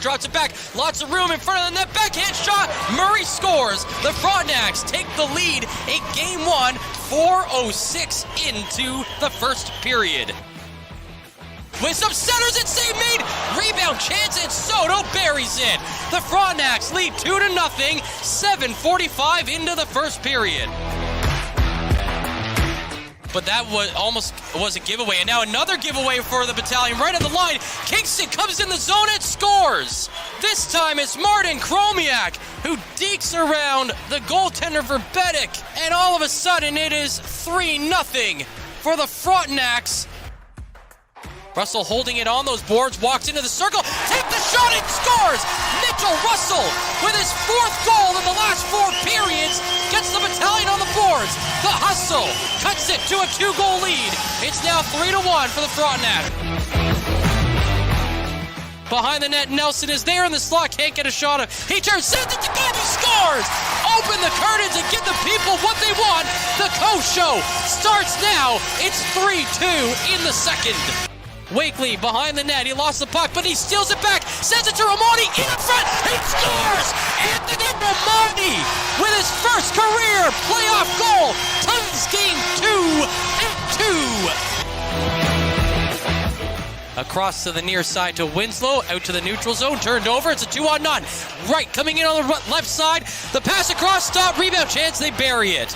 drops it back. Lots of room in front of the net. Backhand shot. Murray scores. The Frontnacs take the lead in Game 1, 4:06 into the first period. With some centers and save made. Rebound chance and Soto buries it. The Frontnacs lead 2-0, 7:45 into the first period. But that was a giveaway, and now another giveaway for the Battalion right on the line. Kingston comes in the zone and scores. This time it's Martin Chromiak who dekes around the goaltender for Bedick, and all of a sudden it is 3-0 for the Frontnacs. Russell holding it on those boards, walks into the circle, takes the shot and scores! Mitchell Russell with his 4th goal in the last 4 periods gets the Battalion on the boards. The hustle cuts it to a 2-goal lead. It's now 3-1 for the Frontnacs. Behind the net, Nelson is there in the slot, can't get a shot. He turns, sends it to goal, he scores! Open the curtains and give the people what they want. The Co-Show starts now. It's 3-2 in the second. Wakely behind the net, he lost the puck, but he steals it back, sends it to Romani in front, he scores! Anthony Romani with his first career playoff goal, ties Game 2 at 2. Across to the near side to Winslow, out to the neutral zone, turned over, it's a 2-on-none. Right, coming in on the left side, the pass across, stop, rebound chance, they bury it.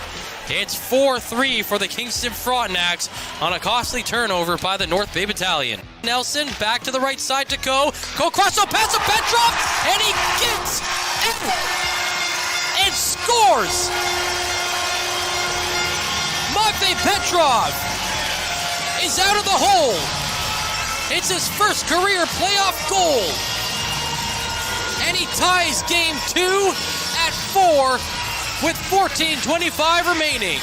It's 4-3 for the Kingston Frontnacs on a costly turnover by the North Bay Battalion. Nelson back to the right side to Ko across, so pass to Petrov, and he gets it and scores! Matvey Petrov is out of the hole. It's his first career playoff goal. And he ties Game 2 at 4 with 14:25 remaining.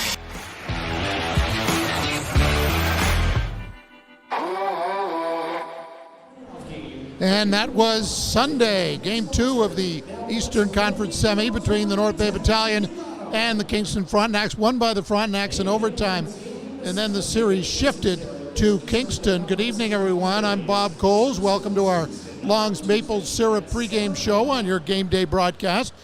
And that was Sunday, Game 2 of the Eastern Conference Semi between the North Bay Battalion and the Kingston Frontnacs, won by the Frontnacs in overtime. And then the series shifted to Kingston. Good evening, everyone. I'm Bob Coles. Welcome to our Long's Maple Syrup pregame show on your game day broadcast.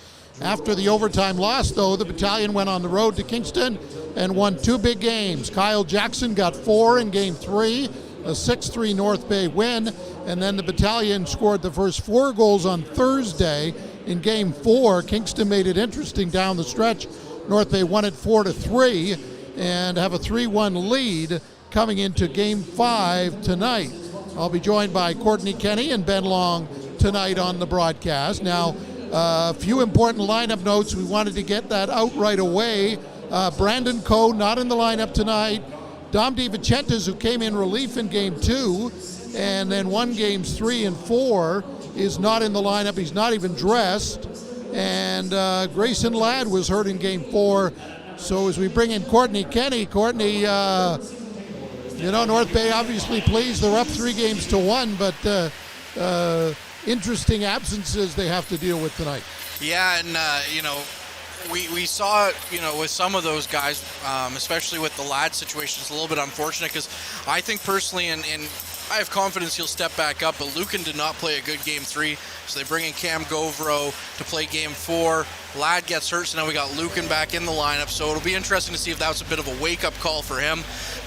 After the overtime loss, though, the Battalion went on the road to Kingston and won 2 big games. Kyle Jackson got 4 in Game 3, a 6-3 North Bay win, and then the Battalion scored the first 4 goals on Thursday in Game 4. Kingston made it interesting down the stretch. North Bay won it 4-3 and have a 3-1 lead coming into Game 5 tonight. I'll be joined by Courtney Kenny and Ben Long tonight on the broadcast. Now, a few important lineup notes. We wanted to get that out right away. Brandon Ko not in the lineup tonight. Dom DiVincentis, who came in relief in Game 2 and then won Games 3 and 4, is not in the lineup. He's not even dressed. And Grayson Ladd was hurt in Game 4. So as we bring in Courtney Kenny, Courtney, North Bay obviously pleased. They're up 3-1, but interesting absences they have to deal with tonight. Yeah, and we saw it, with some of those guys, especially with the Ladd situation. It's a little bit unfortunate because I think personally, and I have confidence he'll step back up, but Lucan did not play a good Game 3, so they bring in Cam Govro to play Game 4. Ladd gets hurt, so now we got Lucan back in the lineup, so it'll be interesting to see if that was a bit of a wake-up call for him.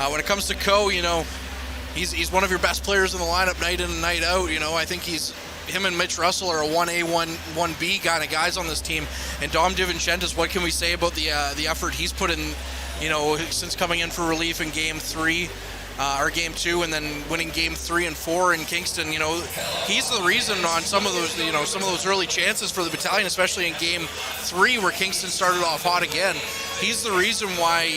When it comes to Ko, he's one of your best players in the lineup night in and night out. I think him and Mitch Russell are a 1A, 1B kind of guys on this team. And Dom DiVincentis, what can we say about the effort he's put in, since coming in for relief in Game 3, or Game 2, and then winning Game 3 and 4 in Kingston. He's the reason on some of those early chances for the Battalion, especially in Game 3 where Kingston started off hot again. He's the reason why,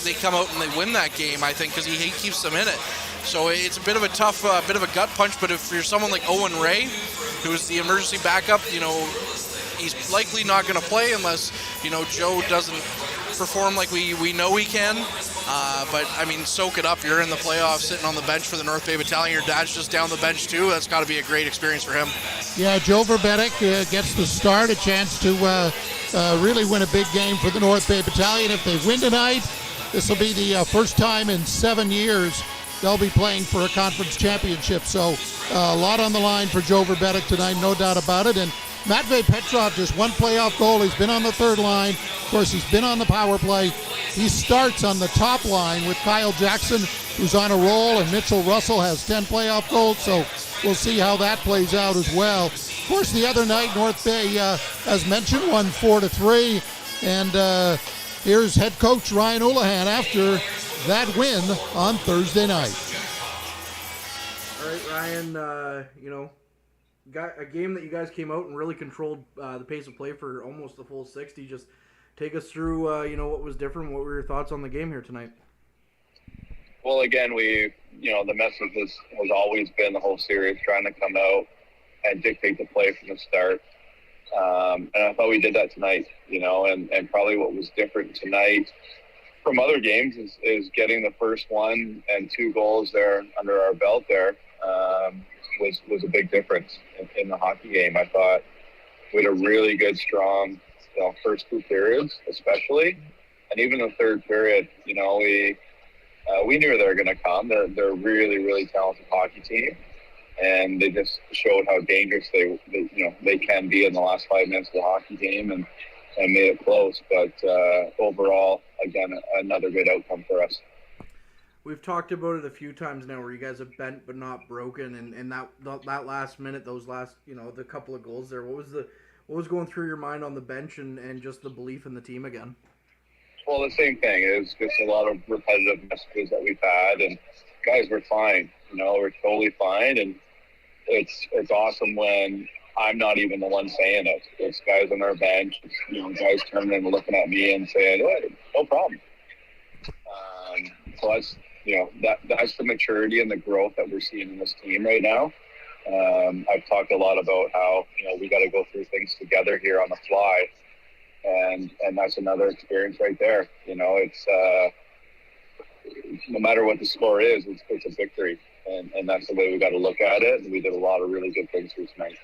they come out and they win that game, I think, because he keeps them in it. So it's a bit of a tough, bit of a gut punch, but if you're someone like Owen Ray, who's the emergency backup, he's likely not going to play unless, Joe doesn't perform like we know he can. But, soak it up. You're in the playoffs sitting on the bench for the North Bay Battalion. Your dad's just down the bench, too. That's got to be a great experience for him. Yeah, Joe Verbetic gets the start, a chance to really win a big game for the North Bay Battalion. If they win tonight, this will be the first time in 7 years they'll be playing for a conference championship. So a lot on the line for Joe Verbetic tonight, no doubt about it. And Matvei Petrov, just one playoff goal. He's been on the third line. Of course, he's been on the power play. He starts on the top line with Kyle Jackson, who's on a roll, and Mitchell Russell has 10 playoff goals. So we'll see how that plays out as well. Of course, the other night, North Bay, as mentioned, won 4-3. And here's head coach Ryan Houlihan after that win on Thursday night. All right, Ryan, got a game that you guys came out and really controlled the pace of play for almost the full 60. Just take us through, what was different. What were your thoughts on the game here tonight? Well, again, the message has always been the whole series, trying to come out and dictate the play from the start. And I thought we did that tonight, and probably what was different tonight from other games is getting the first one and 2 goals there under our belt there was a big difference in the hockey game. I thought we had a really good, strong first 2 periods, especially, and even the third period. We knew they were going to come. They're a really, really talented hockey team, and they just showed how dangerous they can be in the last 5 minutes of the hockey game, and made it close. But overall, again, another good outcome for us. We've talked about it a few times now, where you guys have bent but not broken, and that last minute, those last the couple of goals there. What was going through your mind on the bench, and just the belief in the team again? Well, the same thing. It's just a lot of repetitive messages that we've had, and guys, we're fine. We're totally fine, and it's awesome when I'm not even the one saying it. It's guys on our bench, guys turning and looking at me and saying, "Hey, no problem." So that's the maturity and the growth that we're seeing in this team right now. I've talked a lot about how we got to go through things together here on the fly, and that's another experience right there. It's no matter what the score is, it's a victory, and that's the way we got to look at it. And we did a lot of really good things here tonight.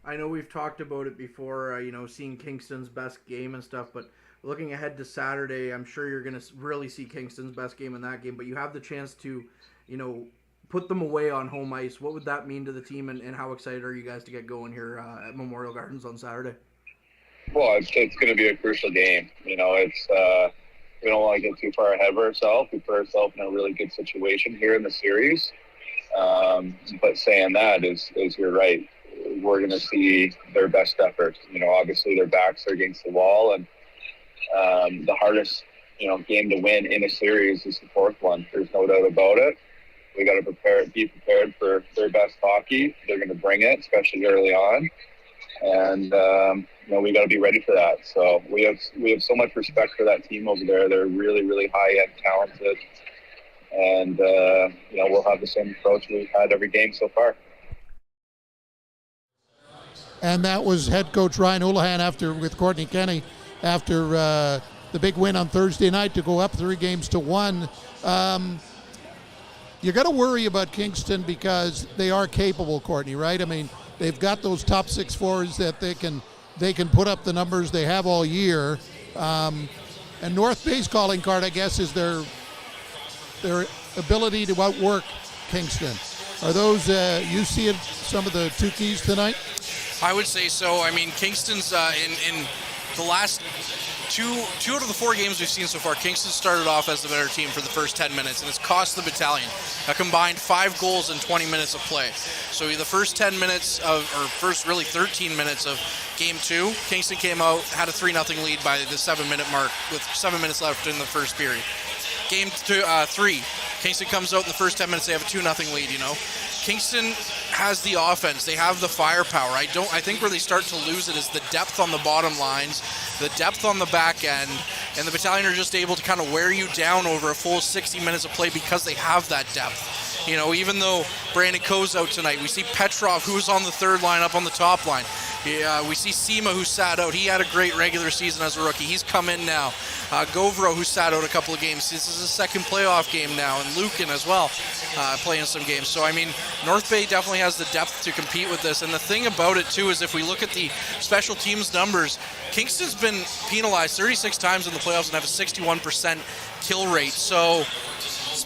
I know we've talked about it before, seeing Kingston's best game and stuff, but looking ahead to Saturday, I'm sure you're going to really see Kingston's best game in that game, but you have the chance to, put them away on home ice. What would that mean to the team, and how excited are you guys to get going here at Memorial Gardens on Saturday? Well, it's going to be a crucial game. It's we don't want to get too far ahead of ourselves. We put ourselves in a really good situation here in the series. But saying that is you're right. We're going to see their best effort. Obviously their backs are against the wall, and the hardest, game to win in a series is the fourth one. There's no doubt about it. We got to be prepared for their best hockey. They're going to bring it, especially early on, and we got to be ready for that. So we have so much respect for that team over there. They're really, really high-end talented, and we'll have the same approach we've had every game so far. And that was head coach Ryan Houlihan with Courtney Kenny after the big win on Thursday night to go up 3-1. You got to worry about Kingston because they are capable, Courtney, right? I mean, they've got those top 6 forwards that they can put up the numbers they have all year. And North Bay's calling card, I guess, is their ability to outwork Kingston. Are those you see it, some of the 2 keys tonight? I would say so. I mean, Kingston's in the last two out of the 4 games we've seen so far, Kingston started off as the better team for the first 10 minutes, and it's cost the Battalion a combined 5 goals in 20 minutes of play. So the first 10 minutes first really 13 minutes of Game 2, Kingston came out, had a 3-0 lead by the 7-minute mark with 7 minutes left in the first period. Game 3, Kingston comes out in the first 10 minutes, they have a 2-0 lead, Kingston has the offense. They have the firepower. I think where they start to lose it is the depth on the bottom lines, the depth on the back end, and the Battalion are just able to kind of wear you down over a full 60 minutes of play because they have that depth. Even though Brandon Coe's out tonight, we see Petrov, who's on the third line, up on the top line. We see Sema, who sat out. He had a great regular season as a rookie. He's come in now. Govro, who sat out a couple of games. This is his second playoff game now, and Lukin as well, playing some games. So, I mean, North Bay definitely has the depth to compete with this. And the thing about it, too, is if we look at the special teams numbers, Kingston's been penalized 36 times in the playoffs and have a 61% kill rate. So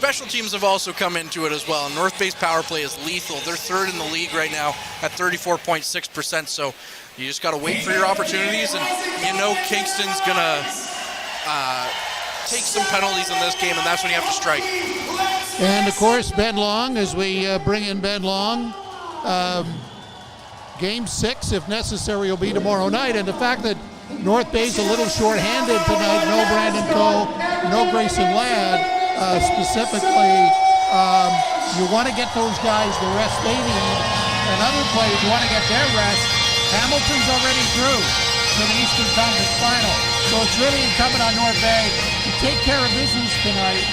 special teams have also come into it as well. North Bay's power play is lethal. They're third in the league right now at 34.6%. So you just got to wait for your opportunities, and Kingston's going to take some penalties in this game, and that's when you have to strike. And, of course, Ben Long, as we bring in Ben Long, Game 6, if necessary, will be tomorrow night. And the fact that North Bay's a little short-handed tonight, no Brandon Coe, no Grayson Ladd, specifically, you want to get those guys the rest they need, and other players, you want to get their rest. Hamilton's already through to the Eastern Conference Final, so it's really incumbent on North Bay to take care of business tonight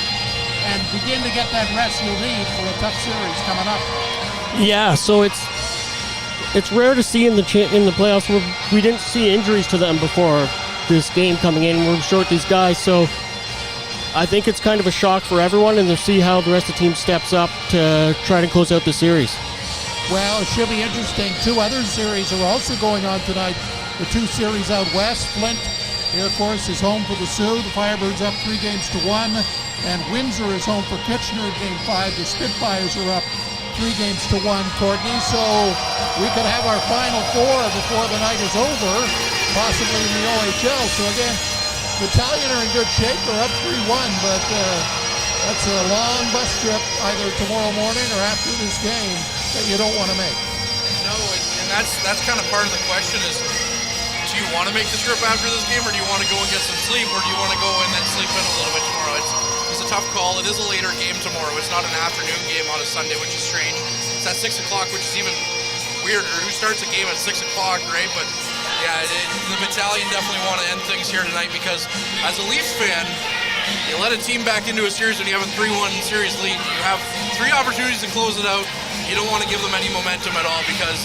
and begin to get that rest you'll need for a tough series coming up. Yeah, so it's rare to see in the playoffs where we didn't see injuries to them before this game coming in. We're short these guys, so I think it's kind of a shock for everyone, and to see how the rest of the team steps up to try to close out the series. Well, it should be interesting. Two other series are also going on tonight. The two series out west. Flint, of course, is home for the Sioux. The Firebirds up 3-1, and Windsor is home for Kitchener in Game 5. The Spitfires are up 3-1, Courtney. So we could have our Final Four before the night is over, possibly in the OHL. So again, Battalion are in good shape. They're up 3-1, but that's a long bus trip either tomorrow morning or after this game that you don't want to make. No, and that's kind of part of the question is, do you want to make the trip after this game, or do you want to go and get some sleep, or do you want to go and then sleep in a little bit tomorrow? It's a tough call. It is a later game tomorrow. It's not an afternoon game on a Sunday, which is strange. It's at 6 o'clock, which is even weirder. Who starts a game at 6 o'clock, right? But yeah, the Battalion definitely want to end things here tonight, because as a Leafs fan, you let a team back into a series when you have a 3-1 series lead. You have 3 opportunities to close it out. You don't want to give them any momentum at all, because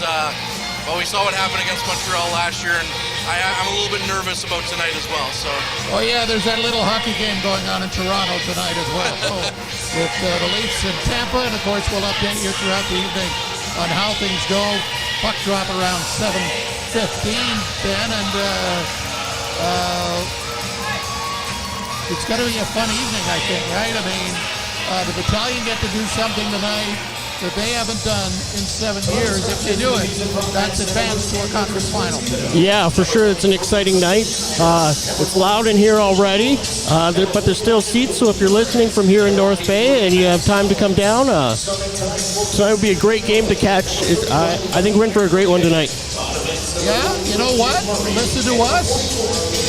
we saw what happened against Montreal last year, and I'm a little bit nervous about tonight as well. So. Oh yeah, there's that little hockey game going on in Toronto tonight as well. With the Leafs in Tampa, and of course we'll update you throughout the evening on how things go. Puck drop around 7:15, Ben, and it's going to be a fun evening, I think, right? I mean, the Battalion get to do something tonight that they haven't done in 7 years. If they do it, that's advanced to a conference final. Yeah, for sure. It's an exciting night. It's loud in here already, but there's still seats, so if you're listening from here in North Bay and you have time to come down, so it would be a great game to catch. I think we're in for a great one tonight. Yeah, you know what? Listen to us,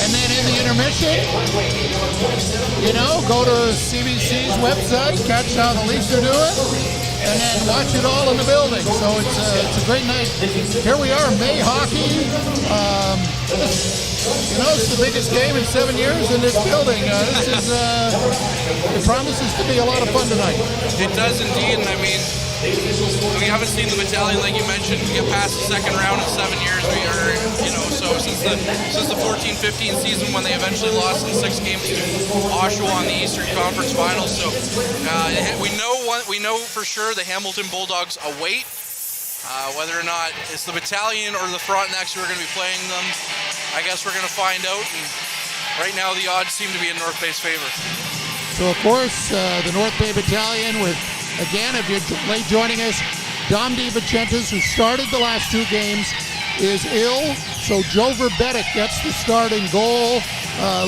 and then in the intermission, go to CBC's website, catch how the Leafs are doing, and then watch it all in the building. So it's a great night. Here we are, May hockey. It's the biggest game in 7 years in this building. It promises to be a lot of fun tonight. It does indeed, and I mean, we haven't seen the Battalion, like you mentioned, get past the second round in 7 years. So since the 14-15 season, when they eventually lost in 6 games to Oshawa on the Eastern Conference Finals. So we know for sure the Hamilton Bulldogs await. Whether or not it's the Battalion or the Frontnacs who are going to be playing them, I guess we're going to find out. And right now, the odds seem to be in North Bay's favor. So, of course, the North Bay Battalion with, again, if you're late joining us, Dom DiVincentis, who started the last 2 games, is ill. So Joe Verbetic gets the start in goal.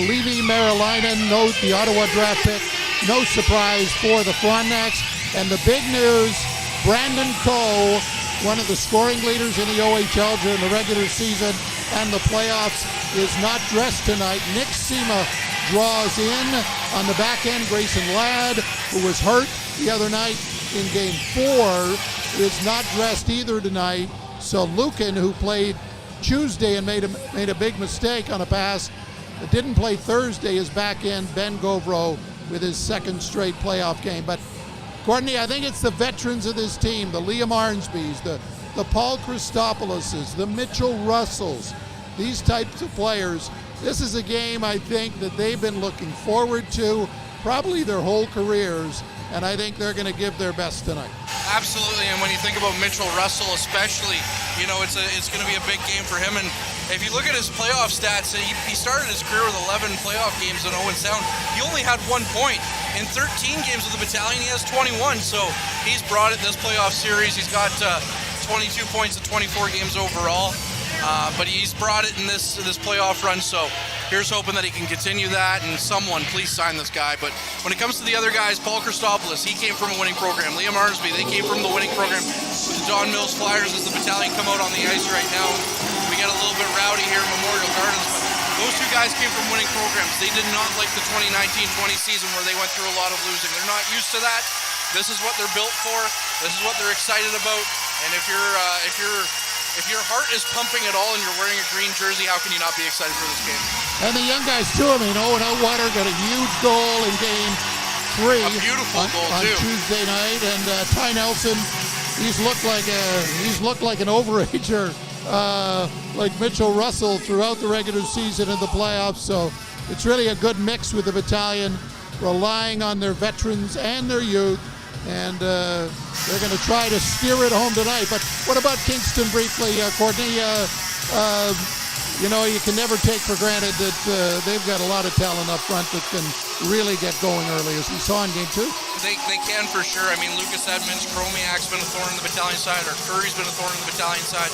Levi Marilainen, the Ottawa draft pick, no surprise for the Frontnacs. And the big news, Brandon Coe, one of the scoring leaders in the OHL during the regular season and the playoffs, is not dressed tonight. Nick Sema draws in on the back end. Grayson Ladd, who was hurt the other night in Game 4, is not dressed either tonight. So Lucan, who played Tuesday and made a big mistake on a pass, but didn't play Thursday, is back in. Ben Govro with his second straight playoff game. But Courtney, I think it's the veterans of this team, the Liam Arnsbys, the Paul Christopoulos, the Mitchell Russells, these types of players. This is a game, I think, that they've been looking forward to probably their whole careers, and I think they're going to give their best tonight. Absolutely, and when you think about Mitchell Russell especially, it's going to be a big game for him. And if you look at his playoff stats, he started his career with 11 playoff games in 0-7. He only had 1 point in 13 games with the Battalion, he has 21. So he's brought it this playoff series. He's got 22 points in 24 games overall. But he's brought it in this playoff run, so here's hoping that he can continue that, and someone please sign this guy. But when it comes to the other guys, Paul Christopoulos, he came from a winning program. Liam Arnsby, they came from the winning program. With the Don Mills Flyers as the Battalion come out on the ice right now. We get a little bit rowdy here in Memorial Gardens, but those two guys came from winning programs. They did not like the 2019-20 season where they went through a lot of losing. They're not used to that. This is what they're built for. This is what they're excited about. And if your heart is pumping at all and you're wearing a green jersey, how can you not be excited for this game? And the young guys too. I mean, Owen Outwater got a huge goal in game 3. A beautiful goal on too. Tuesday night, and Ty Nelson, he's looked like an overager, like Mitchell Russell throughout the regular season and the playoffs. So it's really a good mix with the Battalion, relying on their veterans and their youth. And they're going to try to steer it home tonight. But what about Kingston briefly, Courtney? You know, you can never take for granted that they've got a lot of talent up front that can really get going early, as we saw in game 2. They can for sure. I mean, Lucas Edmonds, Chromiak's been a thorn in the Battalion side, or Curry's been a thorn in the Battalion side.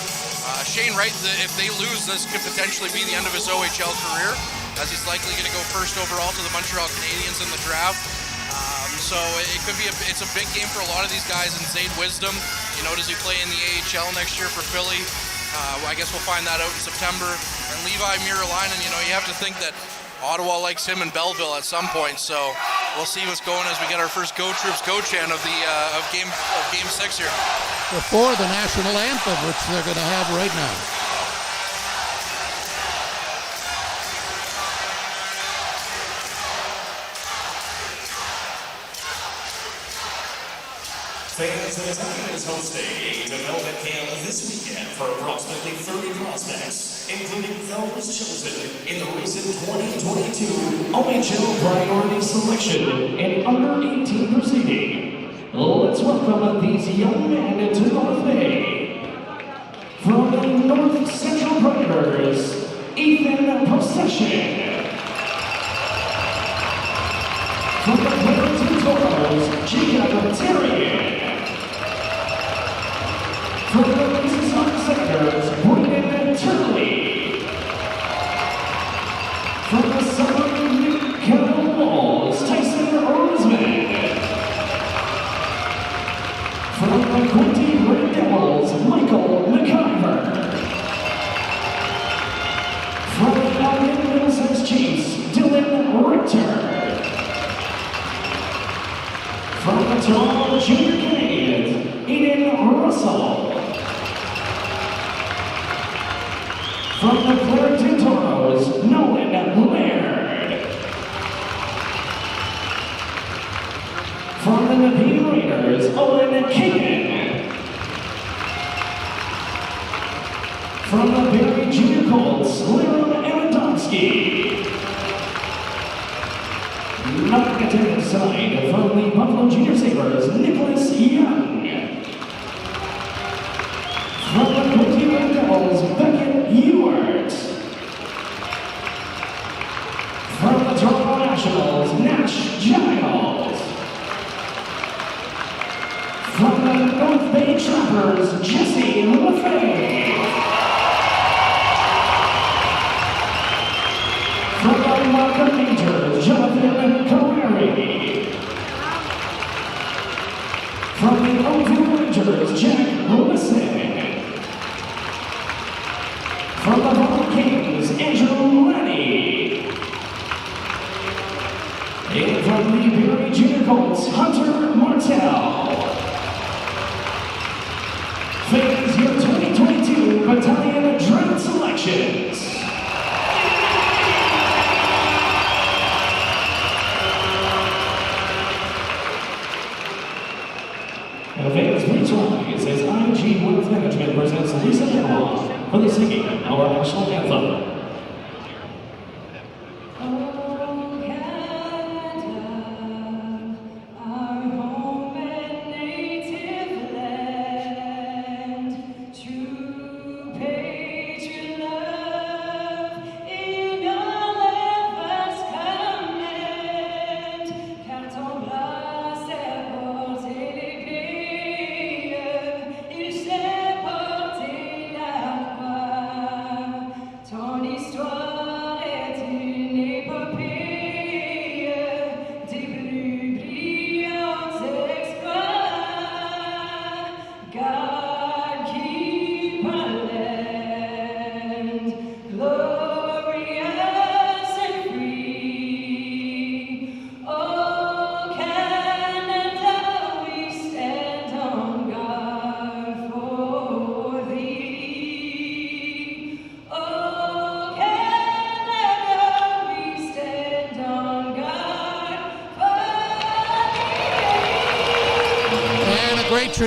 Shane Wright, if they lose, this could potentially be the end of his OHL career, as he's likely going to go first overall to the Montreal Canadiens in the draft. So it could be it's a big game for a lot of these guys. And Zade Wisdom, you know, does he play in the AHL next year for Philly? I guess we'll find that out in September. And Levi Muralainen, you know, you have to think that Ottawa likes him in Belleville at some point. So we'll see what's going as we get our first Go Troops Go chant of game 6 here. Before the national anthem, which they're going to have right now. Fans, the Battalion is hosting a development camp this weekend for approximately 30 prospects, including those chosen in the recent 2022 OHL Priority Selection and Under-18 proceeding. Let's welcome these young men to North Bay. From the North Central Predators, Ethan Procession. From the Clarington Toros, Jacob Terrian. From the Mississauga Senators, Brendan Turley. From the Southern Newcastle Walls, Tyson Roseman. From the Quinty Red Devils, Michael McIver. From the Albion Middlesex Chiefs, Dylan Richter. From the Toronto Junior Canadiens, Eden Russell. From the Clarington Toros, Nolan Laird. From the Nepean Raiders, Owen Kagan. From the Barrie Junior Colts, Liam Arondomski. Not attending side from the Buffalo Junior Sabres, Nicholas Young. From the Quinty Red Devils, Beckett Ewart. From the Toronto Nationals, Nash Giles. From the North Bay Trappers, Jesse LaFay. From the Markham Rangers, Jonathan Carreri. From the Oakville Rangers, Jack Lewison. From the Vaughan Kings, Andrew Lenny. And from the Barrie Junior Colts, Hunter Martell. Fans, your 2022 Battalion Draft Selections. Fans, please rise as IG Wealth Management presents Lisa Hanwha for the singing our national anthem. Cattle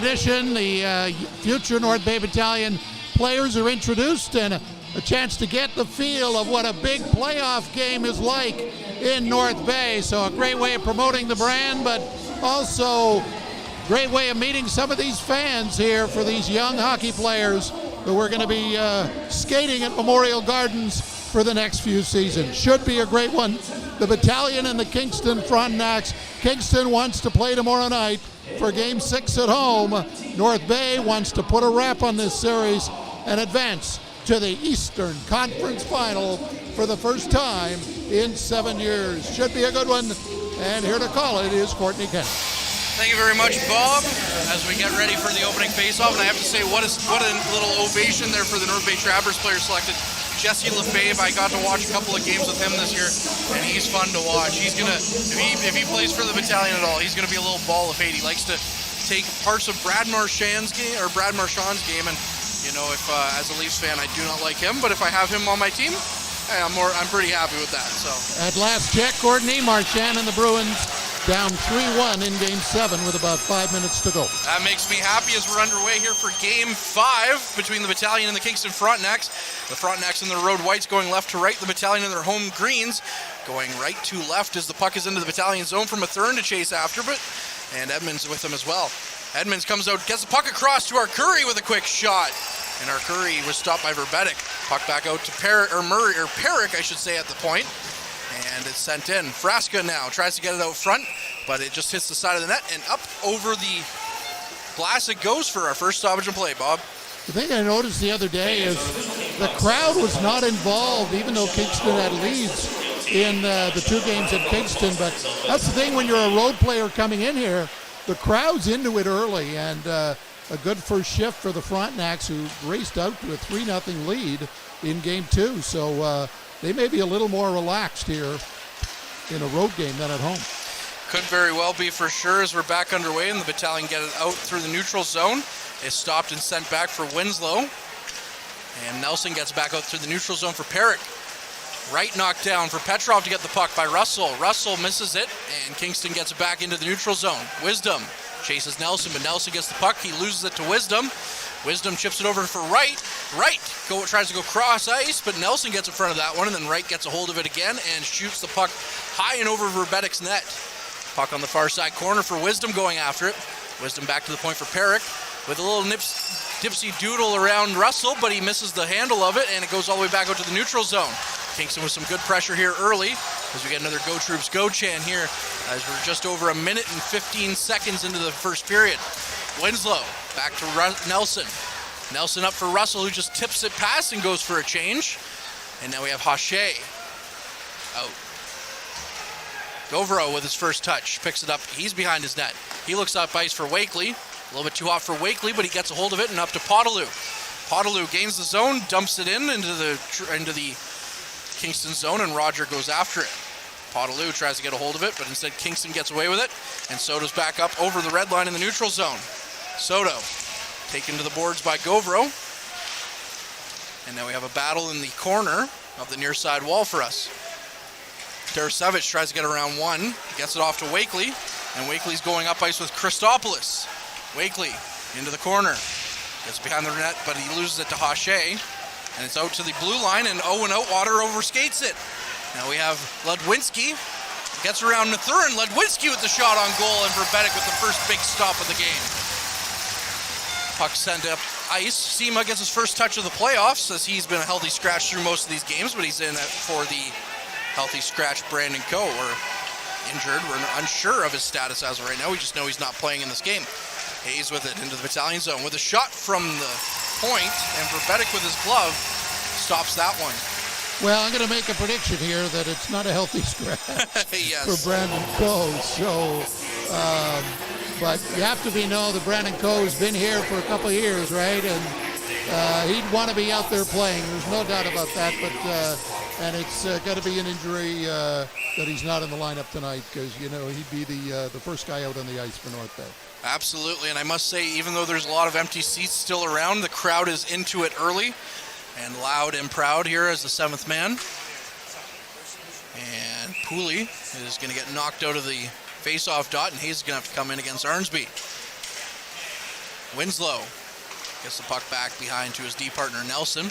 tradition, the future North Bay Battalion players are introduced, and a chance to get the feel of what a big playoff game is like in North Bay. So a great way of promoting the brand, but also great way of meeting some of these fans here for these young hockey players who are going to be skating at Memorial Gardens for the next few seasons. Should be a great one. The Battalion and the Kingston Frontnacs. Kingston wants to play tomorrow night for Game 6 at home. North Bay wants to put a wrap on this series and advance to the Eastern Conference Final for the first time in 7 years. Should be a good one. And here to call it is Courtney Kennedy. Thank you very much, Bob, as we get ready for the opening face-off. And I have to say, what a little ovation there for the North Bay Trappers player selected, Jesse Lefebvre. I got to watch a couple of games with him this year, and he's fun to watch. He's gonna, if he plays for the Battalion at all, he's gonna be a little ball of hate. He likes to take parts of Brad Marchand's game, and you know, if as a Leafs fan, I do not like him, but if I have him on my team, I'm pretty happy with that. So at last check, Courtney, Marchand and the Bruins down 3-1 in Game 7 with about 5 minutes to go. That makes me happy as we're underway here for Game 5 between the Battalion and the Kingston Frontnacs. The Frontnacs in their road whites going left to right. The Battalion in their home greens going right to left as the puck is into the Battalion zone from Mathern to chase after, and Edmonds with him as well. Edmonds comes out, gets the puck across to Arcuri with a quick shot. And Arcuri was stopped by Verbetic. Puck back out to Perrick, I should say, at the point. And it's sent in. Frasca now tries to get it out front, but it just hits the side of the net and up over the glass it goes for our first stoppage and play, Bob. The thing I noticed the other day is the crowd was not involved, even though Kingston had leads in the 2 games in Kingston. But that's the thing when you're a road player coming in here, the crowd's into it early, and a good first shift for the Frontnacs, who raced out to a 3-0 lead in Game 2. So they may be a little more relaxed here in a road game than at home. Could very well be for sure as we're back underway and the Battalion get it out through the neutral zone. It's stopped and sent back for Winslow. And Nelson gets back out through the neutral zone for Perrick. Right knocked down for Petrov to get the puck by Russell. Russell misses it, and Kingston gets it back into the neutral zone. Wisdom chases Nelson, but Nelson gets the puck. He loses it to Wisdom. Wisdom chips it over for Wright. Wright tries to go cross ice, but Nelson gets in front of that one, and then Wright gets a hold of it again and shoots the puck high and over Verbetic's net. Puck on the far side corner for Wisdom going after it. Wisdom back to the point for Perrick with a little dipsy doodle around Russell, but he misses the handle of it, and it goes all the way back out to the neutral zone. Kingston with some good pressure here early as we get another Go Troops Go chant here as we're just over 1 minute and 15 seconds into the first period. Winslow back to Nelson. Nelson up for Russell, who just tips it past and goes for a change. And now we have Hache out. Govro with his first touch, picks it up. He's behind his net. He looks up ice for Wakely. A little bit too hot for Wakely, but he gets a hold of it and up to Podolou. Podolou gains the zone, dumps it into the Kingston zone, and Roger goes after it. Podolou tries to get a hold of it, but instead Kingston gets away with it, and Soto's back up over the red line in the neutral zone. Soto taken to the boards by Govro. And now we have a battle in the corner of the near side wall for us. Tarasevic tries to get around one, gets it off to Wakely, and Wakely's going up ice with Christopoulos. Wakely into the corner, gets behind the net, but he loses it to Hache, and it's out to the blue line, and Owen Outwater overskates it. Now we have Ludwinski, gets around Mathurin, Ludwinski with the shot on goal, and Verbetic with the first big stop of the game. Puck sent up ice. Sema gets his first touch of the playoffs, as he's been a healthy scratch through most of these games, but he's in for the healthy scratch Brandon Coe. We're injured. We're unsure of his status as of right now. We just know he's not playing in this game. Hayes with it into the Battalion zone with a shot from the point, and Verbetic with his glove stops that one. Well, I'm going to make a prediction here that it's not a healthy scratch yes. for Brandon Coe. So, but you have to know that Brandon Coe's been here for a couple of years, right? And he'd want to be out there playing. There's no doubt about that. But and it's got to be an injury that he's not in the lineup tonight, because he'd be the first guy out on the ice for North Bay. Absolutely, and I must say, even though there's a lot of empty seats still around, the crowd is into it early and loud and proud here as the 7th man. And Pooley is going to get knocked out of the face-off dot, and Hayes is going to have to come in against Arnsby. Winslow gets the puck back behind to his D partner Nelson.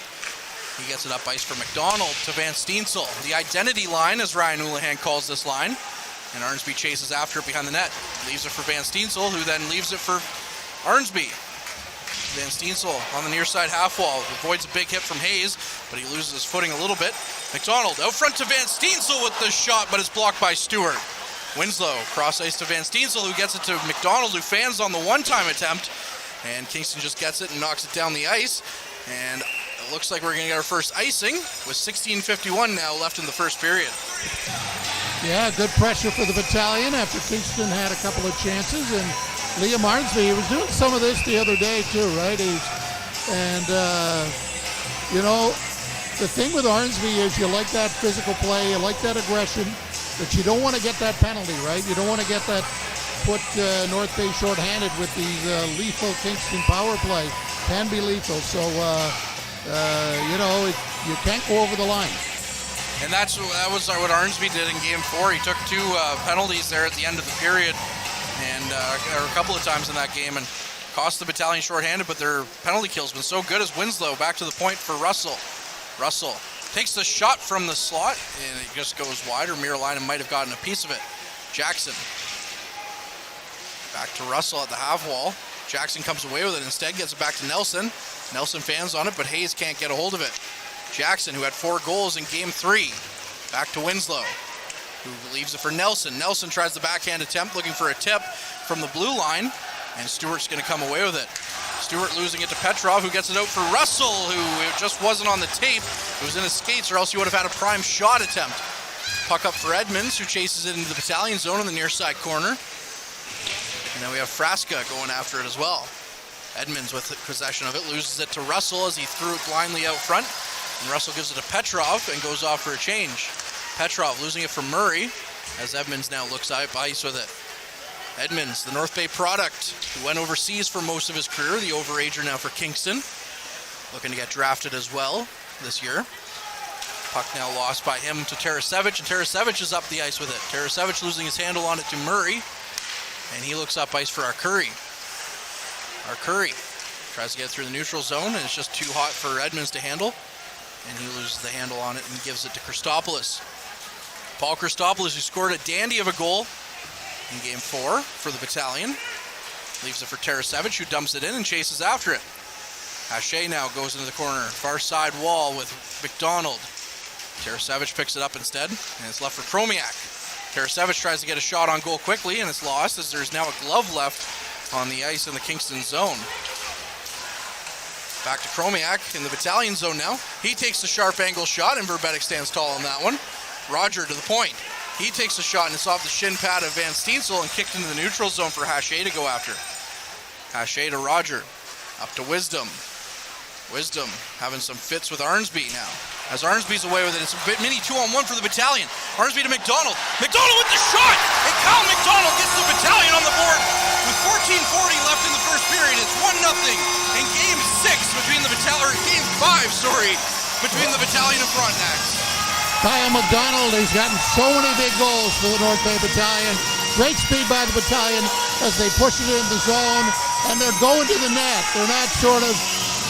He gets it up ice for McDonald to Van Steensel. The identity line, as Ryan Houlihan calls this line. And Arnsby chases after it behind the net. Leaves it for Van Steensel, who then leaves it for Arnsby. Van Steensel on the near side half wall. Avoids a big hit from Hayes, but he loses his footing a little bit. McDonald out front to Van Steensel with the shot, but it's blocked by Stewart. Winslow cross ice to Van Steensel, who gets it to McDonald, who fans on the one-time attempt. And Kingston just gets it and knocks it down the ice. And it looks like we're going to get our first icing with 16:51 now left in the first period. Yeah, good pressure for the Battalion after Kingston had a couple of chances. And Liam Arnsby, he was doing some of this the other day too, right? You know, the thing with Arnsby is you like that physical play, you like that aggression, but you don't want to get that penalty, right? You don't want to get that put North Bay shorthanded with these lethal Kingston power play. Can be lethal, so you know, you can't go over the line. And that was what Arnsby did in Game 4. He took 2 penalties there at the end of the period, and or a couple of times in that game, and cost the Battalion shorthanded, but their penalty kill's been so good as Winslow back to the point for Russell. Russell takes the shot from the slot, and it just goes wide, or Miralainen might have gotten a piece of it. Jackson back to Russell at the half wall. Jackson comes away with it, instead gets it back to Nelson. Nelson fans on it, but Hayes can't get a hold of it. Jackson, who had 4 goals in Game 3, back to Winslow, who leaves it for Nelson. Nelson tries the backhand attempt, looking for a tip from the blue line, and Stewart's going to come away with it. Stewart losing it to Petrov, who gets it out for Russell, who just wasn't on the tape. It was in his skates, or else he would have had a prime shot attempt. Puck up for Edmonds, who chases it into the Battalion zone in the near side corner. And then we have Frasca going after it as well. Edmonds with possession of it, loses it to Russell as he threw it blindly out front. And Russell gives it to Petrov and goes off for a change. Petrov losing it for Murray as Edmonds now looks out ice with it. Edmonds, the North Bay product, who went overseas for most of his career, the overager now for Kingston. Looking to get drafted as well this year. Puck now lost by him to Tarasevic, and Tarasevic is up the ice with it. Tarasevic losing his handle on it to Murray, and he looks up ice for Arcuri. Arcuri tries to get through the neutral zone, and it's just too hot for Edmonds to handle, and he loses the handle on it and gives it to Christopoulos. Paul Christopoulos, who scored a dandy of a goal in Game 4 for the Battalion, leaves it for Tarasevic, who dumps it in and chases after it. Hache now goes into the corner, far side wall with McDonald. Tarasevic picks it up instead, and it's left for Chromiak. Tarasevic tries to get a shot on goal quickly, and it's lost as there's now a glove left on the ice in the Kingston zone. Back to Chromiak in the Battalion zone now. He takes the sharp angle shot, and Verbetic stands tall on that one. Roger to the point. He takes a shot, and it's off the shin pad of Van Steensel and kicked into the neutral zone for Hache to go after. Hache to Roger. Up to Wisdom. Wisdom having some fits with Arnsby now. As Arnsby's away with it, it's a bit mini 2-on-1 for the Battalion. Arnsby to McDonald. McDonald with the shot! And Kyle McDonald gets the Battalion on the board with 14:40 left in the first period. It's 1-0 in Game 6 between the Battalion, or Game 5, between the Battalion and Frontnacs. Kyle McDonald, he's gotten so many big goals for the North Bay Battalion. Great speed by the Battalion as they push it in the zone, and they're going to the net. They're not sort of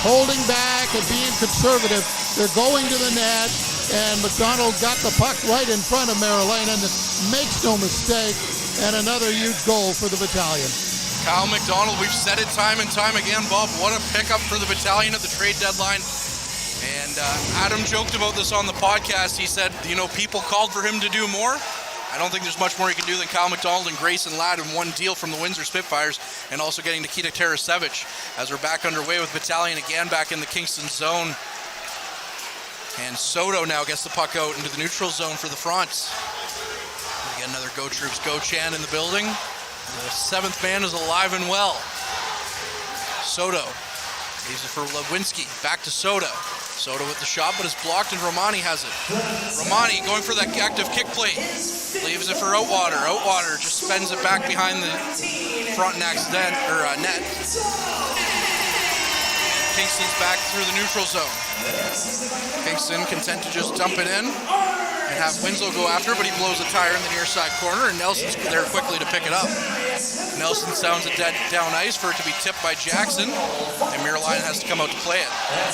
holding back and being conservative. They're going to the net, and McDonald got the puck right in front of Miralainen, makes no mistake, and another huge goal for the Battalion. Kyle McDonald, we've said it time and time again, Bob, what a pickup for the Battalion at the trade deadline. And Adam joked about this on the podcast. He said, you know, people called for him to do more. I don't think there's much more he can do than Kyle McDonald and Grayson Ladd in one deal from the Windsor Spitfires, and also getting Nikita Tarasevic as we're back underway with Battalion again back in the Kingston zone. And Soto now gets the puck out into the neutral zone for the Fronts. We get another Go Troops Go chant in the building. The seventh man is alive and well. Soto leaves it for Lewinsky. Back to Soto. Soto with the shot, but it's blocked, and Romani has it. Romani going for that active kick play. Leaves it for Outwater. Outwater just spends it back behind the Frontnacs net. Kingston's back through the neutral zone. Kingston content to just dump it in and have Winslow go after, but he blows a tire in the near side corner, and Nelson's there quickly to pick it up. Nelson sounds it down ice for it to be tipped by Jackson, and Mierleinen has to come out to play it.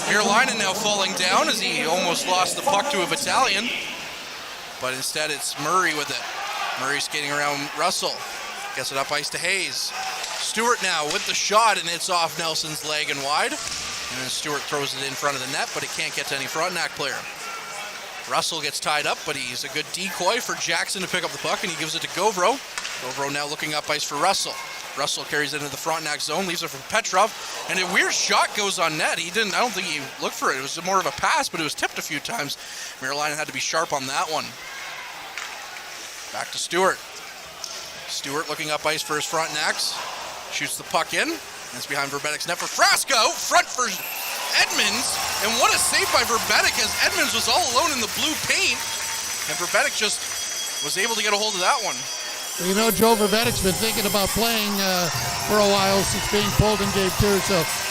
Mierleinen now falling down as he almost lost the puck to a Battalion, but instead it's Murray with it. Murray skating around Russell, gets it up ice to Hayes. Stewart now with the shot, and it's off Nelson's leg and wide, and then Stewart throws it in front of the net, but it can't get to any Frontenac player. Russell gets tied up, but he's a good decoy for Jackson to pick up the puck, and he gives it to Govro. Govro now looking up ice for Russell. Russell carries it into the Frontenac zone, leaves it for Petrov, and a weird shot goes on net. I don't think he looked for it. It was more of a pass, but it was tipped a few times. Mierleinen had to be sharp on that one. Back to Stewart. Stewart looking up ice for his Frontenacs. Shoots the puck in. And it's behind Verbetik's net for Frasco. Front for Edmonds. And what a save by Verbetik, as Edmonds was all alone in the blue paint. And Verbetik just was able to get a hold of that one. You know, Joe Verbetik's been thinking about playing for a while since being pulled in game 2.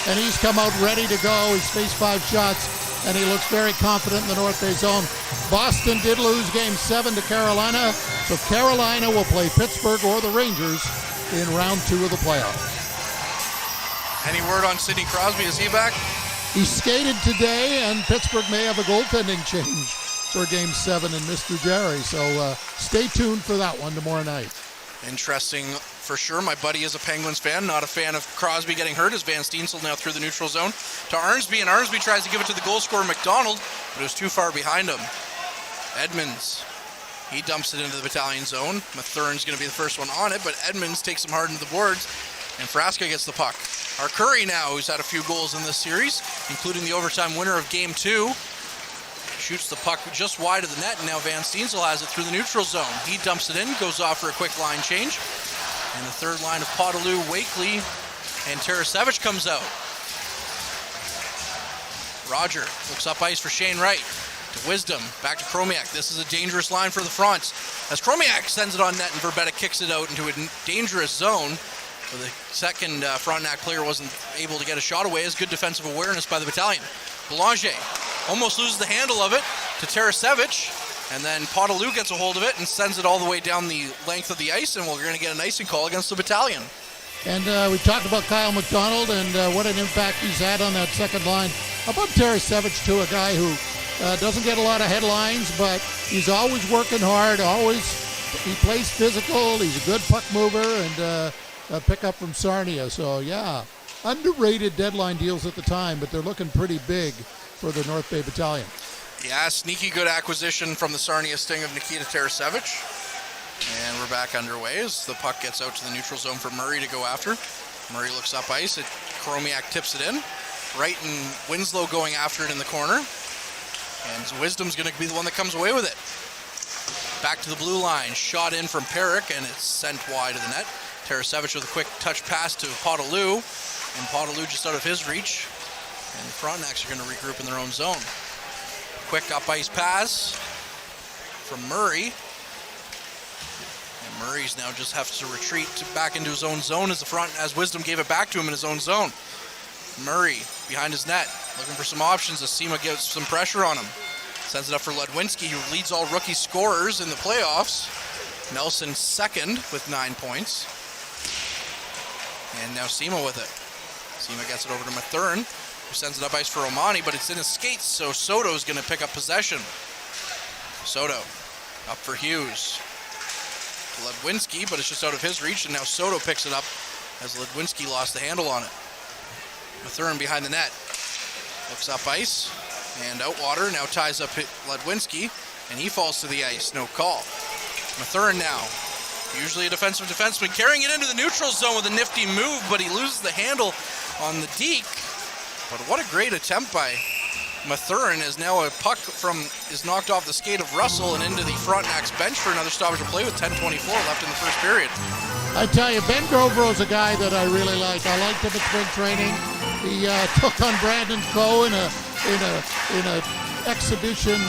And he's come out ready to go. He's faced 5 shots, and he looks very confident in the North Bay zone. Boston did lose game 7 to Carolina, so Carolina will play Pittsburgh or the Rangers in round 2 of the playoffs. Any word on Sidney Crosby? Is he back? He skated today, and Pittsburgh may have a goaltending change for game 7 in Mr. Jerry, so stay tuned for that one tomorrow night. Interesting for sure. My buddy is a Penguins fan, not a fan of Crosby getting hurt, as Van Steensel now through the neutral zone to Arnsby, and Arnsby tries to give it to the goal scorer McDonald, but it was too far behind him. Edmonds, he dumps it into the Battalion zone. Mathurin's going to be the first one on it, but Edmonds takes him hard into the boards, and Frasca gets the puck. Arcuri now, who's had a few goals in this series, including the overtime winner of game 2, shoots the puck just wide of the net, and now Van Steensel has it through the neutral zone. He dumps it in, goes off for a quick line change, and the third line of Podolou, Wakely, and Tarasevic comes out. Roger looks up ice for Shane Wright. To Wisdom, back to Chromiak. This is a dangerous line for the front, as Chromiak sends it on net and Verbetik kicks it out into a dangerous zone. But the second Frontenac player wasn't able to get a shot away. As good defensive awareness by the Battalion. Belanger almost loses the handle of it to Tarasevic, and then Podolou gets a hold of it and sends it all the way down the length of the ice, and we're going to get an icing call against the Battalion. And we talked about Kyle McDonald and what an impact he's had on that second line. How about Tarasevic, too, a guy who doesn't get a lot of headlines, but he's always working hard, he plays physical, he's a good puck mover, and a pickup from Sarnia. So, yeah, underrated deadline deals at the time, but they're looking pretty big for the North Bay Battalion. Yeah, sneaky good acquisition from the Sarnia Sting of Nikita Tarasevic. And we're back underway as the puck gets out to the neutral zone for Murray to go after. Murray looks up ice. Chromiak tips it in. Wright and Winslow going after it in the corner. And Wisdom's going to be the one that comes away with it. Back to the blue line. Shot in from Perrick, and it's sent wide of the net. Tarasevic with a quick touch pass to Podolou. And Podolou just out of his reach. And the Frontenacs are going to regroup in their own zone. Quick up ice pass from Murray. And Murray's now just has to retreat back into his own zone as Wisdom gave it back to him in his own zone. Murray behind his net, looking for some options as Sema gives some pressure on him. Sends it up for Ledwinski, who leads all rookie scorers in the playoffs. Nelson second with 9 points. And now Sema with it. Sema gets it over to Mathurin, who sends it up ice for Omani, but it's in his skates, so Soto's going to pick up possession. Soto up for Hughes. Ledwinski, but it's just out of his reach, and now Soto picks it up as Ledwinski lost the handle on it. Mathurin behind the net. Looks up ice, and Outwater now ties up Ledwinski, and he falls to the ice. No call. Mathurin now, usually a defensive defenseman, carrying it into the neutral zone with a nifty move, but he loses the handle on the deke. But what a great attempt by Mathurin, as now a puck is knocked off the skate of Russell and into the Frontenacs bench for another stoppage of play with 10:24 left in the first period. I tell you, Ben Grovero's a guy that I really like. I liked him at spring training. He took on Brandon Coe in a exhibition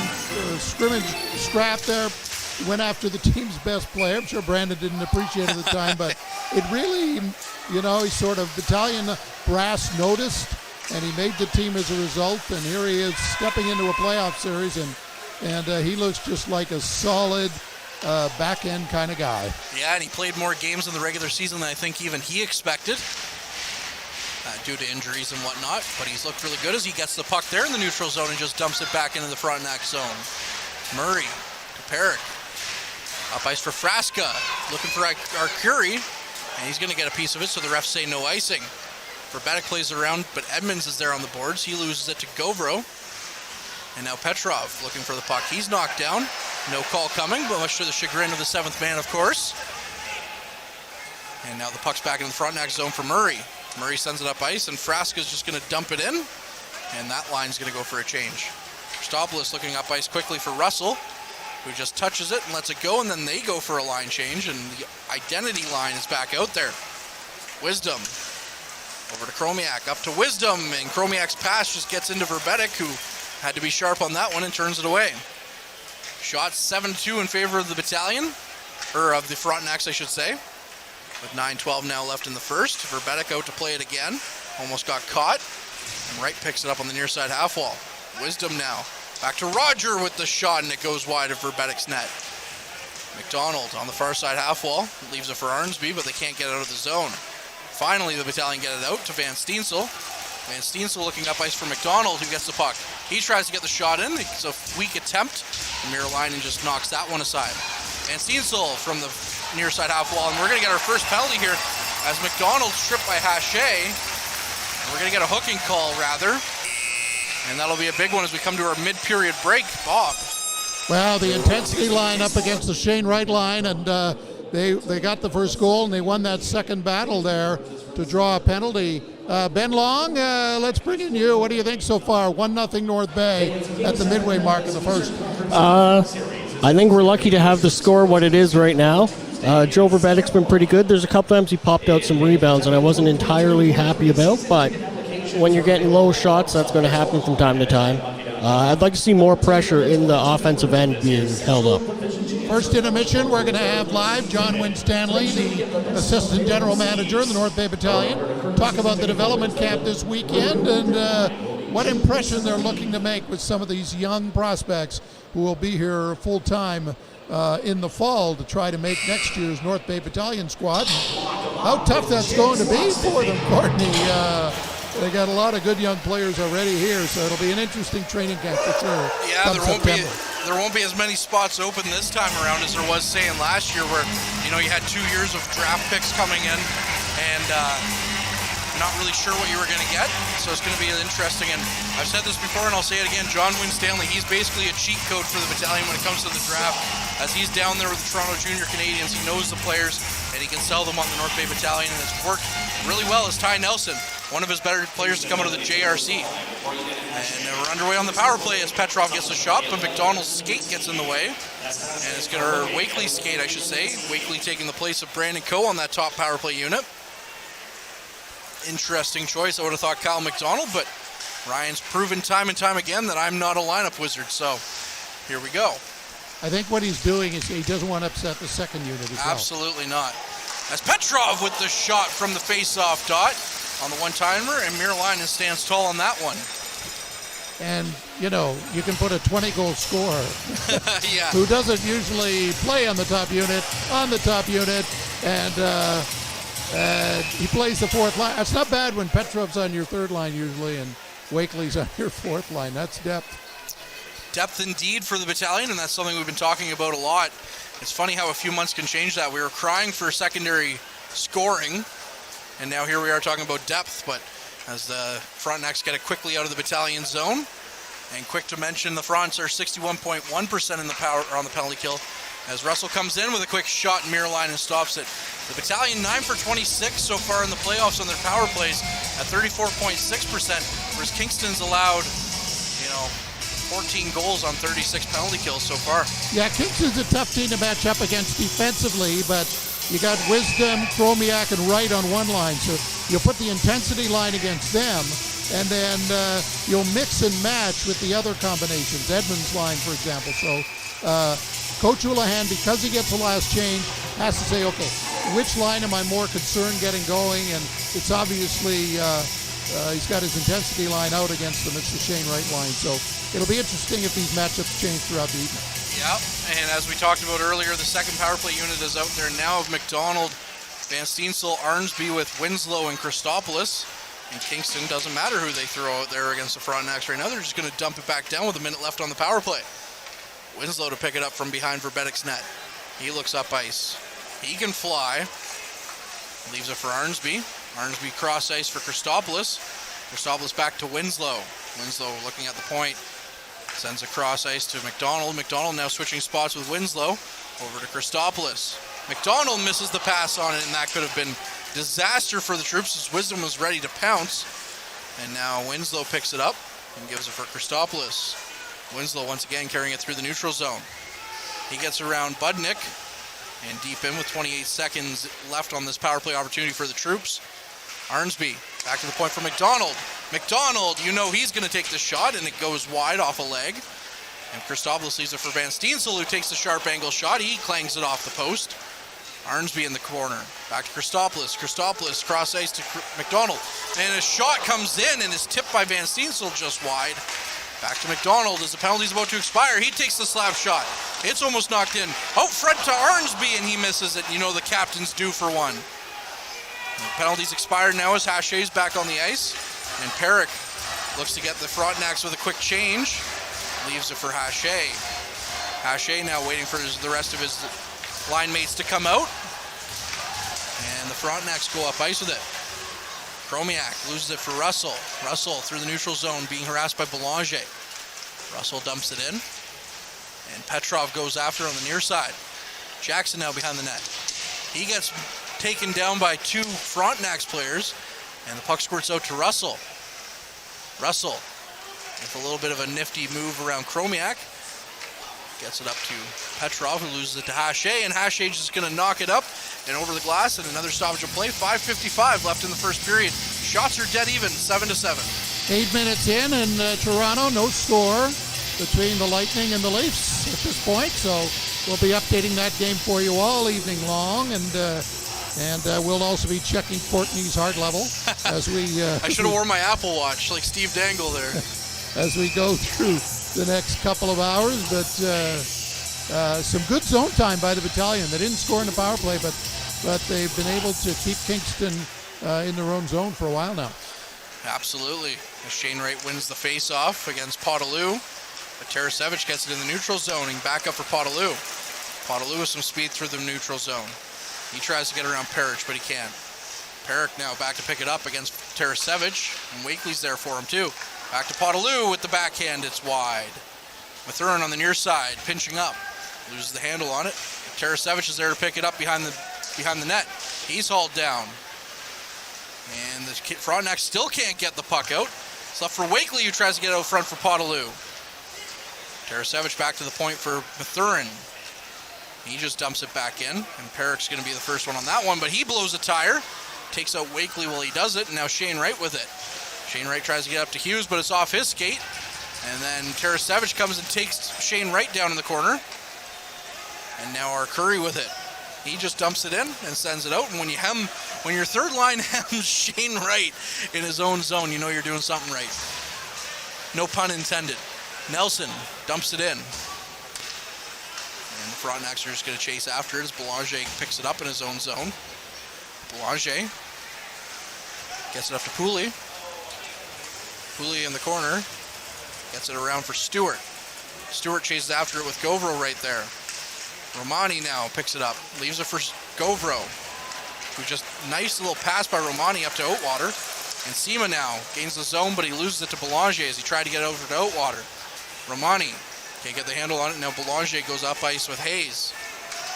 scrimmage scrap there. He went after the team's best player. I'm sure Brandon didn't appreciate it at the time, but it really, he sort of Battalion brass noticed, and he made the team as a result. And here he is stepping into a playoff series, and he looks just like a solid back-end kind of guy. Yeah, and he played more games in the regular season than I think even he expected, due to injuries and whatnot. But he's looked really good as he gets the puck there in the neutral zone and just dumps it back into the Frontnacs zone. Murray to Perrick. Up ice for Frasca, looking for Arcuri, and he's going to get a piece of it, so the refs say no icing. Verbetic plays around, but Edmonds is there on the boards. He loses it to Govro. And now Petrov looking for the puck. He's knocked down. No call coming, but much to the chagrin of the seventh man, of course. And now the puck's back in the Frontnac zone for Murray. Murray sends it up ice, and Frasca's just going to dump it in. And that line's going to go for a change. Stopoulos looking up ice quickly for Russell, who just touches it and lets it go, and then they go for a line change, and the identity line is back out there. Wisdom over to Chromiak, up to Wisdom, and Chromiak's pass just gets into Verbetic, who had to be sharp on that one and turns it away. Shot 7-2 in favor of the Battalion, or of the Frontnacs, I should say. With 9:12 now left in the first. Verbetic out to play it again. Almost got caught. And Wright picks it up on the near side half wall. Wisdom now. Back to Roger with the shot, and it goes wide of Verbetic's net. McDonald on the far side half wall. Leaves it for Arnsby, but they can't get out of the zone. Finally, the Battalion get it out to Van Steensel. Van Steensel looking up ice for McDonald, who gets the puck. He tries to get the shot in. It's a weak attempt. Mirilainen just knocks that one aside. Van Steensel from the near side half wall, and we're going to get our first penalty here as McDonald's stripped by Haché. We're going to get a hooking call, rather. And that'll be a big one as we come to our mid-period break. Bob. Well, the intensity line up against the Shane Wright line, and they got the first goal, and they won that second battle there to draw a penalty. Ben Long, let's bring in you. What do you think so far? 1-0 North Bay at the midway mark of the first. I think we're lucky to have the score what it is right now. Joe Verbetic's been pretty good. There's a couple times he popped out some rebounds, and I wasn't entirely happy about, but when you're getting low shots, that's going to happen from time to time. I'd like to see more pressure in the offensive end being held up. First intermission, we're going to have live John Winstanley, the Assistant General Manager of the North Bay Battalion, talk about the development camp this weekend and what impression they're looking to make with some of these young prospects who will be here full-time in the fall to try to make next year's North Bay Battalion squad. How tough that's going to be for them, Courtney. They got a lot of good young players already here, so it'll be an interesting training camp for sure. Yeah, there won't be as many spots open this time around as there was, say, in last year, where you had 2 years of draft picks coming in, and not really sure what you were going to get. So it's going to be interesting. And I've said this before, and I'll say it again. John Winstanley, he's basically a cheat code for the Battalion when it comes to the draft. As he's down there with the Toronto Junior Canadians, he knows the players, and he can sell them on the North Bay Battalion, and it's worked really well as Ty Nelson, one of his better players to come out of the JRC. And we're underway on the power play as Petrov gets the shot, but McDonald's skate gets in the way. And it's going to Wakely's skate, I should say. Wakely taking the place of Brandon Coe on that top power play unit. Interesting choice. I would have thought Kyle McDonald, but Ryan's proven time and time again that I'm not a lineup wizard, so here we go. I think what he's doing is he doesn't want to upset the second unit as well. Absolutely not. As Petrov with the shot from the face-off dot on the one-timer, and Mirilainen stands tall on that one. And, you can put a 20-goal scorer yeah. who doesn't usually play on the top unit, and he plays the fourth line. That's not bad when Petrov's on your third line usually and Wakely's on your fourth line. That's depth. Depth indeed for the Battalion, and that's something we've been talking about a lot. It's funny how a few months can change that. We were crying for secondary scoring, and now here we are talking about depth, but as the Frontnacs get it quickly out of the Battalion zone, and quick to mention the Fronts are 61.1% in the power on the penalty kill, as Russell comes in with a quick shot and Mirilainen stops it. The Battalion 9 for 26 so far in the playoffs on their power plays at 34.6%, whereas Kingston's allowed, 14 goals on 36 penalty kills so far. Yeah, Kingston's a tough team to match up against defensively, but you got Wisdom, Chromiak, and Wright on one line, so you'll put the intensity line against them, and then you'll mix and match with the other combinations, Edmonds line, for example. So Coach Houlihan, because he gets the last change, has to say, okay, which line am I more concerned getting going? And it's obviously he's got his intensity line out against them. It's the Shane Wright line. So it'll be interesting if these matchups change throughout the evening. Yep, and as we talked about earlier, the second power play unit is out there now of McDonald, Van Steensel, Arnsby with Winslow and Christopoulos. And Kingston, doesn't matter who they throw out there against the Frontnacs right now, they're just going to dump it back down with a minute left on the power play. Winslow to pick it up from behind Verbetik's net. He looks up ice. He can fly. Leaves it for Arnsby. Arnsby cross ice for Christopoulos. Christopoulos back to Winslow. Winslow looking at the point. Sends a cross ice to McDonald. McDonald now switching spots with Winslow. Over to Christopoulos. McDonald misses the pass on it, and that could have been disaster for the troops as Wisdom was ready to pounce. And now Winslow picks it up and gives it for Christopoulos. Winslow once again carrying it through the neutral zone. He gets around Budnick and deep in with 28 seconds left on this power play opportunity for the troops. Arnsby back to the point for McDonald. McDonald, you know he's going to take the shot, and it goes wide off a leg. And Christopoulos leaves it for Van Steensel, who takes the sharp angle shot. He clangs it off the post. Arnsby in the corner. Back to Christopoulos. Christopoulos cross ice to McDonald. And a shot comes in and is tipped by Van Steensel just wide. Back to McDonald as the penalty's about to expire. He takes the slap shot. It's almost knocked in. Out front to Arnsby, and he misses it. You know the captain's due for one. The penalty's expired now as Hachet's back on the ice. And Perrick looks to get the Frontnacs with a quick change. Leaves it for Hachet. Hachet now waiting for the rest of his line mates to come out. And the Frontnacs go up ice with it. Chromiak loses it for Russell. Russell through the neutral zone being harassed by Belanger. Russell dumps it in. And Petrov goes after on the near side. Jackson now behind the net. He gets taken down by two Frontnacs players. And the puck squirts out to Russell. Russell with a little bit of a nifty move around Chromiak. Gets it up to Petrov, who loses it to Hachet, and Hachet's just going to knock it up and over the glass, and another stoppage of play. 5:55 left in the first period. Shots are dead even, 7-7. 8 minutes in, and Toronto, no score between the Lightning and the Leafs at this point, so we'll be updating that game for you all evening long, and we'll also be checking Courtney's heart level as we... I should have worn my Apple Watch like Steve Dangle there. As we go through the next couple of hours, but some good zone time by the Battalion. They didn't score in the power play, but they've been able to keep Kingston in their own zone for a while now. Absolutely. As Shane Wright wins the face-off against Podolou, but Tarasevic gets it in the neutral zone and back up for Podolou. Podolou with some speed through the neutral zone. He tries to get around Perich, but he can't. Perich now back to pick it up against Tarasevic, and Wakely's there for him too. Back to Podolou with the backhand, it's wide. Mathurin on the near side, pinching up. Loses the handle on it. Tarasevic is there to pick it up behind the net. He's hauled down. And the Frontnacs still can't get the puck out. It's left for Wakely, who tries to get out front for Podolou. Tarasevic back to the point for Mathurin. He just dumps it back in, and Perick's going to be the first one on that one, but he blows a tire. Takes out Wakely while he does it, and now Shane Wright with it. Shane Wright tries to get up to Hughes, but it's off his skate. And then Tarasevic comes and takes Shane Wright down in the corner. And now our Curry with it. He just dumps it in and sends it out. And when your third line hems Shane Wright in his own zone, you know you're doing something right. No pun intended. Nelson dumps it in. And the Frontnacs are just going to chase after it as Belanger picks it up in his own zone. Belanger gets it up to Pooley. Pooley in the corner. Gets it around for Stewart. Stewart chases after it with Govro right there. Romani now picks it up. Leaves it for Govro. Who just nice little pass by Romani up to Oatwater. And Sema now gains the zone, but he loses it to Belanger as he tried to get over to Oatwater. Romani can't get the handle on it. Now Belanger goes up ice with Hayes.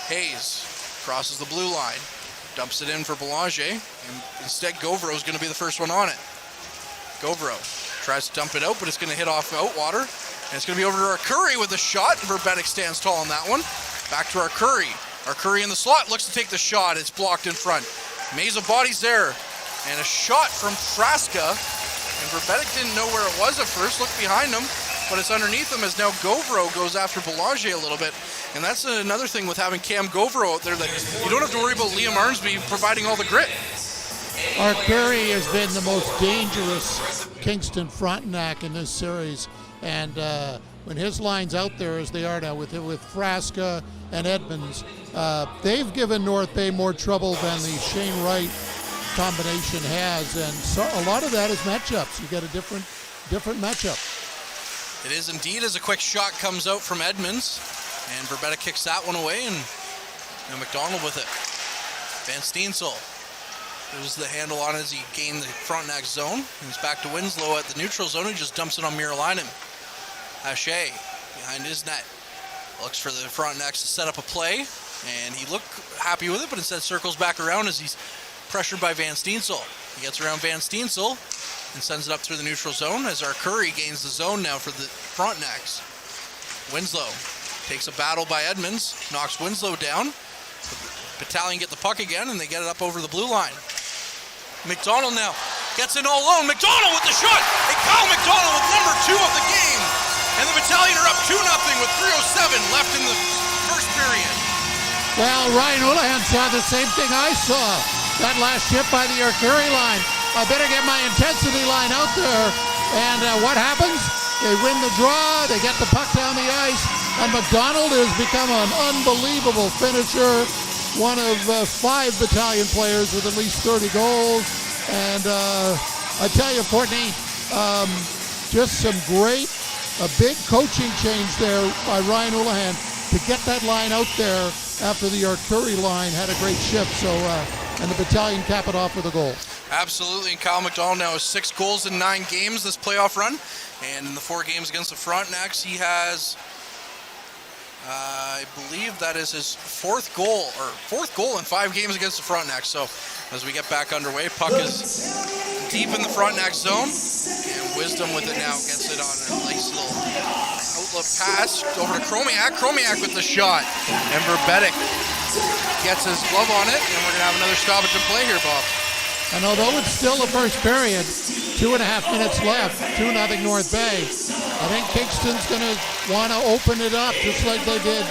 Hayes crosses the blue line. Dumps it in for Belanger. And instead Govro is going to be the first one on it. Govro tries to dump it out, but it's going to hit off Oatwater. And it's going to be over to our Curry with a shot. Verbetik stands tall on that one. Back to our Curry. Our Curry in the slot looks to take the shot. It's blocked in front. Mesa body's there. And a shot from Frasca. And Verbetik didn't know where it was at first. Looked behind him, but it's underneath him as now Govro goes after Belanger a little bit. And that's another thing with having Cam Govro out there, that you don't have to worry about Liam Arnsby providing all the grit. Our Curry has been the most dangerous Kingston Frontnac in this series, and when his line's out there as they are now with Frasca and Edmonds, they've given North Bay more trouble than the Shane Wright combination has, and so a lot of that is matchups. You get a different matchup. It is indeed, as a quick shot comes out from Edmonds, and Verbetta kicks that one away, and now McDonald with it. Van Steensel loses the handle on it as he gained the Frontnacs zone. He's back to Winslow at the neutral zone. He just dumps it on Miralainen. Hache behind his net. Looks for the Frontnacs to set up a play, and he looked happy with it, but instead circles back around as he's pressured by Van Steensel. He gets around Van Steensel and sends it up through the neutral zone as our Curry gains the zone now for the Frontnacs. Winslow takes a battle by Edmonds, knocks Winslow down. Battalion get the puck again, and they get it up over the blue line. McDonald now gets in all alone. McDonald with the shot, and Kyle McDonald with number 2 of the game. And the Battalion are up 2-0 with 3:07 left in the first period. Well, Ryan Houlihan saw the same thing I saw. That last chip by the Arcuri line. I better get my intensity line out there. And what happens? They win the draw, they get the puck down the ice, and McDonald has become an unbelievable finisher. One of 5 Battalion players with at least 30 goals. And I tell you, Courtney, just some a big coaching change there by Ryan Houlihan to get that line out there after the Arcuri line had a great shift. So, and the Battalion cap it off with a goal. Absolutely, and Kyle McDonald now has 6 goals in 9 games this playoff run. And in the 4 games against the Frontnacs, he has, I believe that is his 4th goal in 5 games against the Frontnacs. So as we get back underway, puck is deep in the Frontnacs zone, and Wisdom with it now gets it on a nice little outlet pass over to Chromiak. Chromiak with the shot, and Verbetic gets his glove on it, and we're going to have another stoppage in play here, Bob. And although it's still the first period, 2.5 minutes left, 2-0 North Bay, I think Kingston's going to want to open it up just like they did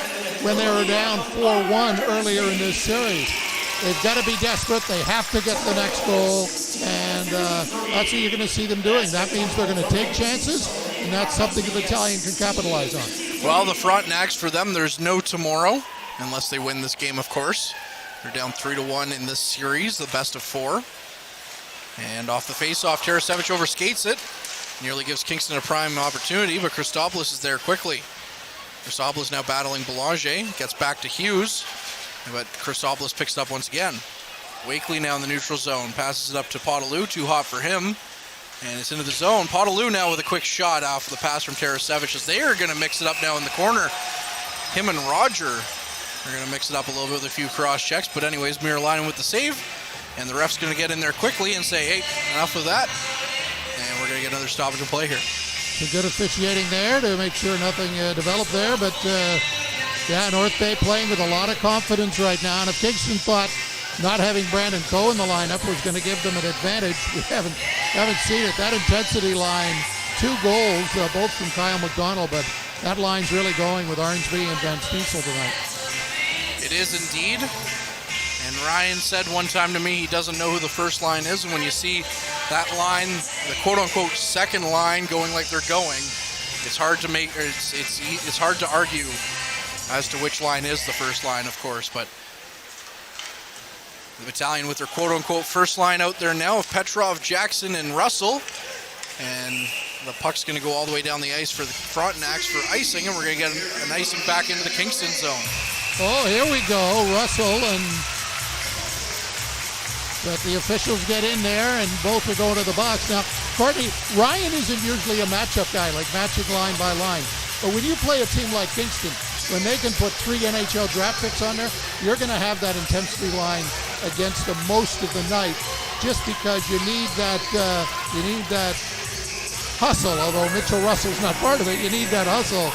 when they were down 4-1 earlier in this series. They've got to be desperate. They have to get the next goal, and that's what you're going to see them doing. That means they're going to take chances, and that's something the Battalion can capitalize on. Well, the Frontnacs, for them, there's no tomorrow, unless they win this game, of course. They're down 3-1 in this series, the best of 4. And off the face-off, Tarasevic overskates it. Nearly gives Kingston a prime opportunity, but Christopoulos is there quickly. Christopoulos now battling Belanger. Gets back to Hughes, but Christopoulos picks it up once again. Wakely now in the neutral zone. Passes it up to Podolou. Too hot for him. And it's into the zone. Podolou now with a quick shot off the pass from Tarasevic as they are going to mix it up now in the corner. Him and Roger are going to mix it up a little bit with a few cross checks. But anyways, Miralainen with the save. And the ref's going to get in there quickly and say, hey, enough of that. And we're going to get another stoppage in play here. Some good officiating there to make sure nothing developed there. But, yeah, North Bay playing with a lot of confidence right now. And if Kingston thought not having Brandon Coe in the lineup was going to give them an advantage, we haven't seen it. That intensity line, 2 goals, both from Kyle McDonald. But that line's really going with Arnsby and Van Steensel tonight. It is indeed. And Ryan said one time to me he doesn't know who the first line is, and when you see that line, the quote-unquote second line going like they're going, it's hard to make, or it's hard to argue as to which line is the first line, of course. But the Battalion with their quote-unquote first line out there now of Petrov, Jackson, and Russell, and the puck's going to go all the way down the ice for the Frontnacs for icing, and we're going to get an icing back into the Kingston zone. Oh, here we go, Russell and. But the officials get in there, and both are going to the box. Now, Courtney, Ryan isn't usually a matchup guy, like matching line by line. But when you play a team like Kingston, when they can put 3 NHL draft picks on there, you're going to have that intensity line against them most of the night, just because you need that hustle. Although Mitchell Russell's not part of it, you need that hustle.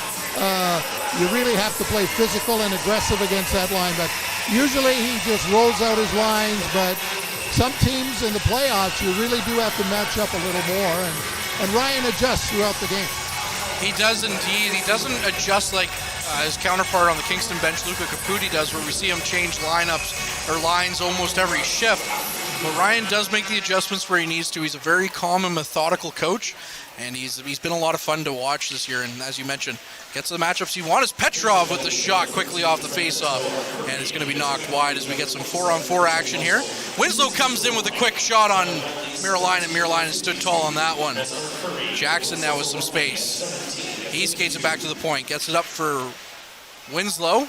You really have to play physical and aggressive against that line. But usually he just rolls out his lines, but some teams in the playoffs, you really do have to match up a little more, and Ryan adjusts throughout the game. He does indeed. He doesn't adjust like his counterpart on the Kingston bench, Luca Caputi, does, where we see him change lineups or lines almost every shift. But Ryan does make the adjustments where he needs to. He's a very calm and methodical coach, and he's been a lot of fun to watch this year. And as you mentioned, gets the matchups you want. Is Petrov with the shot quickly off the face-off, and it's going to be knocked wide as we get some 4-on-4 action here. Winslow comes in with a quick shot on Miralainen. Miralainen stood tall on that one. Jackson now with some space. He skates it back to the point, gets it up for Winslow.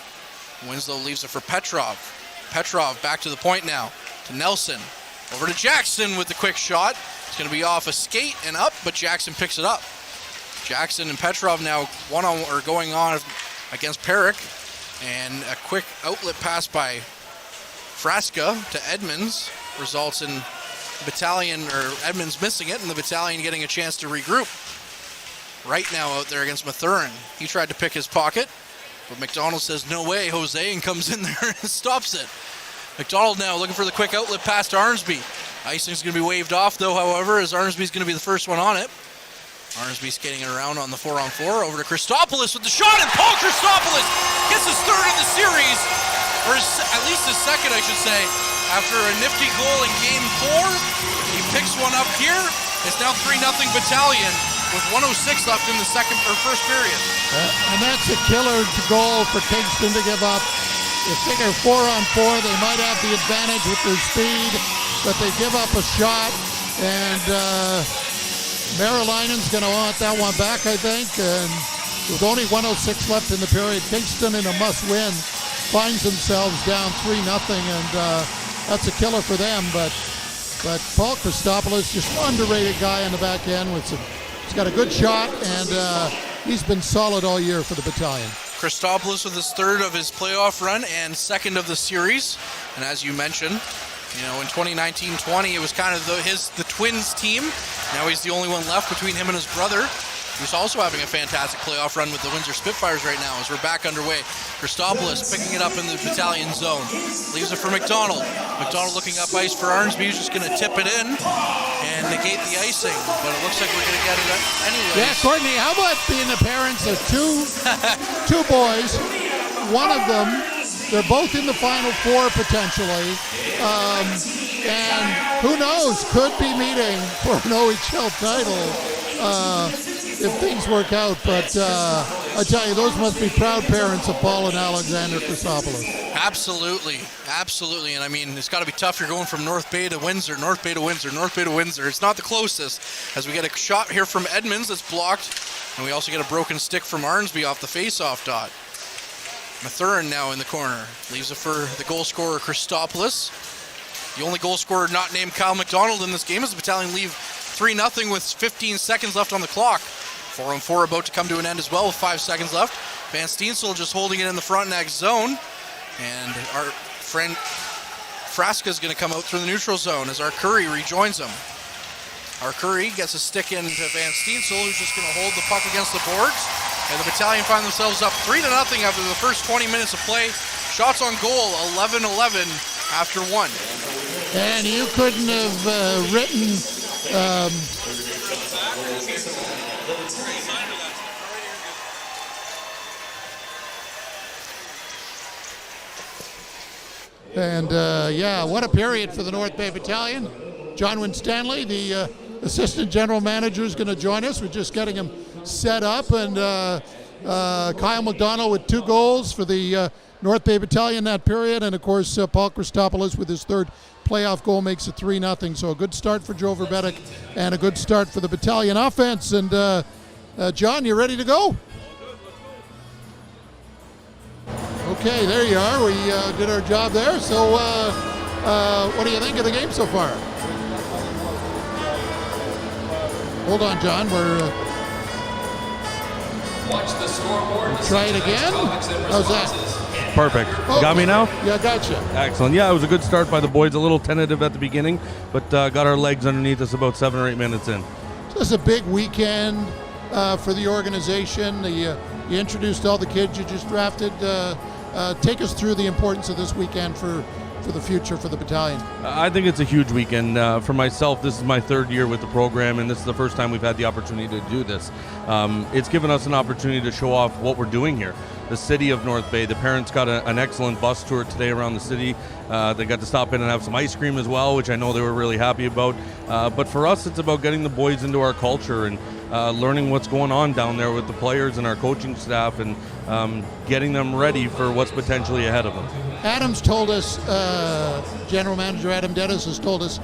Winslow leaves it for Petrov. Petrov back to the point now to Nelson. Over to Jackson with the quick shot. It's going to be off a skate and up, but Jackson picks it up. Jackson and Petrov now going on against Perrick. And a quick outlet pass by Frasca to Edmonds results in Battalion, or Edmonds missing it, and the Battalion getting a chance to regroup. Right now out there against Mathurin. He tried to pick his pocket, but McDonald says, no way, Jose, and comes in there and stops it. McDonald now looking for the quick outlet pass to Arnsby. Icing's going to be waved off, though, however, as Arnsby's going to be the first one on it. Arnsby skating it around on the 4-on-4. Over to Christopoulos with the shot, and Paul Christopoulos gets his third in the series, or at least his second, I should say. After a nifty goal in Game 4, he picks one up here. It's now 3-0 Battalion with 1:06 left in the first period. And that's a killer goal for Kingston to give up. You figure 4-on-4, they might have the advantage with their speed, but they give up a shot, and Marilainen's going to want that one back, I think. And with only 1:06 left in the period, Kingston in a must-win finds themselves down 3-0, and that's a killer for them. But Paul Christopoulos, just an underrated guy on the back end with some. He's got a good shot, and he's been solid all year for the Battalion. Christopoulos with his third of his playoff run and second of the series. And as you mentioned, in 2019-20, it was kind of the Twins team. Now he's the only one left between him and his brother, who's also having a fantastic playoff run with the Windsor Spitfires right now as we're back underway. Christopoulos picking it up in the Battalion zone. Leaves it for McDonald. McDonald looking up ice for Arnsby. He's just going to tip it in and negate the icing. But it looks like we're going to get it anyway. Yeah, Courtney, how about being the parents of two boys? One of them, they're both in the Final Four potentially. And who knows, could be meeting for an OHL title. If things work out, but I tell you, those must be proud parents of Paul and Alexander Christopoulos. Absolutely, and I mean, it's got to be tough. You're going from North Bay to Windsor, North Bay to Windsor, North Bay to Windsor. It's not the closest, as we get a shot here from Edmonds that's blocked, and we also get a broken stick from Arnsby off the face-off dot. Mathurin now in the corner, leaves it for the goal scorer Christopoulos. The only goal scorer not named Kyle McDonald in this game as the Battalion leave 3-0 with 15 seconds left on the clock. 4-on-4 about to come to an end as well with 5 seconds left. Van Steensel just holding it in the Frontnacs zone. And our friend Frasca is going to come out through the neutral zone as our Curry rejoins him. Our Curry gets a stick in to Van Steensel, who's just going to hold the puck against the boards. And the Battalion find themselves up 3-0 after the first 20 minutes of play. Shots on goal, 11-11 after one. And you couldn't have written... And what a period for the North Bay Battalion. John Winstanley, the assistant general manager, is going to join us. We're just getting him set up. And Kyle McDonald with 2 goals for the North Bay Battalion that period. And, of course, Paul Christopoulos with his third playoff goal makes it 3-0. So a good start for Joe Verbetic and a good start for the Battalion offense. And, John, you ready to go? Okay, there you are. We did our job there. So what do you think of the game so far? Hold on, John. Watch the scoreboard. We'll try it again. How's that? Perfect. Okay. Got me now? Yeah, gotcha. Excellent. Yeah, it was a good start by the boys. A little tentative at the beginning, but got our legs underneath us about 7 or 8 minutes in. So this is a big weekend for the organization. You introduced all the kids you just drafted. Take us through the importance of this weekend for for the future for the battalion? I think it's a huge weekend. For myself, this is my third year with the program, and this is the first time we've had the opportunity to do this. It's given us an opportunity to show off what we're doing here. The city of North Bay, the parents got an excellent bus tour today around the city. They got to stop in and have some ice cream as well, which I know they were really happy about. But for us, it's about getting the boys into our culture and learning what's going on down there with the players and our coaching staff, and getting them ready for what's potentially ahead of them. Adam's told us, General Manager Adam Dennis has told us,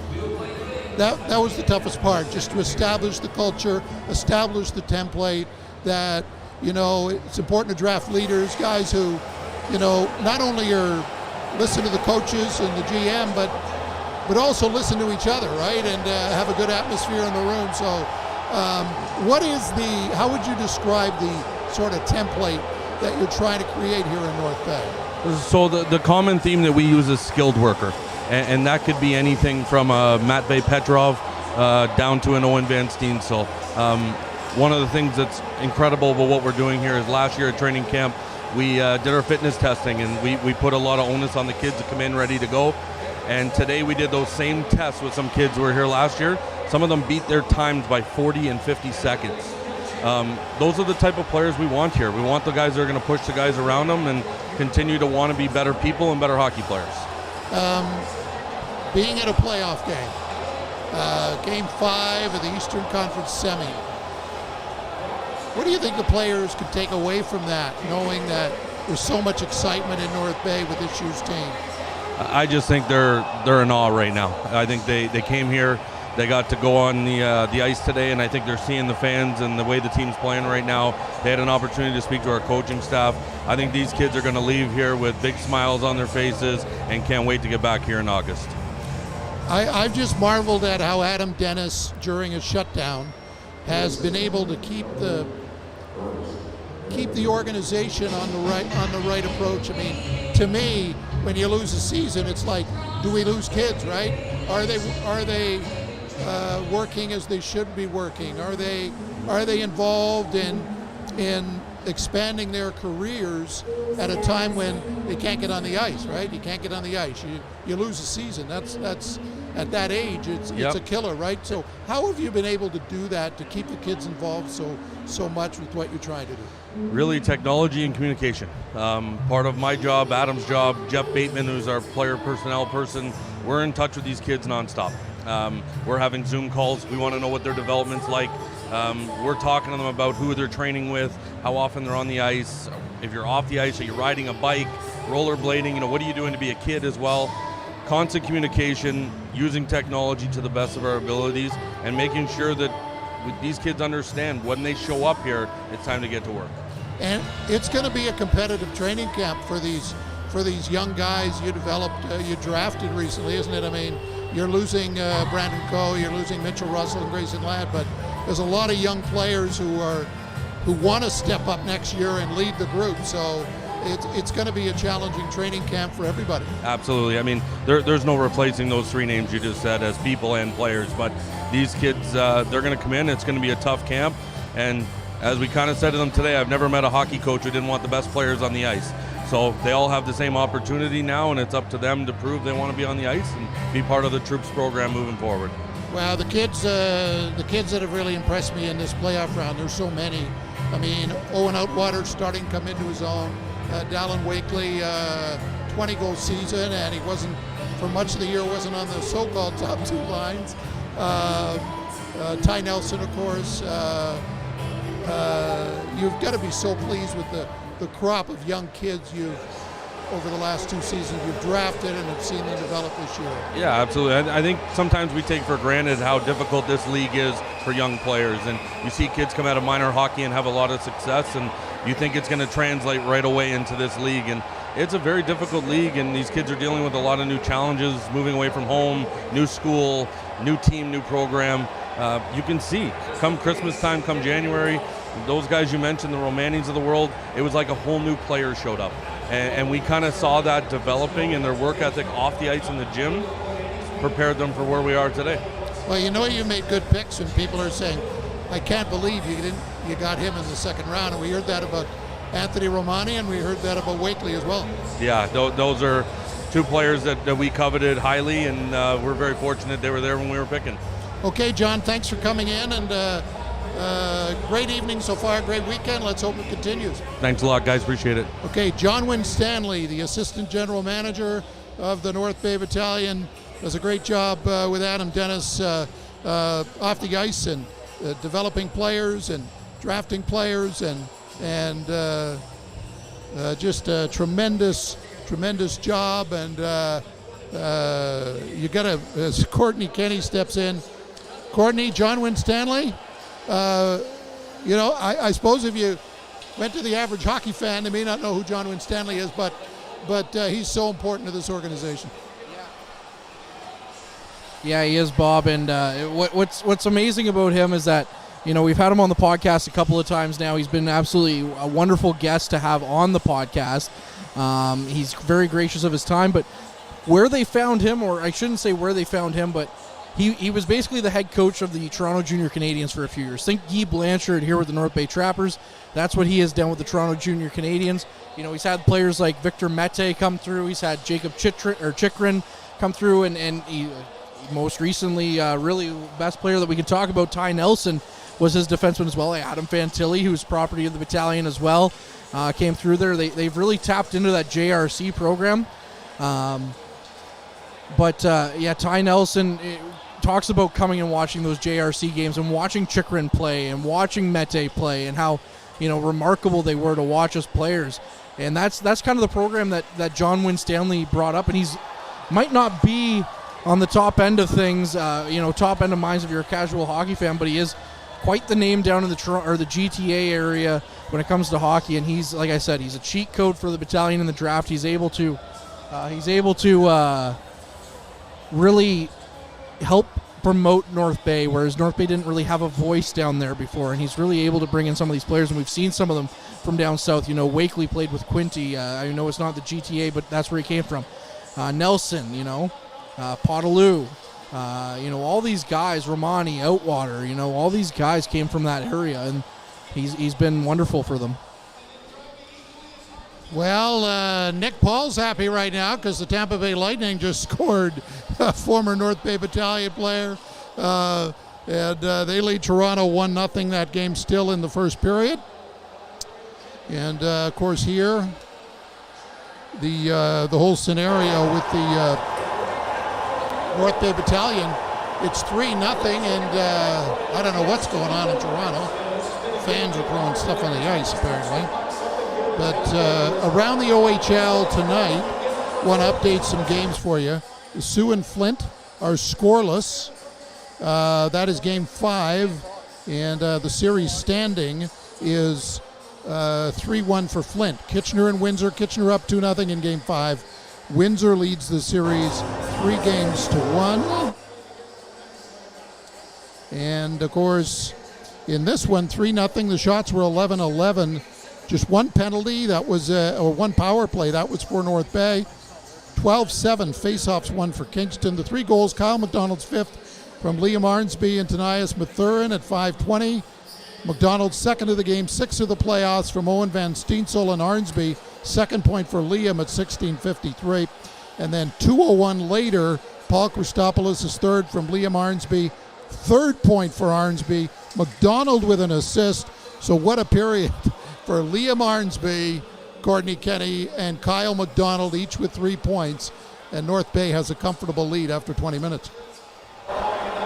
that was the toughest part, just to establish the culture, establish the template, that, you know, it's important to draft leaders, guys who, you know, not only are listen to the coaches and the GM, but also listen to each other, right? And have a good atmosphere in the room. So how would you describe the sort of template that you're trying to create here in North Bay? So the common theme that we use is skilled worker. And that could be anything from Matvey Petrov down to an Owen Van Steensel. One of the things that's incredible about what we're doing here is last year at training camp, we did our fitness testing, and we put a lot of onus on the kids to come in ready to go. And today we did those same tests with some kids who were here last year. Some of them beat their times by 40 and 50 seconds. Those are the type of players we want here. We want the guys that are going to push the guys around them and continue to want to be better people and better hockey players. Being at a playoff game, Game 5 of the Eastern Conference Semi, what do you think the players could take away from that, knowing that there's so much excitement in North Bay with this year's team? I just think they're in awe right now. I think they came here, they got to go on the ice today, and I think they're seeing the fans and the way the team's playing right now. They had an opportunity to speak to our coaching staff. I think these kids are going to leave here with big smiles on their faces and can't wait to get back here in August. I've just marveled at how Adam Dennis, during a shutdown, has been able to keep the organization on the right approach. I mean, to me, when you lose a season, it's like, do we lose kids, right? Are they working as they should be working? Are they involved in expanding their careers at a time when they can't get on the ice, right? You can't get on the ice. You lose a season. That's at that age, it's a killer, right? So how have you been able to do that, to keep the kids involved so much with what you're trying to do? Really, technology and communication. Part of my job, Adam's job, Jeff Bateman, who's our player personnel person, we're in touch with these kids nonstop. We're having Zoom calls. We want to know what their development's like. We're talking to them about who they're training with, how often they're on the ice. If you're off the ice, are you riding a bike, rollerblading? You know, what are you doing to be a kid as well? Constant communication, using technology to the best of our abilities, and making sure that these kids understand when they show up here, it's time to get to work. And it's going to be a competitive training camp for these young guys you developed, you drafted recently, isn't it? I mean, you're losing Brandon Coe, you're losing Mitchell Russell and Grayson Ladd, but there's a lot of young players who want to step up next year and lead the group. So it's going to be a challenging training camp for everybody. Absolutely. I mean, there's no replacing those three names you just said as people and players, but these kids, they're going to come in. It's going to be a tough camp, and as we kind of said to them today, I've never met a hockey coach who didn't want the best players on the ice. So they all have the same opportunity now, and it's up to them to prove they want to be on the ice and be part of the Troops program moving forward. Well, the kids that have really impressed me in this playoff round, there's so many. I mean, Owen Outwater starting to come into his own. Dallin Wakely, 20-goal season, and he wasn't, for much of the year, wasn't on the so-called top two lines. Ty Nelson, of course. You've got to be so pleased with the crop of young kids over the last two seasons you've drafted and have seen them develop this year. Yeah, absolutely. I think sometimes we take for granted how difficult this league is for young players, and you see kids come out of minor hockey and have a lot of success, and you think it's going to translate right away into this league, and it's a very difficult league, and these kids are dealing with a lot of new challenges, moving away from home, new school, new team, new program. You can see, come Christmas time, come January, those guys you mentioned, the Romanis of the world, it was like a whole new player showed up. And we kind of saw that developing, and their work ethic off the ice in the gym prepared them for where we are today. Well, you know you made good picks, and people are saying, I can't believe you got him in the second round. And we heard that about Anthony Romani, and we heard that about Wakely as well. Yeah, those are two players that we coveted highly, and we're very fortunate they were there when we were picking. Okay, John, thanks for coming in, and great evening so far, great weekend. Let's hope it continues. Thanks a lot, guys. Appreciate it. Okay, John Winstanley, the Assistant General Manager of the North Bay Battalion, does a great job with Adam Dennis off the ice and developing players and drafting players and just a tremendous job. And you got to, as Courtney Kenny steps in, Courtney, John Winstanley, I suppose if you went to the average hockey fan, they may not know who John Winstanley is, but he's so important to this organization. Yeah, he is, Bob. And what's amazing about him is that, we've had him on the podcast a couple of times now. He's been absolutely a wonderful guest to have on the podcast. He's very gracious of his time. But where they found him, or I shouldn't say where they found him, but he was basically the head coach of the Toronto Junior Canadians for a few years. Think Guy Blanchard here with the North Bay Trappers. That's what he has done with the Toronto Junior Canadians. He's had players like Victor Mete come through. He's had Jacob Chikrin come through, and he most recently, really best player that we can talk about, Ty Nelson, was his defenseman as well. Adam Fantilli, who's property of the Battalion as well, came through there. They've really tapped into that JRC program. Ty Nelson talks about coming and watching those JRC games and watching Chikrin play and watching Mete play and how remarkable they were to watch as players. And that's kind of the program that John Winstanley brought up, and he's might not be on the top end of things, top end of minds if you're a casual hockey fan, but he is quite the name down in the Toronto or the GTA area when it comes to hockey. And he's, like I said, he's a cheat code for the Battalion in the draft. He's able to really help promote North Bay, whereas North Bay didn't really have a voice down there before, and he's really able to bring in some of these players, and we've seen some of them from down south. Wakely played with Quinty. I know it's not the GTA, but that's where he came from. Nelson, Potaloo, all these guys, Romani, Outwater, all these guys came from that area, and he's been wonderful for them. Well, Nick Paul's happy right now because the Tampa Bay Lightning just scored a former North Bay Battalion player, and they lead Toronto 1-0 that game still in the first period. And of course here, the whole scenario with the North Bay Battalion, it's 3-0, and I don't know what's going on in Toronto. Fans are throwing stuff on the ice apparently. But around the OHL tonight, want to update some games for you. Sioux and Flint are scoreless. That is game 5, and the series standing is 3-1 for Flint. Kitchener and Windsor. Kitchener up 2-0 in game 5. Windsor leads the series 3-1. And of course, in this one, 3-0. The shots were 11-11. Just one penalty, that was, or one power play, that was for North Bay. 12-7, face-offs won for Kingston. The 3 goals, Kyle McDonald's 5th from Liam Arnsby and Tanias Mathurin at 5:20. McDonald's 2nd of the game, 6th of the playoffs from Owen Van Steensel and Arnsby. 2nd point for Liam at 16:53. And then 2:01 later, Paul Christopoulos is 3rd from Liam Arnsby. 3rd point for Arnsby. McDonald with an assist. So what a period for Liam Arnsby, Courtney Kenny, and Kyle McDonald, each with 3 points. And North Bay has a comfortable lead after 20 minutes.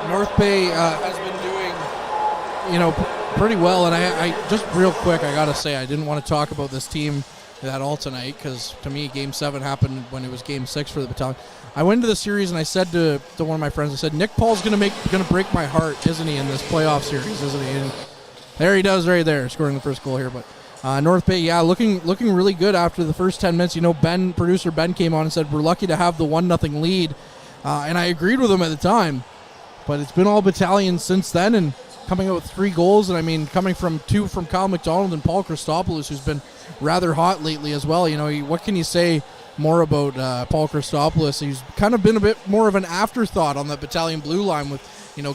North Bay has been doing, pretty well. And I just real quick, I got to say, I didn't want to talk about this team at all tonight because to me, Game 7 happened when it was Game 6 for the Battalion. I went into the series and I said to one of my friends, I said, Nick Paul's going to break my heart, isn't he, in this playoff series, isn't he? And there he does right there, scoring the first goal here. But North Bay, looking really good after the first 10 minutes. Producer Ben came on and said, we're lucky to have the 1-0 lead. And I agreed with him at the time. But it's been all Battalion since then, and coming out with 3 goals. And, I mean, coming from 2 from Kyle McDonald and Paul Christopoulos, who's been rather hot lately as well. What can you say more about Paul Christopoulos? He's kind of been a bit more of an afterthought on the Battalion blue line with,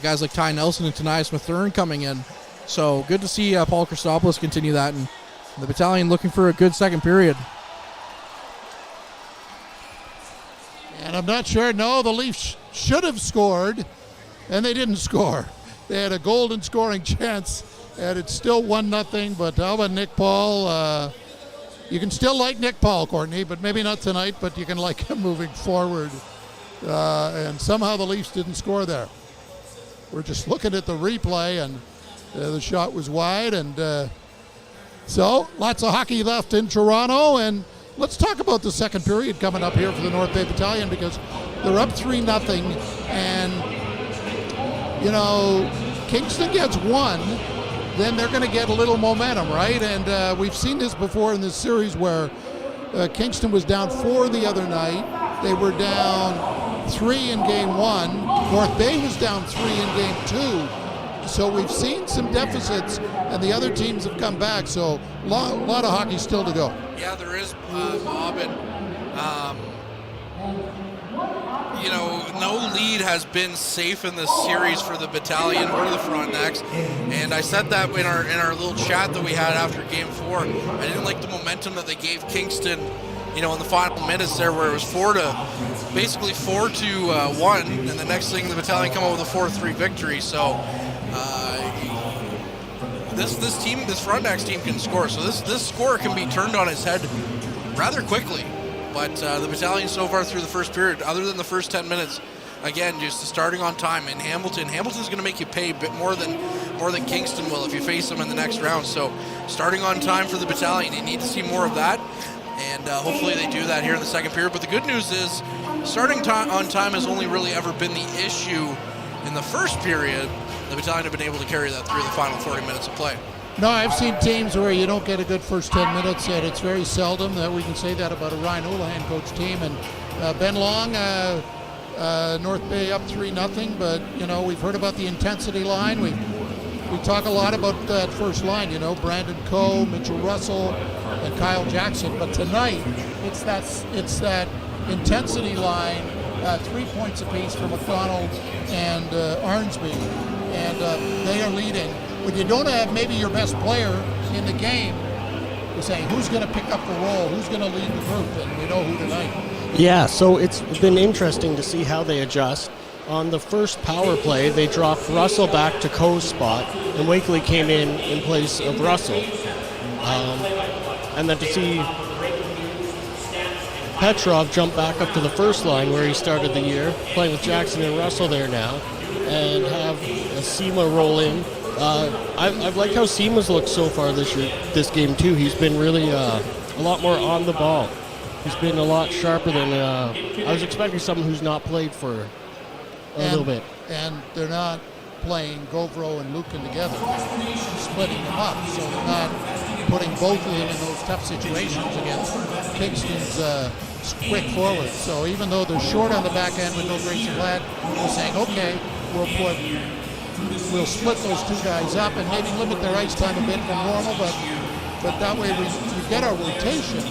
guys like Ty Nelson and Tanias Mathurin coming in. So good to see Paul Christopoulos continue that, and the Battalion looking for a good second period. And I'm not sure. No, the Leafs should have scored, and they didn't score. They had a golden scoring chance, and it's still 1-0. But how about Nick Paul? You can still like Nick Paul, Courtney, but maybe not tonight, but you can like him moving forward. And somehow the Leafs didn't score there. We're just looking at the replay, and the shot was wide. And so lots of hockey left in Toronto. And let's talk about the second period coming up here for the North Bay Battalion, because they're up 3-0. And, you know, Kingston gets one, then they're going to get a little momentum, right? And we've seen this before in this series where Kingston was down 4 the other night. They were down 3 in game 1. North Bay was down 3 in game 2. So we've seen some deficits, and the other teams have come back. So a lot of hockey still to go. Yeah, there is, Bob, and you know, no lead has been safe in this series for the Battalion or the Frontnacs, and I said that in our little chat that we had after Game 4. I didn't like the momentum that they gave Kingston, you know, in the final minutes there, where it was 4-1, and the next thing the Battalion come up with a 4-3 victory. So this Frontnacs team can score. So this score can be turned on its head rather quickly. But the Battalion so far through the first period, other than the first 10 minutes, again, just starting on time. And Hamilton's going to make you pay a bit more than Kingston will if you face them in the next round. So starting on time for the Battalion, you need to see more of that. And hopefully they do that here in the second period. But the good news is starting on time has only really ever been the issue in the first period. The Battalion have been able to carry that through the final 40 minutes of play. No, I've seen teams where you don't get a good first 10 minutes, and it's very seldom that we can say that about a Ryan Houlihan coach team. And Ben Long, North Bay up 3-0, but, you know, we've heard about the intensity line. We talk a lot about that first line, you know, Brandon Coe, Mitchell Russell, and Kyle Jackson. But tonight, it's that intensity line, 3 points apiece for McDonald and Arnsby, and they are leading. When you don't have maybe your best player in the game, you're saying who's going to pick up the role, who's going to lead the group, and we know who tonight. Yeah, so it's been interesting to see how they adjust. On the first power play, they dropped Russell back to Coe's spot, and Wakely came in place of Russell. And then to see Petrov jump back up to the first line where he started the year, playing with Jackson and Russell there now, and have Sema roll in. I've liked how Sema's looked so far this game too. He's been really a lot more on the ball. He's been a lot sharper than I was expecting someone who's not played for a little bit. And they're not playing Govro and Lucan together. They're splitting them up, so they're not putting both of them in those tough situations against Kingston's quick forwards. So even though they're short on the back end with no Grayson Ladd, we're saying, okay, we'll split those two guys up and maybe limit their ice time a bit from normal, but that way we get our rotation,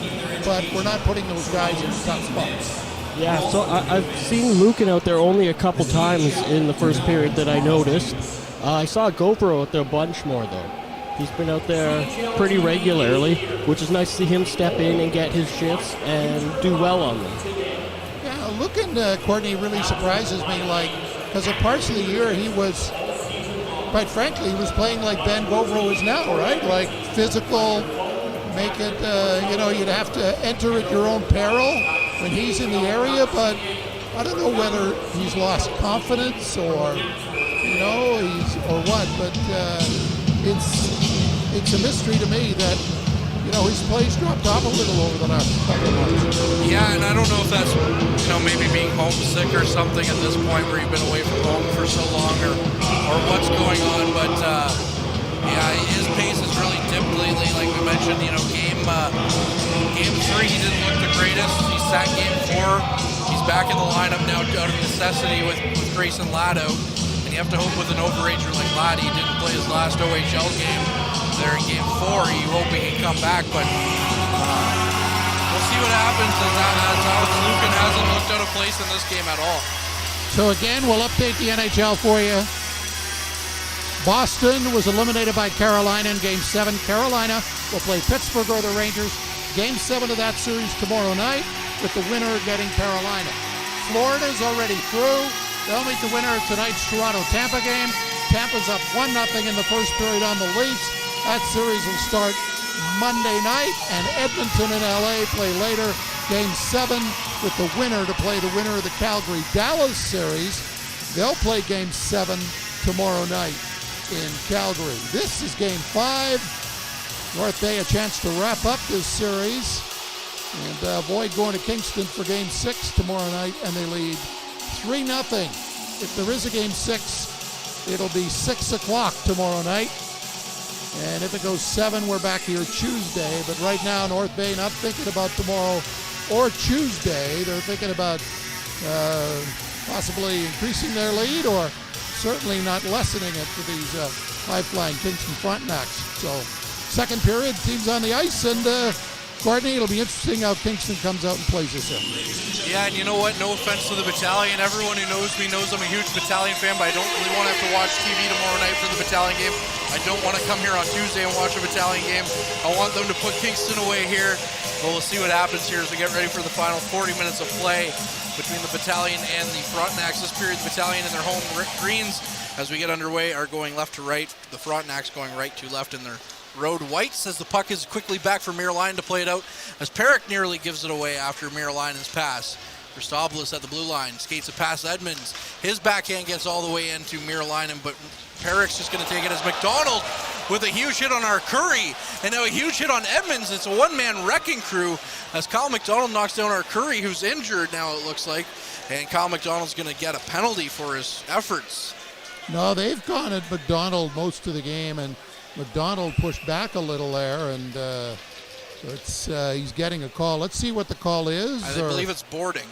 but we're not putting those guys in tough spots. Yeah, so I've seen Lucan out there only a couple times in the first period that I noticed. I saw GoPro out there a bunch more, though. He's been out there pretty regularly, which is nice to see him step in and get his shifts and do well on them. Yeah, Lucan, Courtney, really surprises me, because at parts of the year he was, quite frankly, he was playing like Ben Govro is now, right? Like physical, make it, you'd have to enter at your own peril when he's in the area, but I don't know whether he's lost confidence or what, but it's a mystery to me that, his play's dropped off a little over the last couple of months. Yeah, and I don't know if that's, maybe being homesick or something at this point where you've been away from home for so long or what's going on, but his pace has really dipped lately. Like we mentioned, game 3 he didn't look the greatest. He sat game 4. He's back in the lineup now out of necessity with Grayson Ladd out. And you have to hope with an overager like Ladd, he didn't play his last OHL game there in game 4. You hope he can come back, but we'll see what happens as Alex Lucan hasn't looked out of place in this game at all. So again, we'll update the NHL for you. Boston was eliminated by Carolina in Game 7. Carolina will play Pittsburgh or the Rangers. Game 7 of that series tomorrow night, with the winner getting Carolina. Florida's already through. They'll meet the winner of tonight's Toronto-Tampa game. Tampa's up 1-0 in the first period on the Leafs. That series will start Monday night, and Edmonton and LA play later. Game 7 with the winner to play the winner of the Calgary-Dallas series. They'll play Game 7 tomorrow night in Calgary. This is Game 5. North Bay a chance to wrap up this series and avoid going to Kingston for Game 6 tomorrow night, and they lead 3-0. If there is a Game 6, it'll be 6 o'clock tomorrow night. And if it goes 7, we're back here Tuesday. But right now, North Bay not thinking about tomorrow or Tuesday. They're thinking about possibly increasing their lead or certainly not lessening it for these high-flying Kingston Frontnacs. So second period, teams on the ice, and Courtney, it'll be interesting how Kingston comes out and plays this in. Yeah, and you know what? No offense to the Battalion. Everyone who knows me knows I'm a huge Battalion fan, but I don't really want to have to watch TV tomorrow night for the Battalion game. I don't want to come here on Tuesday and watch a Battalion game. I want them to put Kingston away here. But we'll see what happens here as we get ready for the final 40 minutes of play between the Battalion and the Frontnacs. This period, the Battalion in their home greens, as we get underway, are going left to right. The Frontnacs going right to left in their road whites as the puck is quickly back for Miralainen to play it out as Perrick nearly gives it away after Miralainen's pass. Christopoulos at the blue line skates it past Edmonds. His backhand gets all the way into Miralainen, but Perrick's just going to take it as McDonald with a huge hit on our Curry, and now a huge hit on Edmonds. It's a one-man wrecking crew as Kyle McDonald knocks down our Curry, who's injured now it looks like, and Kyle McDonald's going to get a penalty for his efforts. No, they've gone at McDonald most of the game, and McDonald pushed back a little there, and so it's he's getting a call. Let's see what the call is. I believe it's boarding.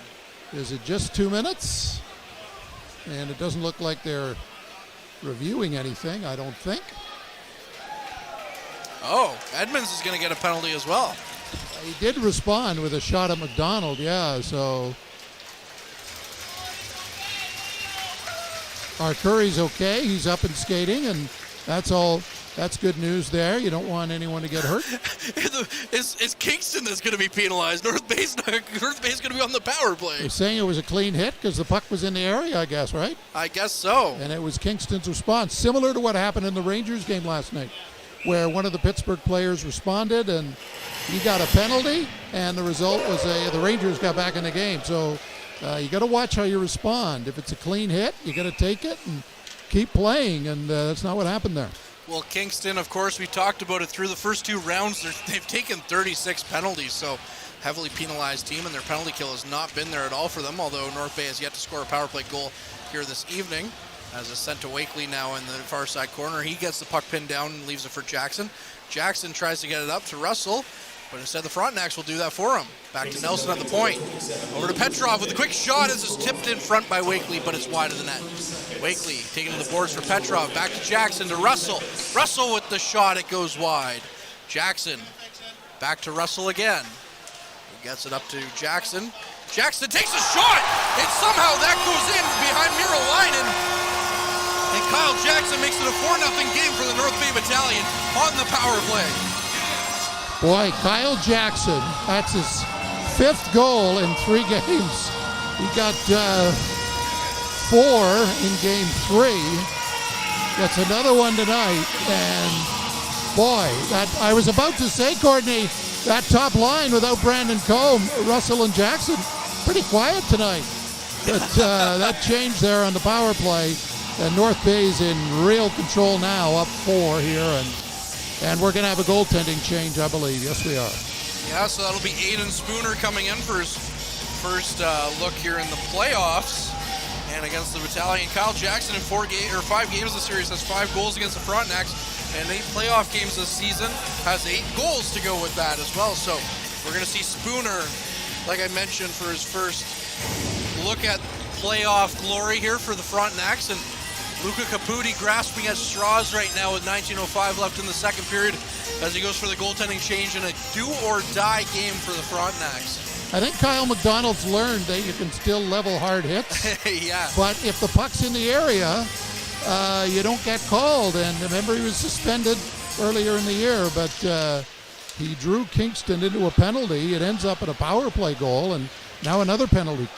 Is it just 2 minutes? And it doesn't look like they're reviewing anything, I don't think. Oh, Edmonds is going to get a penalty as well. He did respond with a shot at McDonald, yeah, so our Curry's okay. He's up and skating, and that's all. That's good news there. You don't want anyone to get hurt. It's Kingston that's going to be penalized. North Bay's going to be on the power play. They're saying it was a clean hit because the puck was in the area, I guess, right? I guess so. And it was Kingston's response, similar to what happened in the Rangers game last night, where one of the Pittsburgh players responded and he got a penalty, and the result was the Rangers got back in the game. So you got to watch how you respond. If it's a clean hit, you got to take it and keep playing, and that's not what happened there. Well, Kingston, of course, we talked about it through the first 2 rounds. They've taken 36 penalties, so heavily penalized team, and their penalty kill has not been there at all for them, although North Bay has yet to score a power play goal here this evening. As it's sent to Wakely now in the far side corner. He gets the puck pinned down and leaves it for Jackson. Jackson tries to get it up to Russell, but instead the Frontnacs will do that for him. Back to Nelson at the point. Over to Petrov with a quick shot as it's tipped in front by Wakely, but it's wide of the net. Wakely taking to the boards for Petrov. Back to Jackson to Russell. Russell with the shot. It goes wide. Jackson back to Russell again. He gets it up to Jackson. Jackson takes a shot, and somehow that goes in behind Miralainen. And Kyle Jackson makes it a 4-0 game for the North Bay Battalion on the power play. Boy, Kyle Jackson, that's his 5th goal in 3 games. He got 4 in game 3. Gets another one tonight, and boy, that I was about to say, Courtney, that top line without Brandon Combe, Russell and Jackson, pretty quiet tonight. But that changed there on the power play, and North Bay's in real control now, up 4 here, and we're going to have a goaltending change, I believe. Yes, we are. Yeah, so that'll be Aiden Spooner coming in for his first look here in the playoffs. And against the Battalion, Kyle Jackson in 5 games this series has 5 goals against the Frontnacs, and 8 playoff games this season, has 8 goals to go with that as well. So we're going to see Spooner, like I mentioned, for his first look at playoff glory here for the Frontnacs, and Luca Caputi grasping at straws right now with 19:05 left in the second period as he goes for the goaltending change in a do-or-die game for the Frontnacs. I think Kyle McDonald's learned that you can still level hard hits. Yeah. But if the puck's in the area, you don't get called. And remember, he was suspended earlier in the year, but he drew Kingston into a penalty. It ends up at a power play goal, and now another penalty.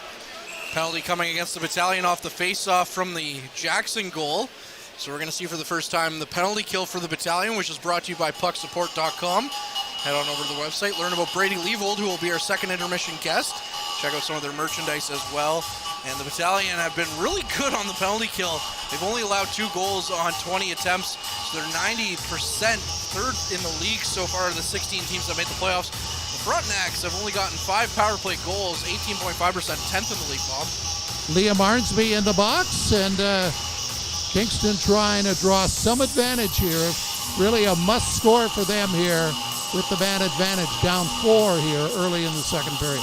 Penalty coming against the Battalion off the face-off from the Jackson goal. So we're going to see for the first time the penalty kill for the Battalion, which is brought to you by pucksupport.com. Head on over to the website, learn about Brady Leavold, who will be our second intermission guest. Check out some of their merchandise as well. And the Battalion have been really good on the penalty kill. They've only allowed 2 goals on 20 attempts, so they're 90%, third in the league so far of the 16 teams that made the playoffs. The Frontnacs have only gotten 5 power play goals, 18.5%, 10th in the league, Bob. Liam Arnsby in the box, and Kingston trying to draw some advantage here. Really a must score for them here with the man advantage, down 4 here early in the second period.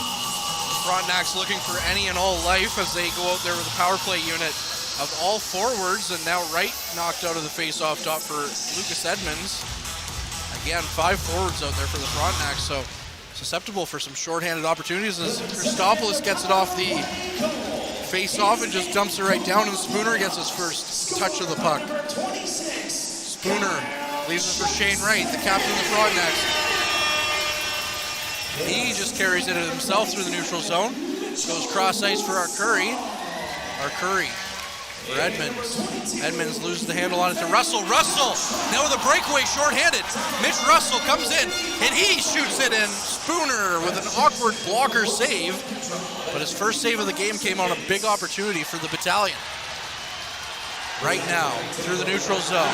Frontnacs looking for any and all life as they go out there with a power play unit of all forwards, and now Wright knocked out of the face-off dot for Lucas Edmonds. Again, 5 forwards out there for the Frontnacs, so susceptible for some shorthanded opportunities as Christopoulos gets it off the face-off and just dumps it right down, and Spooner gets his first touch of the puck. Spooner leaves it for Shane Wright, the captain of the Frontnacs. He just carries it himself through the neutral zone. Goes cross ice for our Curry for Edmonds. Edmonds loses the handle on it to Russell. Russell now with a breakaway shorthanded. Mitch Russell comes in and he shoots it in. Spooner with an awkward blocker save. But his first save of the game came on a big opportunity for the Battalion. Right now through the neutral zone.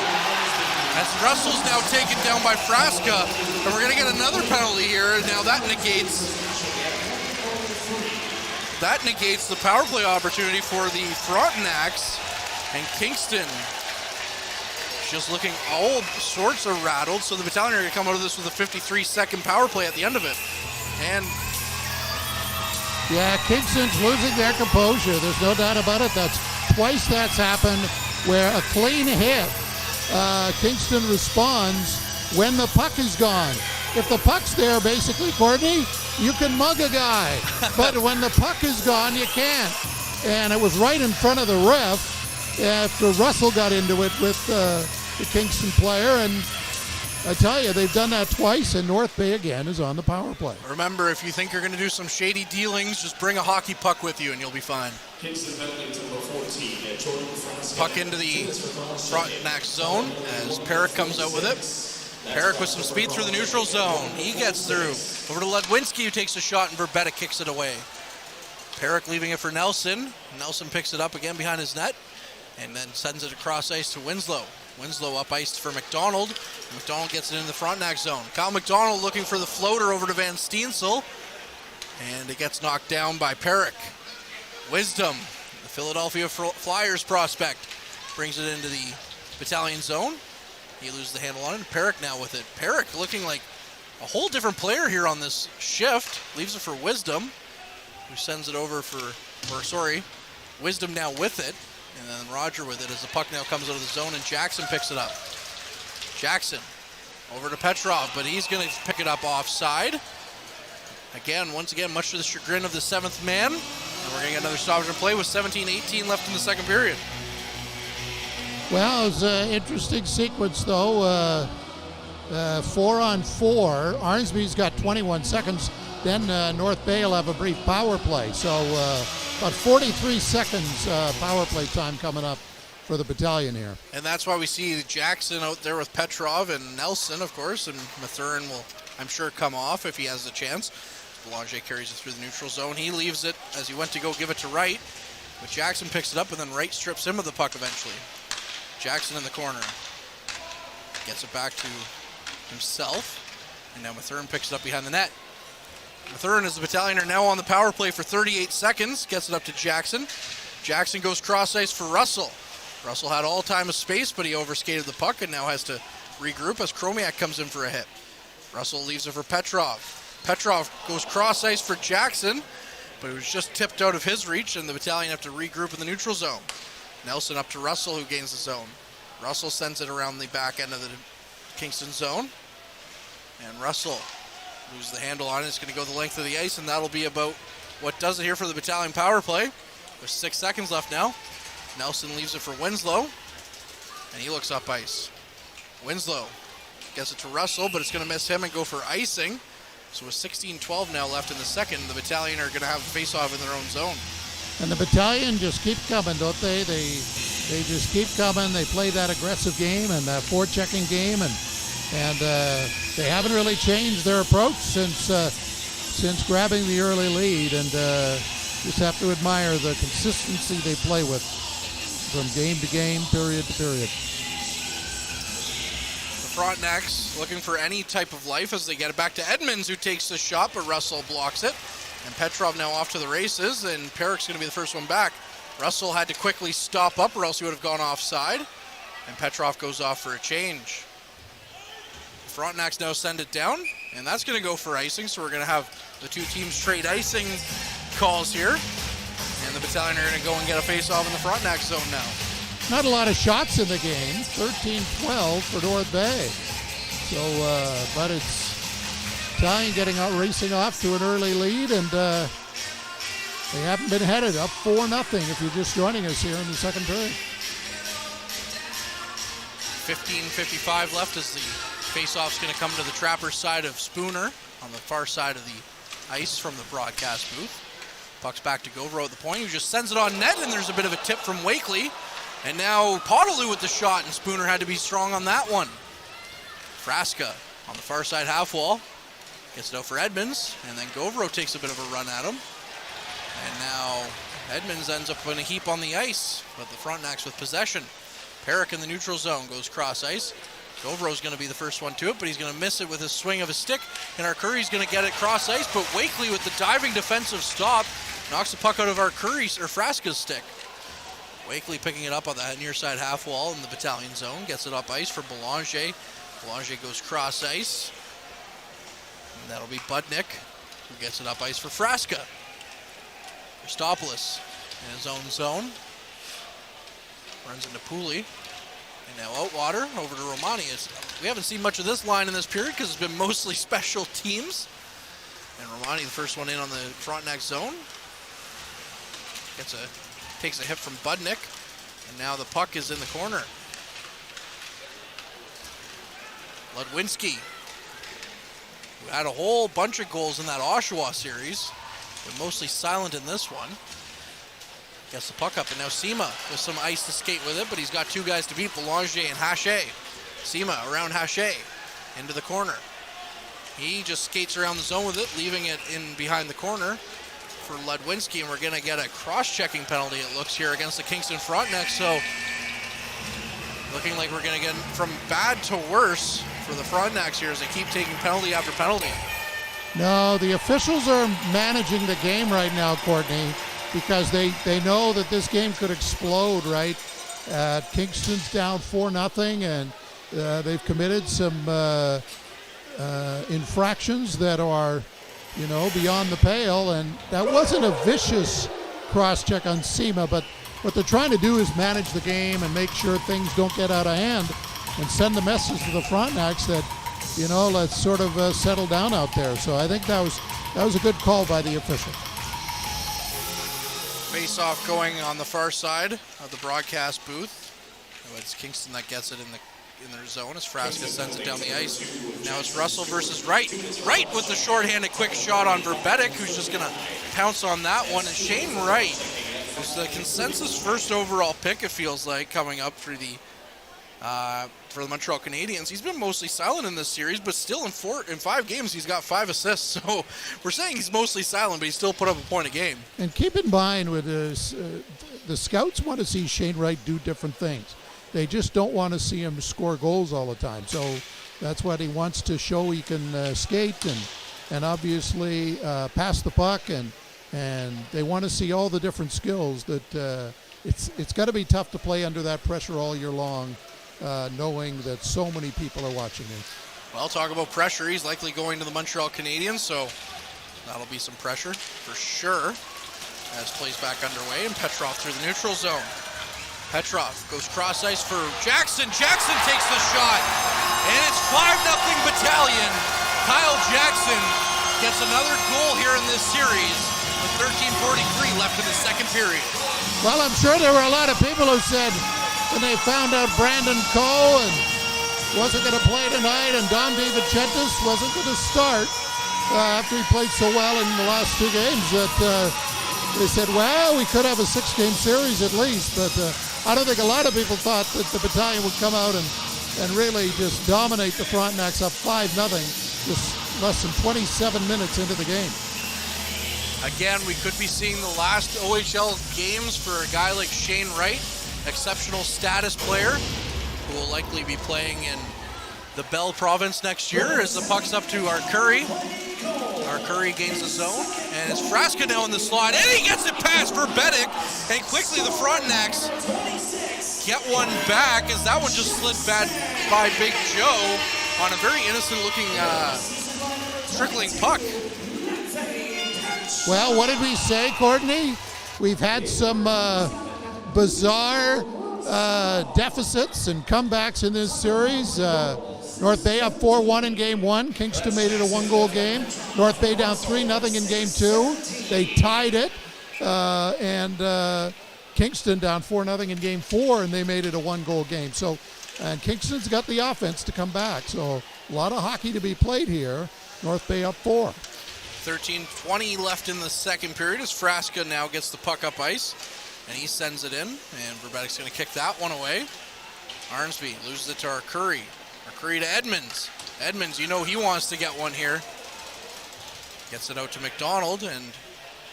As Russell's now taken down by Frasca, and we're going to get another penalty here. Now that negates the power play opportunity for the Frontnacs, and Kingston just looking all sorts of rattled. So the Battalion are going to come out of this with a 53-second power play at the end of it. And yeah, Kingston's losing their composure. There's no doubt about it. That's twice that's happened where a clean hit. Kingston responds when the puck is gone. If the puck's there, basically, Courtney, you can mug a guy. But when the puck is gone, you can't. And it was right in front of the ref after Russell got into it with the Kingston player. And I tell you, they've done that twice, and North Bay again is on the power play. Remember, if you think you're going to do some shady dealings, just bring a hockey puck with you and you'll be fine. Puck into the Frontnac zone as Perrick comes out with it. Perrick with some speed through the neutral zone. He gets through. Over to Ledwinski, who takes a shot, and Verbetta kicks it away. Perrick leaving it for Nelson. Nelson picks it up again behind his net and then sends it across ice to Winslow. Winslow up ice for McDonald. McDonald gets it in the Frontnac zone. Kyle McDonald looking for the floater over to Van Steensel. And it gets knocked down by Perrick. Wisdom, the Philadelphia Flyers prospect, brings it into the Battalion zone. He loses the handle on it. Perrick now with it. Perrick looking like a whole different player here on this shift. Leaves it for Wisdom, who sends it over Wisdom now with it. And then Roger with it as the puck now comes out of the zone and Jackson picks it up. Jackson over to Petrov, but he's going to pick it up offside. Once again, much to the chagrin of the 7th man. And we're going to get another stoppage in play with 17-18 left in the second period. Well, it was an interesting sequence, though. 4-on-4. Arnsby's got 21 seconds. Then North Bay will have a brief power play. So about 43 seconds power play time coming up for the Battalion here. And that's why we see Jackson out there with Petrov and Nelson, of course. And Mathurin will, I'm sure, come off if he has the chance. Belanger carries it through the neutral zone. He leaves it as he went to go give it to Wright. But Jackson picks it up, and then Wright strips him of the puck eventually. Jackson in the corner. Gets it back to himself. And now Mathurin picks it up behind the net. Mathurin as the Battalion are now on the power play for 38 seconds. Gets it up to Jackson. Jackson goes cross ice for Russell. Russell had all time of space, but he overskated the puck and now has to regroup as Chromiak comes in for a hit. Russell leaves it for Petrov. Petrov goes cross ice for Jackson, but it was just tipped out of his reach, and the Battalion have to regroup in the neutral zone. Nelson up to Russell, who gains the zone. Russell sends it around the back end of the Kingston zone, and Russell loses the handle on it. It's going to go the length of the ice, and that'll be about what does it here for the Battalion power play. There's 6 seconds left now. Nelson leaves it for Winslow, and he looks up ice. Winslow gets it to Russell, but it's going to miss him and go for icing. So with 16-12 now left in the second, the Battalion are going to have a face-off in their own zone. And the Battalion just keep coming, don't they? They just keep coming. They play that aggressive game and that forechecking game, and they haven't really changed their approach since grabbing the early lead. And just have to admire the consistency they play with from game to game, period to period. The Frontnacs looking for any type of life as they get it back to Edmonds, who takes the shot, but Russell blocks it. And Petrov now off to the races, and Perrick's going to be the first one back. Russell had to quickly stop up, or else he would have gone offside. And Petrov goes off for a change. Frontnacs now send it down, and that's going to go for icing, so we're going to have the two teams trade icing calls here. And the Battalion are going to go and get a face-off in the Frontnacs zone now. Not a lot of shots in the game, 13-12 for North Bay. So, but it's Battalion getting out, racing off to an early lead, and they haven't been headed up 4-0 if you're just joining us here in the second period. 15:55 left as the face-off's going to come to the Trappers' side of Spooner on the far side of the ice from the broadcast booth. Puck's back to Govro at the point, who just sends it on net, and there's a bit of a tip from Wakely. And now Podolou with the shot, and Spooner had to be strong on that one. Frasca on the far side half wall. Gets it out for Edmonds, and then Govro takes a bit of a run at him. And now Edmonds ends up in a heap on the ice, but the Frontnacs with possession. Perrick in the neutral zone goes cross ice. Govro's going to be the first one to it, but he's going to miss it with his swing of his stick. And Arcuri's going to get it cross ice, but Wakely with the diving defensive stop knocks the puck out of Frasca's stick. Wakely picking it up on the near side half wall in the Battalion zone, gets it up ice for Belanger. Belanger goes cross ice. And that'll be Budnick, who gets it up ice for Frasca. Christopoulos in his own zone. Runs into Pooley. And now Outwater over to Romani. We haven't seen much of this line in this period because it's been mostly special teams. And Romani, the first one in on the Frontneck zone. Takes a hit from Budnick. And now the puck is in the corner. Ludwinski, who had a whole bunch of goals in that Oshawa series, but mostly silent in this one. Gets the puck up, and now Sema with some ice to skate with it, but he's got two guys to beat, Belanger and Haché. Sema around Haché, into the corner. He just skates around the zone with it, leaving it in behind the corner for Ludwinski, and we're going to get a cross-checking penalty, it looks here, against the Kingston Frontnecs. So looking like we're going to get from bad to worse for the Frontnecs here as they keep taking penalty after penalty. No, the officials are managing the game right now, Courtney, because they know that this game could explode, right? Kingston's down 4-0, and they've committed some infractions that are, beyond the pale, and that wasn't a vicious cross-check on Sema, but what they're trying to do is manage the game and make sure things don't get out of hand and send the message to the Frontnacs that, let's sort of settle down out there. So I think that was a good call by the official. Face-off going on the far side of the broadcast booth. It's Kingston that gets it in their zone as Frasca sends it down the ice. Now it's Russell versus Wright. Wright with the shorthanded quick shot on Verbetic, who's just going to pounce on that one. And Shane Wright was the consensus first overall pick, it feels like, coming up for the Montreal Canadiens. He's been mostly silent in this series, but still in 5 games he's got 5 assists. So we're saying he's mostly silent, but he still put up a point a game. And keep in mind with the scouts want to see Shane Wright do different things. They just don't want to see him score goals all the time. So that's what he wants to show he can skate and obviously pass the puck, and they want to see all the different skills that it's got to be tough to play under that pressure all year long, knowing that so many people are watching him. Well, talk about pressure. He's likely going to the Montreal Canadiens, so that'll be some pressure for sure as plays back underway. And Petrov through the neutral zone. Petrov goes cross ice for Jackson. Jackson takes the shot, and it's 5-0 Battalion. Kyle Jackson gets another goal here in this series with 13:43 left in the second period. Well, I'm sure there were a lot of people who said when they found out Brandon Coe and wasn't going to play tonight and Dom DiVincentis wasn't going to start after he played so well in the last 2 games that they said, well, we could have a 6-game series at least, but I don't think a lot of people thought that the Battalion would come out and really just dominate the Frontnacs up 5-0, just less than 27 minutes into the game. Again, we could be seeing the last OHL games for a guy like Shane Wright, exceptional status player, who will likely be playing in the Bell Province next year as the puck's up to our Curry. Our Curry gains the zone, and it's Frasca now in the slot, and he gets it past for Beddick, and quickly the Frontnacs get one back as that one just slid bad by Big Joe on a very innocent-looking trickling puck. Well, what did we say, Courtney? We've had some bizarre deficits and comebacks in this series. North Bay up 4-1 in game 1. Kingston made it a 1-goal game. North Bay down 3-0 in game 2. They tied it. And Kingston down 4-0 in game 4, and they made it a 1-goal game. So, and Kingston's got the offense to come back. So a lot of hockey to be played here. North Bay up 4. 13:20 left in the second period as Frasca now gets the puck up ice, and he sends it in, and Verbetik's going to kick that one away. Arnsby loses it to our Curry. Our Curry to Edmonds. Edmonds, you know he wants to get one here. Gets it out to McDonald, and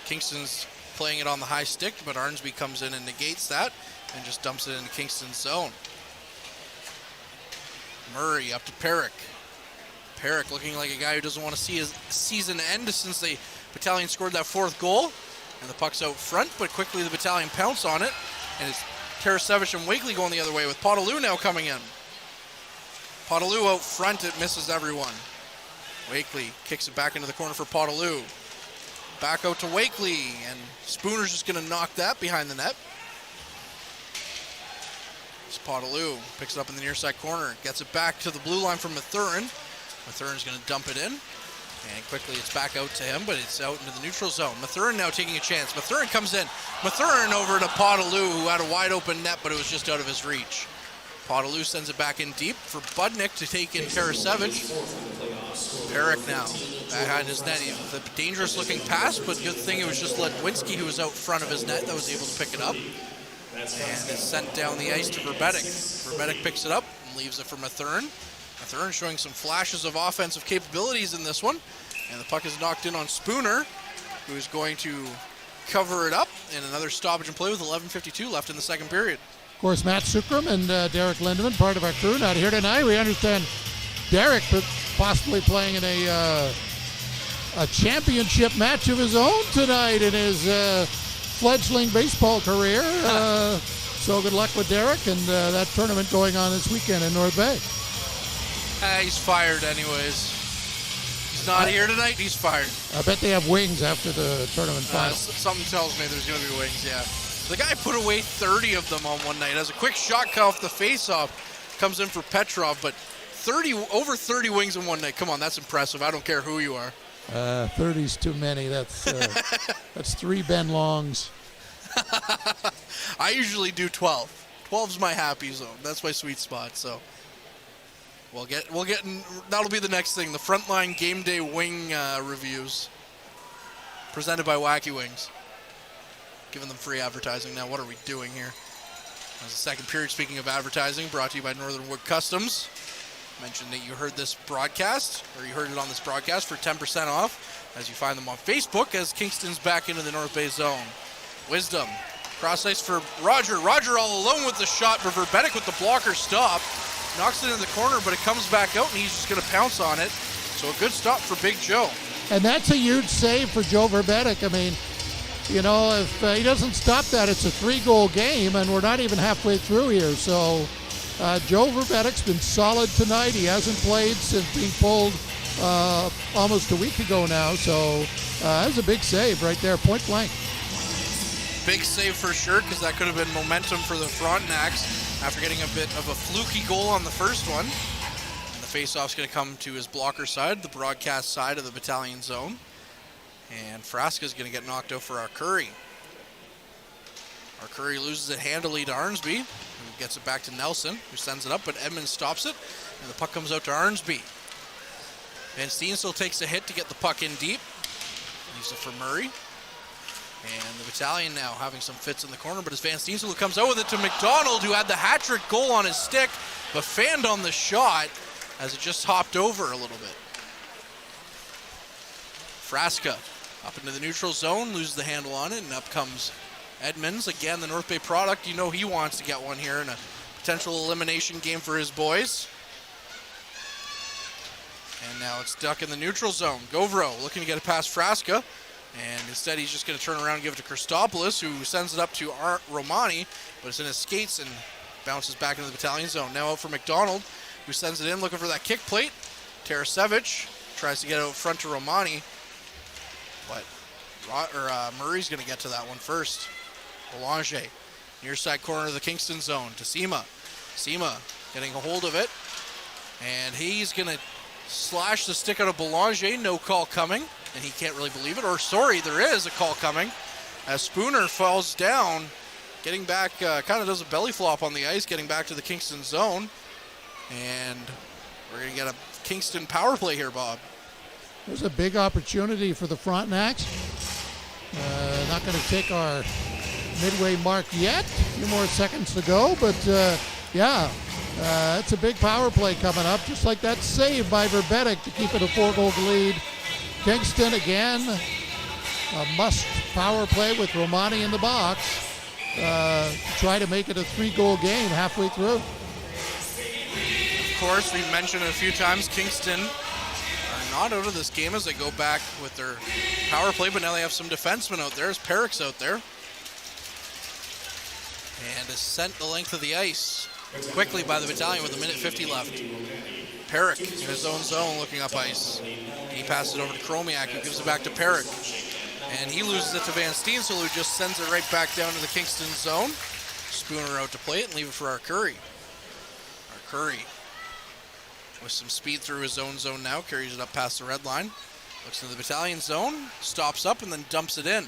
Kingston's playing it on the high stick, but Arnsby comes in and negates that and just dumps it into Kingston's zone. Murray up to Perrick. Perrick looking like a guy who doesn't want to see his season end since the Battalion scored that 4th goal. And the puck's out front, but quickly the Battalion pounce on it. And it's Tarasevic and Wakely going the other way with Podolou now coming in. Podolou out front, it misses everyone. Wakely kicks it back into the corner for Podolou. Back out to Wakely, and Spooner's just going to knock that behind the net. It's Podolou, picks it up in the near side corner, gets it back to the blue line from Mathurin. Mathurin's going to dump it in, and quickly it's back out to him, but it's out into the neutral zone. Mathurin now taking a chance. Mathurin comes in. Mathurin over to Podolou, who had a wide open net, but it was just out of his reach. Podolou sends it back in deep for Budnick to take in Tarasevic. Perrick now behind his net. The dangerous looking pass, but good thing it was just Ledwinski who was out front of his net that was able to pick it up. And it's sent down the ice to Verbetik. Verbetik picks it up and leaves it for Mathurin. Mathurin showing some flashes of offensive capabilities in this one. And the puck is knocked in on Spooner, who is going to cover it up. And another stoppage and play with 11:52 left in the second period. Of course, Matt Sukram and Derek Lindeman, part of our crew, not here tonight. We understand Derek possibly playing in a championship match of his own tonight in his fledgling baseball career. So good luck with Derek and that tournament going on this weekend in North Bay. He's fired anyways. He's not here tonight, he's fired. I bet they have wings after the tournament final. Something tells me there's going to be wings, yeah. The guy put away 30 of them on one night. Has a quick shot cut off the face-off. Comes in for Petrov, but over 30 wings in one night. Come on, that's impressive. I don't care who you are. 30's too many. That's 3 Ben Longs. I usually do 12. 12's my happy zone. That's my sweet spot. So we'll get. That'll be the next thing. The Frontline Game Day Wing reviews, presented by Wacky Wings. Giving them free advertising. Now, what are we doing here? As the second period, speaking of advertising, brought to you by Northern Wood Customs. Mentioned that you heard this broadcast, or you heard it on this broadcast for 10% off as you find them on Facebook as Kingston's back into the North Bay zone. Wisdom. Cross ice for Roger. Roger all alone with the shot for Verbetik with the blocker stop. Knocks it in the corner, but it comes back out, and he's just going to pounce on it. So a good stop for Big Joe. And that's a huge save for Joe Verbetik. I mean, you know, if he doesn't stop that, it's a 3-goal game, and we're not even halfway through here. So Joe Verbetik's been solid tonight. He hasn't played since being pulled almost a week ago now. So that's a big save right there, point blank. Big save for sure, because that could have been momentum for the Frontnacs after getting a bit of a fluky goal on the first one. And the faceoff's going to come to his blocker side, the broadcast side of the Battalion zone. And Frasca's going to get knocked out for our Curry. Our Curry loses it handily to Arnsby, who gets it back to Nelson, who sends it up, but Edmonds stops it, and the puck comes out to Arnsby. Van Steen still takes a hit to get the puck in deep. Leaves it for Murray. And the Battalion now having some fits in the corner, but it's Van Steensel who comes out with it to McDonald, who had the hat-trick goal on his stick, but fanned on the shot as it just hopped over a little bit. Frasca up into the neutral zone, loses the handle on it, and up comes Edmonds. Again, the North Bay product, you know he wants to get one here in a potential elimination game for his boys. And now it's stuck in the neutral zone. Govro looking to get it past Frasca, and instead he's just going to turn around and give it to Christopoulos, who sends it up to Romani, but it's in his skates and bounces back into the Battalion zone. Now out for McDonald, who sends it in looking for that kick plate. Tarasevic tries to get out front to Romani, but Murray's going to get to that one first. Belanger, near side corner of the Kingston zone to Sema. Sema getting a hold of it, and he's going to slash the stick out of Belanger. No call coming, and he can't really believe it. Or sorry, there is a call coming as Spooner falls down, getting back, kind of does a belly flop on the ice, getting back to the Kingston zone. And we're going to get a Kingston power play here, Bob. There's a big opportunity for the Frontnacs. Not going to take our midway mark yet. A few more seconds to go, but it's a big power play coming up, just like that save by Verbetic to keep it a 4-goal lead. Kingston again, a must power play with Romani in the box. Try to make it a 3-goal game halfway through. Of course, we mentioned it a few times, Kingston are not out of this game as they go back with their power play, but now they have some defensemen out there as Perrick's out there. And is sent the length of the ice quickly by the Battalion with 1:50 left. Perrick in his own zone looking up ice. He passes it over to Chromiak, who gives it back to Perrick. And he loses it to Van Steensel, who just sends it right back down to the Kingston zone. Spooner out to play it and leave it for Arcuri. Arcuri with some speed through his own zone now, carries it up past the red line. Looks into the Battalion zone, stops up and then dumps it in.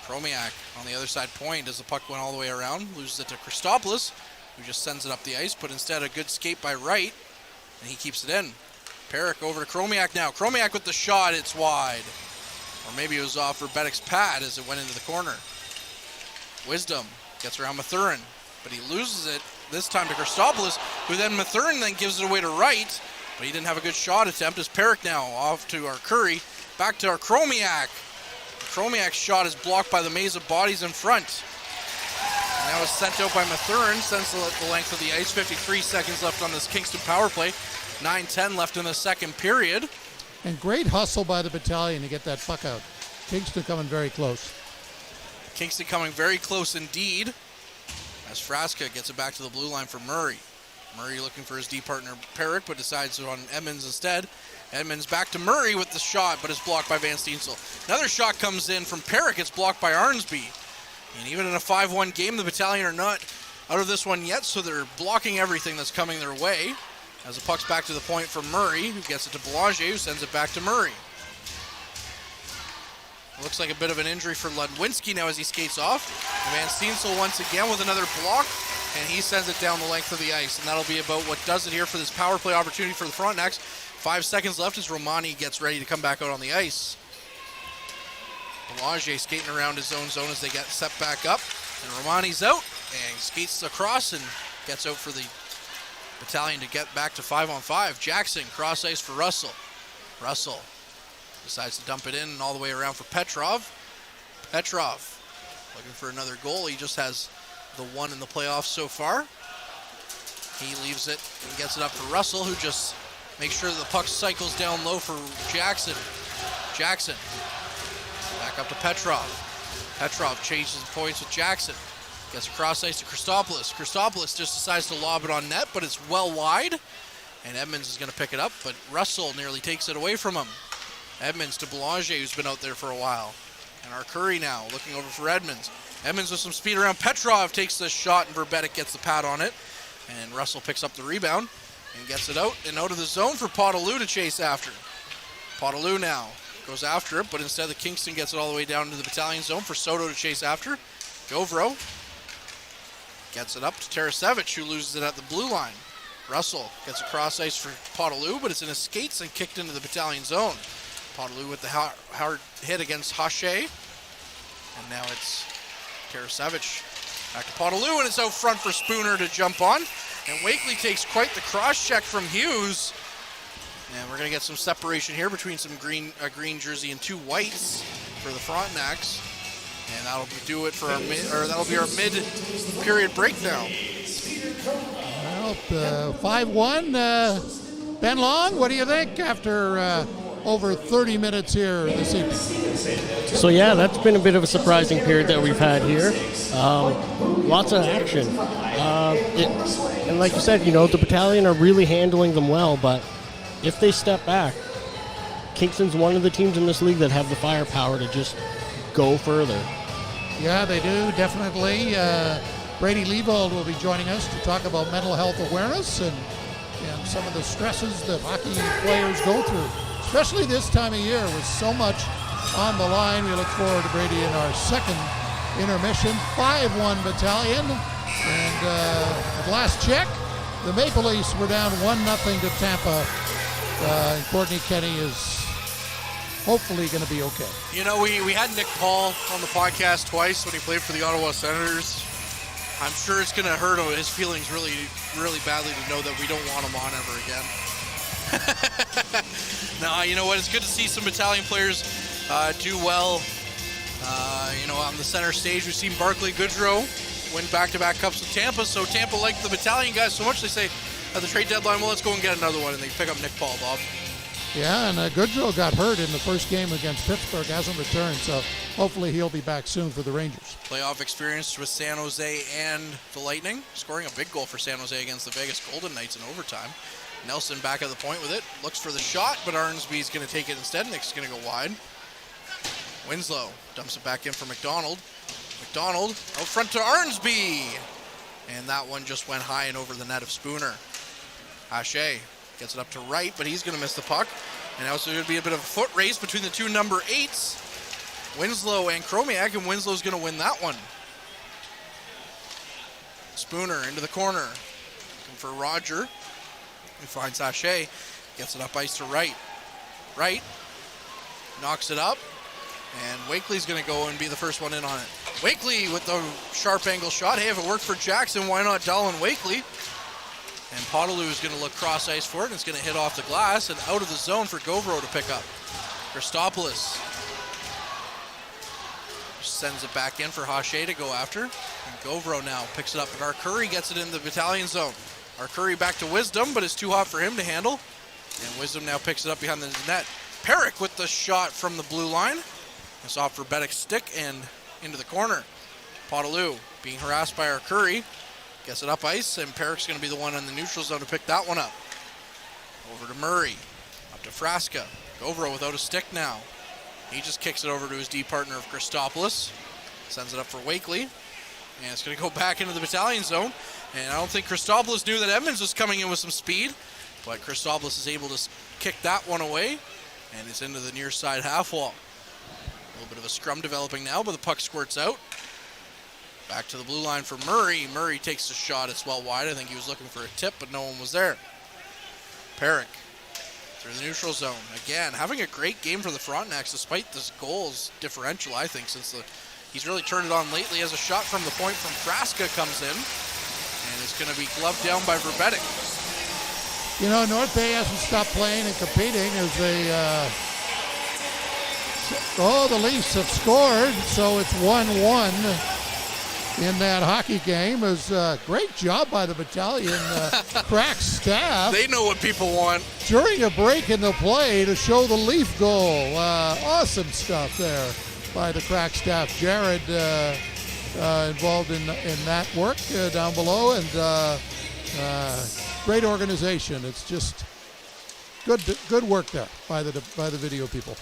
Chromiak on the other side point as the puck went all the way around, loses it to Christopoulos, who just sends it up the ice, but instead a good skate by Wright, and he keeps it in. Perrick over to Chromiak now. Chromiak with the shot, it's wide. Or maybe it was off Verbetic's pad as it went into the corner. Wisdom gets around Mathurin, but he loses it this time to Christopoulos, who then Mathurin then gives it away to Wright, but he didn't have a good shot attempt as Perrick now off to Arcuri, back to our Chromiak. Chromiak's shot is blocked by the maze of bodies in front. And now it's sent out by Mathurin, sends the length of the ice. 53 seconds left on this Kingston power play. 9:10 left in the second period. And great hustle by the Battalion to get that puck out. Kingston coming very close. Kingston coming very close indeed, as Frasca gets it back to the blue line for Murray. Murray looking for his D partner Perrick, but decides on Edmonds instead. Edmonds back to Murray with the shot, but it's blocked by Van Steensel. Another shot comes in from Perrick. It's blocked by Arnsby. And even in a 5-1 game, the Battalion are not out of this one yet, so they're blocking everything that's coming their way. As the puck's back to the point for Murray, who gets it to Belanger, who sends it back to Murray. Looks like a bit of an injury for Ludwinski now as he skates off. Van Steensel once again with another block, and he sends it down the length of the ice. And that'll be about what does it here for this power play opportunity for the Frontnacs. 5 seconds left as Romani gets ready to come back out on the ice. Belanger skating around his own zone as they get set back up. And Romani's out and skates across and gets out for the Battalion to get back to 5-on-5. Jackson cross ice for Russell. Russell decides to dump it in and all the way around for Petrov. Petrov looking for another goal. He just has the one in the playoffs so far. He leaves it and gets it up for Russell, who just makes sure that the puck cycles down low for Jackson. Jackson back up to Petrov. Petrov changes points with Jackson. Gets across ice to Christopoulos. Christopoulos just decides to lob it on net, but it's well wide. And Edmonds is going to pick it up, but Russell nearly takes it away from him. Edmonds to Belanger, who's been out there for a while. And Arcuri now looking over for Edmonds. Edmonds with some speed around. Petrov takes the shot and Verbetic gets the pad on it. And Russell picks up the rebound and gets it out and out of the zone for Potaloo to chase after. Potaloo now goes after it, but instead the Kingston gets it all the way down into the Battalion zone for Soto to chase after. Govro gets it up to Tarasevic, who loses it at the blue line. Russell gets a cross ice for Potaloo, but it's in his skates and kicked into the Battalion zone. Potaloo with the hard hit against Hache. And now it's Tarasevic. Back to Podolou, and it's out front for Spooner to jump on. And Wakely takes quite the cross-check from Hughes. And we're going to get some separation here between some green jersey and 2 whites for the Frontnacs. And that'll do it for our that'll be our mid-period breakdown. Well, 5-1. Ben Long, what do you think after over 30 minutes here this evening? So yeah, that's been a bit of a surprising period that we've had here. Lots of action. And like you said, the Battalion are really handling them well, but if they step back, Kingston's one of the teams in this league that have the firepower to just go further. Yeah, they do, definitely. Brady Leibold will be joining us to talk about mental health awareness and some of the stresses that hockey players go through, especially this time of year with so much on the line. We look forward to Brady in our second intermission. 5-1 Battalion. And at last check, the Maple Leafs were down 1-0 to Tampa. And Courtney Kenny is hopefully going to be okay. We had Nick Paul on the podcast twice when he played for the Ottawa Senators. I'm sure it's going to hurt his feelings really, really badly to know that we don't want him on ever again. No, you know what? It's good to see some Battalion players do well. On the center stage, we've seen Barclay Goodrow win back-to-back cups with Tampa. So Tampa liked the Battalion guys so much they say at the trade deadline, well, let's go and get another one, and they pick up Nick Paul, Bob. Yeah, and Goodrow got hurt in the first game against Pittsburgh, hasn't returned, so hopefully he'll be back soon for the Rangers. Playoff experience with San Jose and the Lightning, scoring a big goal for San Jose against the Vegas Golden Knights in overtime. Nelson back at the point with it, looks for the shot, but Arnsby's going to take it instead. Nick's going to go wide. Winslow dumps it back in for McDonald. McDonald out front to Arnsby. And that one just went high and over the net of Spooner. Hache gets it up to right, but he's going to miss the puck. And now it's going to be a bit of a foot race between the two number 8s, Winslow and Chromiak, and Winslow's going to win that one. Spooner into the corner. Looking for Roger. He finds Hache. Gets it up ice to right. Right. Knocks it up. And Wakely's going to go and be the first one in on it. Wakely with the sharp angle shot. Hey, if it worked for Jackson, why not Dallin Wakely? And Podolou is going to look cross ice for it, and it's going to hit off the glass and out of the zone for Govro to pick up. Christopoulos sends it back in for Hache to go after. And Govro now picks it up, and Arcuri gets it in the Battalion zone. Arcuri back to Wisdom, but it's too hot for him to handle. And Wisdom now picks it up behind the net. Perrick with the shot from the blue line. It's off for Beddick's stick and into the corner. Podolou being harassed by Arcuri. Gets it up ice, and Perrick's going to be the one in the neutral zone to pick that one up. Over to Murray. Up to Frasca. Govro without a stick now. He just kicks it over to his D partner of Christopoulos. Sends it up for Wakely. And it's going to go back into the Battalion zone. And I don't think Christopoulos knew that Edmonds was coming in with some speed. But Christopoulos is able to kick that one away. And it's into the near side half wall. A little bit of a scrum developing now, but the puck squirts out. Back to the blue line for Murray. Murray takes the shot. It's well wide. I think he was looking for a tip, but no one was there. Perrick through the neutral zone. Again, having a great game for the Frontnacs despite this goals differential, I think, since he's really turned it on lately as a shot from the point from Frasca comes in. And it's going to be gloved down by Verbetic. North Bay hasn't stopped playing and competing as they... the Leafs have scored, so it's 1-1. In that hockey game. It was a great job by the Battalion crack staff. They know what people want. During a break in the play to show the Leaf goal. Awesome stuff there by the crack staff. Jared involved in that work down below, and great organization. It's just good work there by the video people.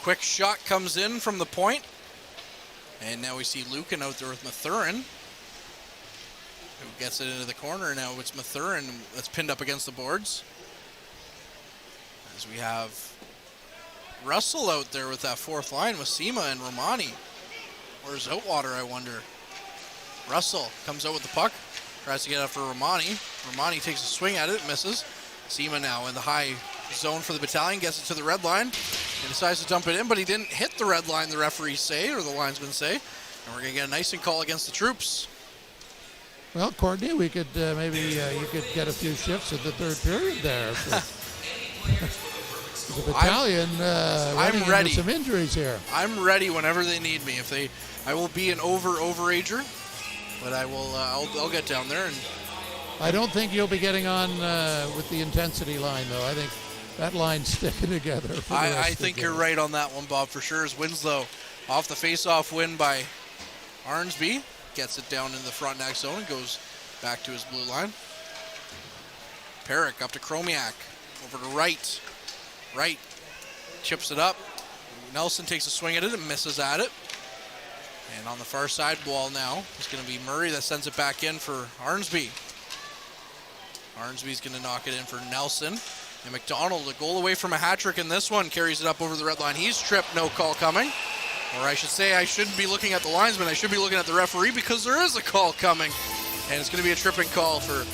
Quick shot comes in from the point. And now we see Lucan out there with Mathurin, who gets it into the corner. Now it's Mathurin that's pinned up against the boards. As we have Russell out there with that fourth line with Sema and Romani. Where's Outwater, I wonder? Russell comes out with the puck, tries to get up for Romani. Romani takes a swing at it, misses. Sema now in the high zone for the Battalion, gets it to the red line. He decides to dump it in, but he didn't hit the red line, the referees say, or the linesmen say. And we're going to get an icing call against the Troops. Well, Courtney, we could maybe you could get a few shifts at the third period there. The Battalion running ready. into some injuries here. I'm ready whenever they need me. I will be an overager, but I will. I'll get down there. And I don't think you'll be getting on with the intensity line, though. I think that line's sticking together. I think you're right on that one, Bob, for sure. As Winslow off the face-off win by Arnsby. Gets it down in the Frontnacs zone and goes back to his blue line. Perrick up to Chromiak. Over to Wright. Wright chips it up. Nelson takes a swing at it and misses at it. And on the far side wall now, it's going to be Murray that sends it back in for Arnsby. Arnsby's going to knock it in for Nelson. And McDonald, a goal away from a hat trick in this one, carries it up over the red line. He's tripped, no call coming. Or I should say I shouldn't be looking at the linesman, I should be looking at the referee because there is a call coming. And it's going to be a tripping call and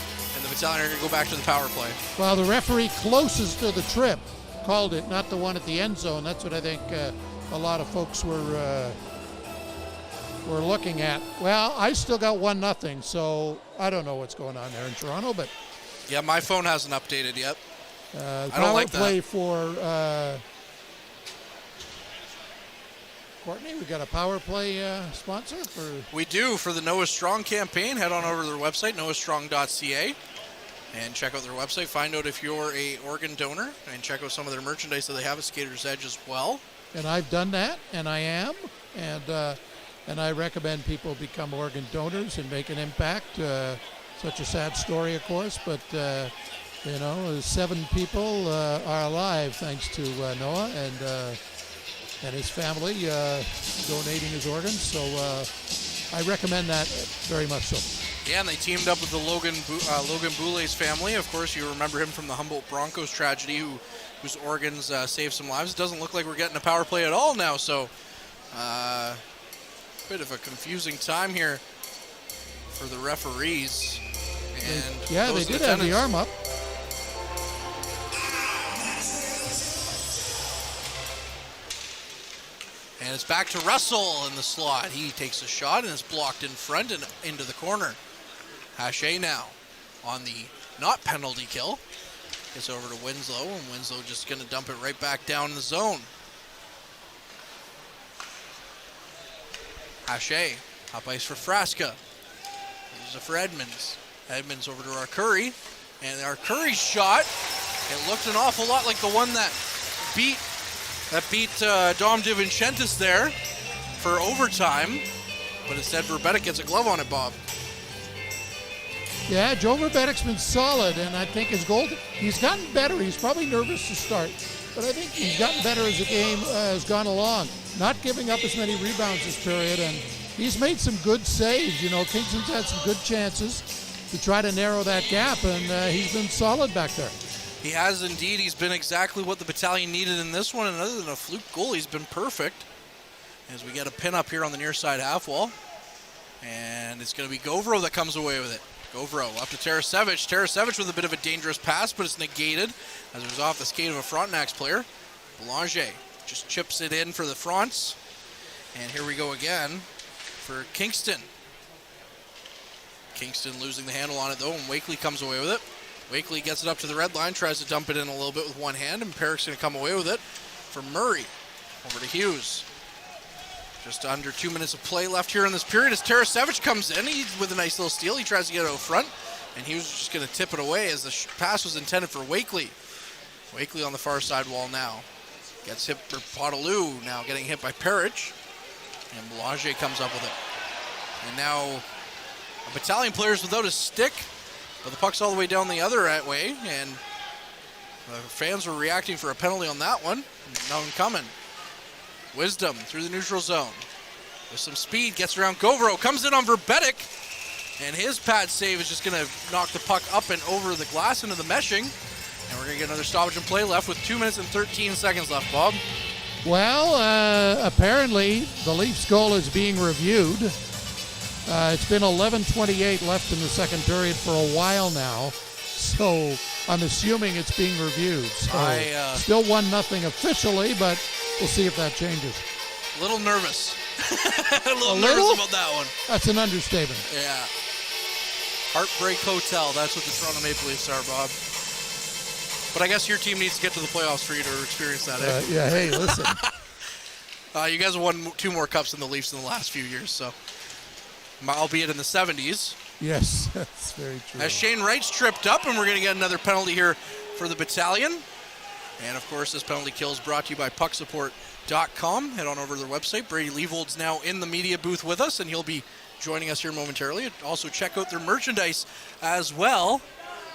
the Battalion are going to go back to the power play. Well, the referee closest to the trip called it, not the one at the end zone. That's what I think a lot of folks were looking at. Well, I still got 1-0, so I don't know what's going on there in Toronto, but yeah, my phone hasn't updated yet. I don't like play that. For Courtney, we got a power play sponsor for. We do for the Noah Strong campaign. Head on over to their website, noahstrong.ca, and check out their website. Find out if you're a organ donor, and check out some of their merchandise that they have at Skater's Edge as well. And I've done that, and I am, and I recommend people become organ donors and make an impact. Such a sad story, of course, but 7 people are alive thanks to Noah and his family donating his organs. So I recommend that very much so. Yeah, and they teamed up with the Logan Boulet's family. Of course, you remember him from the Humboldt Broncos tragedy, whose organs saved some lives. It doesn't look like we're getting a power play at all now, so bit of a confusing time here for the referees. And they did have the arm up. And it's back to Russell in the slot. He takes a shot and is blocked in front and into the corner. Hache now on the not penalty kill. Gets over to Winslow, and Winslow just going to dump it right back down in the zone. Hache, up ice for Frasca. There's it for Edmonds. Edmonds over to Arcuri. And Arcuri's shot, it looked an awful lot like the one that beat Dom DiVincentis there for overtime. But instead, Verbetic gets a glove on it, Bob. Yeah, Joe Verbetic's been solid, and I think his goal, he's gotten better. He's probably nervous to start, but I think he's gotten better as the game has gone along. Not giving up as many rebounds this period, and he's made some good saves. Kingston's had some good chances to try to narrow that gap, and he's been solid back there. He has indeed. He's been exactly what the Battalion needed in this one, and other than a fluke goal, he's been perfect. As we get a pin up here on the near side half wall, and it's going to be Govro that comes away with it. Govro up to Tarasevich. Tarasevich with a bit of a dangerous pass, but it's negated as it was off the skate of a Frontnacs player. Boulanger just chips it in for the Fronts. And here we go again for Kingston. Kingston losing the handle on it though, and Wakely comes away with it. Wakely gets it up to the red line, tries to dump it in a little bit with one hand, and Perrick's going to come away with it for Murray. Over to Hughes. Just under 2 minutes of play left here in this period as Tarasevich comes in. He's with a nice little steal. He tries to get it out front, and he was just going to tip it away as the pass was intended for Wakely. Wakely on the far side wall now. Gets hit for Potaloo, now getting hit by Perich. And Boulanger comes up with it. And now a Battalion player's without a stick, but the puck's all the way down the other way, and the fans were reacting for a penalty on that one. None coming. Wisdom through the neutral zone. With some speed, gets around Govro, comes in on Verbetic, and his pad save is just going to knock the puck up and over the glass into the meshing. And we're going to get another stoppage and play left with 2 minutes and 13 seconds left, Bob. Well, apparently the Leafs' goal is being reviewed. It's been 11:28 left in the second period for a while now. So I'm assuming it's being reviewed. So still 1-0 officially, but we'll see if that changes. A little nervous. a little nervous about that one. That's an understatement. Yeah. Heartbreak Hotel. That's what the Toronto Maple Leafs are, Bob. But I guess your team needs to get to the playoffs for you to experience that. Yeah, hey, listen. You guys have won 2 more cups than the Leafs in the last few years, so albeit in the 70s. Yes, that's very true. As Shane Wright's tripped up, and we're going to get another penalty here for the Battalion. And, of course, this penalty kill is brought to you by pucksupport.com. Head on over to their website. Brady Leavold's now in the media booth with us, and he'll be joining us here momentarily. Also, check out their merchandise as well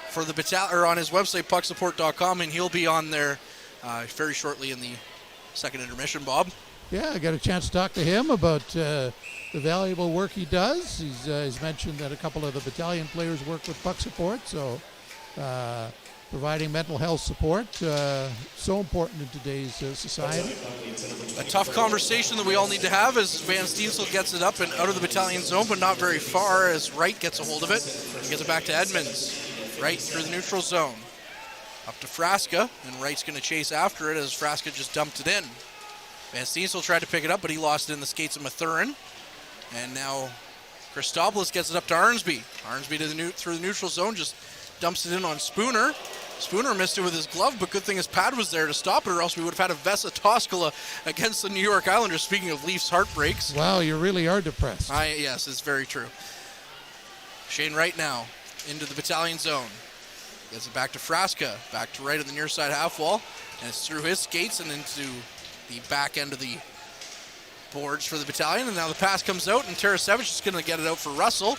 for the Battalion, or on his website, pucksupport.com, and he'll be on there very shortly in the second intermission, Bob. Yeah, I got a chance to talk to him about the valuable work he does. He's mentioned that a couple of the Battalion players work with Puck Support, so providing mental health support, so important in today's society. A tough conversation that we all need to have as Van Steensel gets it up and out of the Battalion zone, but not very far as Wright gets a hold of it. He gets it back to Edmonds. Right through the neutral zone. Up to Frasca, and Wright's going to chase after it as Frasca just dumped it in. Van Steensel tried to pick it up, but he lost it in the skates of Mathurin. And now Christopoulos gets it up to Arnsby. Arnsby through the neutral zone, just dumps it in on Spooner. Spooner missed it with his glove, but good thing his pad was there to stop it, or else we would have had a Vesa Toskala against the New York Islanders. Speaking of Leafs heartbreaks. Wow, you really are depressed. Yes, it's very true. Shane Wright now into the Battalion zone. Gets it back to Frasca, back to right at the near side half wall, and it's through his skates and into the back end of the boards for the Battalion. And now the pass comes out, and Tarasevic is going to get it out for Russell.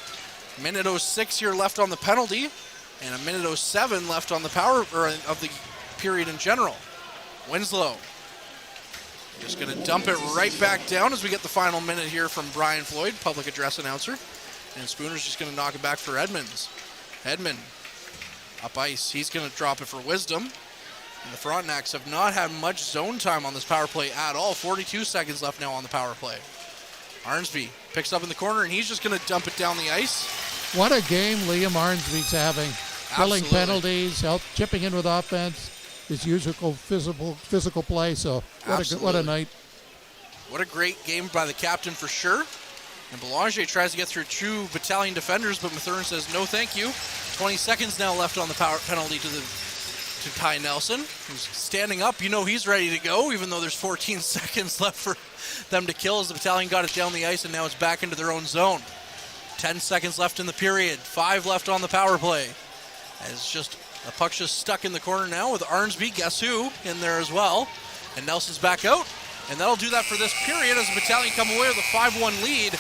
Minute 06 here left on the penalty, and a minute 07 left on the of the period in general. Winslow just going to dump it right back down as we get the final minute here from Brian Floyd, public address announcer. And Spooner's just going to knock it back for Edmonds. Edmund up ice. He's going to drop it for Wisdom. And the Frontnacs have not had much zone time on this power play at all. 42 seconds left now on the power play. Arnsby picks up in the corner, and he's just going to dump it down the ice. What a game Liam Arnsby's having. Filling penalties, chipping in with offense, his usual physical play. So what a night. What a great game by the captain for sure. And Belanger tries to get through 2 Battalion defenders, but Mathurin says no thank you. 20 seconds now left on the power penalty to Ty Nelson, who's standing up. You know he's ready to go, even though there's 14 seconds left for them to kill as the Battalion got it down the ice, and now it's back into their own zone. 10 seconds left in the period, 5 left on the power play. As the puck's just stuck in the corner now with Arnsby, guess who, in there as well. And Nelson's back out. And that'll do that for this period as the Battalion come away with a 5-1 lead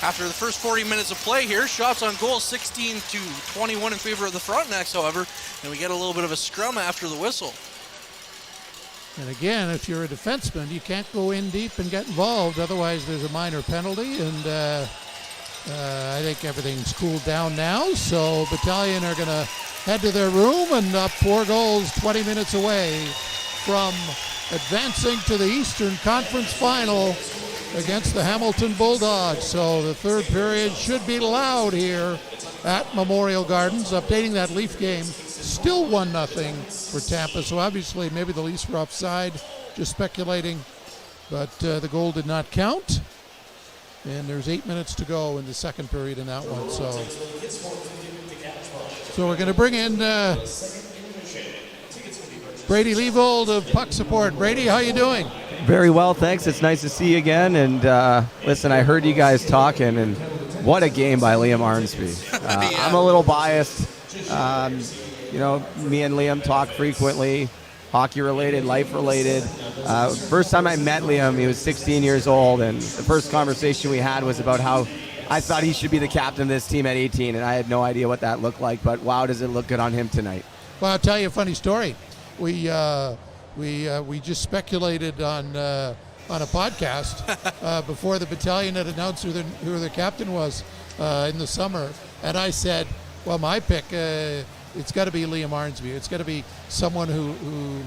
after the first 40 minutes of play here. Shots on goal 16-21 in favor of the Frontnacs, however, and we get a little bit of a scrum after the whistle. And again, if you're a defenseman, you can't go in deep and get involved. Otherwise, there's a minor penalty, and I think everything's cooled down now. So Battalion are going to head to their room and up 4 goals 20 minutes away from advancing to the Eastern Conference Final against the Hamilton Bulldogs. So the third period should be loud here at Memorial Gardens. Updating that Leaf game, still 1-0 for Tampa. So obviously maybe the Leafs were offside, just speculating, but the goal did not count. And there's 8 minutes to go in the second period in that one. So we're going to bring in Brady Leavold of Puck Support. Brady, how you doing? Very well, thanks. It's nice to see you again. And listen, I heard you guys talking, and what a game by Liam Arnsby. Yeah. I'm a little biased. Me and Liam talk frequently, hockey-related, life-related. First time I met Liam, he was 16 years old, and the first conversation we had was about how I thought he should be the captain of this team at 18, and I had no idea what that looked like, but wow, does it look good on him tonight. Well, I'll tell you a funny story. We just speculated on a podcast before the Battalion had announced who the captain was in the summer, and I said, well, my pick, it's got to be Liam Arnsby. It's got to be someone who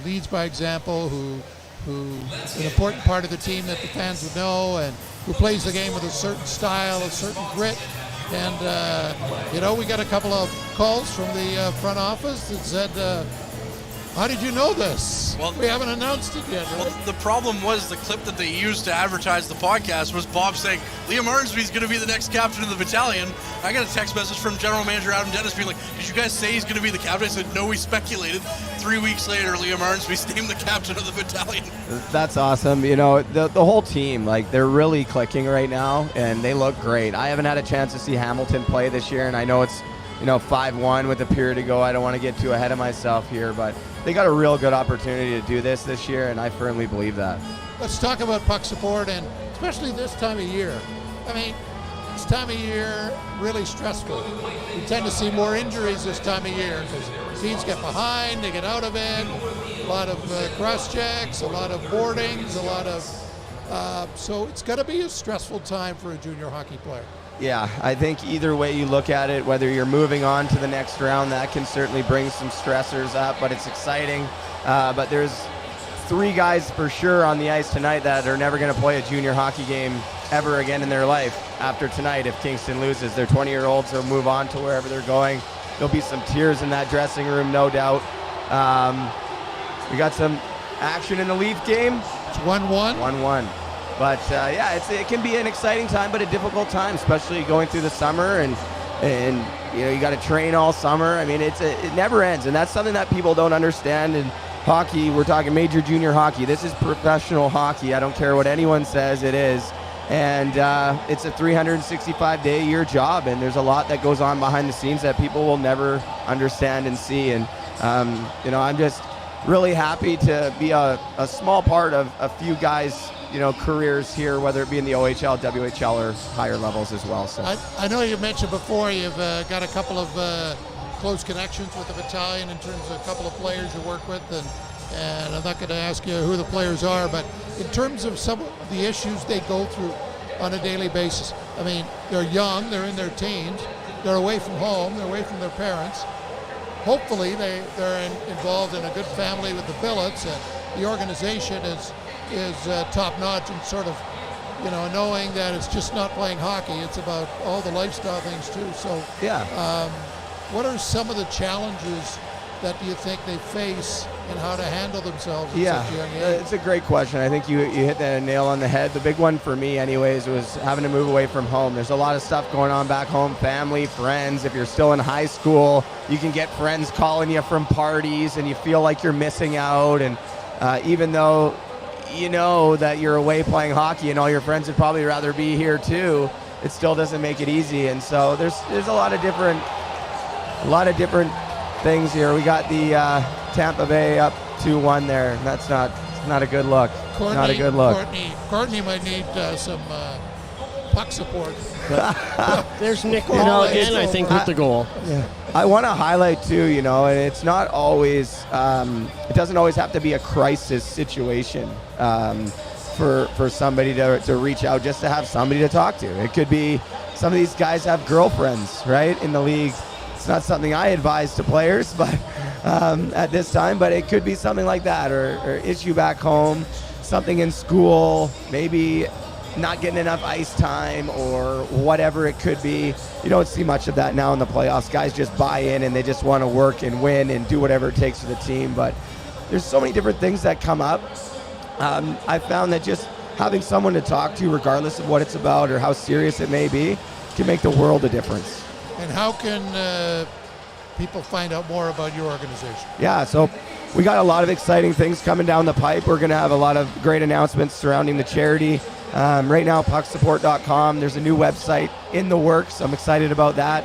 leads by example, who an important part of the team that the fans would know, and who plays the game with a certain style, a certain grit, And, we got a couple of calls from the front office that said, how did you know this? Well, we haven't announced it yet, right? Well, the problem was the clip that they used to advertise the podcast was Bob saying, Liam Arnsby's going to be the next captain of the battalion. I got a text message from General Manager Adam Dennis being like, did you guys say he's going to be the captain? I said, no, we speculated. 3 weeks later, Liam Arnsby's named the captain of the battalion. That's awesome. The whole team, they're really clicking right now, and they look great. I haven't had a chance to see Hamilton play this year, and I know it's 5-1 with a period to go. I don't want to get too ahead of myself here, but they got a real good opportunity to do this year, and I firmly believe that. Let's talk about puck support, and especially this time of year. I mean, this time of year, really stressful. We tend to see more injuries this time of year because teams get behind, they get out of it, a lot of cross-checks, a lot of boardings, a lot of... so it's got to be a stressful time for a junior hockey player. Yeah, I think either way you look at it, whether you're moving on to the next round, that can certainly bring some stressors up, but it's exciting. But there's 3 guys for sure on the ice tonight that are never going to play a junior hockey game ever again in their life after tonight if Kingston loses. They're 20-year-olds, they'll move on to wherever they're going. There'll be some tears in that dressing room, no doubt. We got some action in the Leaf game. It's 1-1. 1-1. But it can be an exciting time, but a difficult time, especially going through the summer, and you got to train all summer. I mean, it never ends, and that's something that people don't understand. In hockey, we're talking major junior hockey. This is professional hockey. I don't care what anyone says, it is, and it's a 365-day-a-year job, and there's a lot that goes on behind the scenes that people will never understand and see. And I'm just really happy to be a small part of a few guys' careers here, whether it be in the OHL, WHL, or higher levels as well. So I know you mentioned before you've got a couple of close connections with the battalion in terms of a couple of players you work with, and I'm not going to ask you who the players are, but in terms of some of the issues they go through on a daily basis. I mean, they're young, they're in their teens, they're away from home, they're away from their parents. Hopefully they're involved in a good family with the billets, and the organization is top-notch, and sort of, knowing that it's just not playing hockey, it's about all the lifestyle things too. So what are some of the challenges that you think they face and how to handle themselves at such a young age? It's a great question. I think you hit that nail on the head. The big one for me anyways was having to move away from home. There's a lot of stuff going on back home, family, friends. If you're still in high school, you can get friends calling you from parties and you feel like you're missing out, and even though you know that you're away playing hockey and all your friends would probably rather be here too, it still doesn't make it easy. And so there's a lot of different things here. We got the Tampa Bay up 2-1 there. That's not a good look. Not a good look. Courtney might need some puck support. There's Nick Paul again, I think, with the goal. Yeah. I want to highlight too, and it's not always, it doesn't always have to be a crisis situation for somebody to reach out, just to have somebody to talk to. It could be some of these guys have girlfriends, right, in the league. It's not something I advise to players, but at this time, but it could be something like that, or issue back home, something in school, maybe not getting enough ice time or whatever it could be. You don't see much of that now in the playoffs. Guys just buy in and they just want to work and win and do whatever it takes for the team. But there's so many different things that come up. I found that just having someone to talk to, regardless of what it's about or how serious it may be, can make the world a difference. And how can people find out more about your organization? Yeah, so we got a lot of exciting things coming down the pipe. We're going to have a lot of great announcements surrounding the charity. Right now, pucksupport.com. There's a new website in the works. I'm excited about that.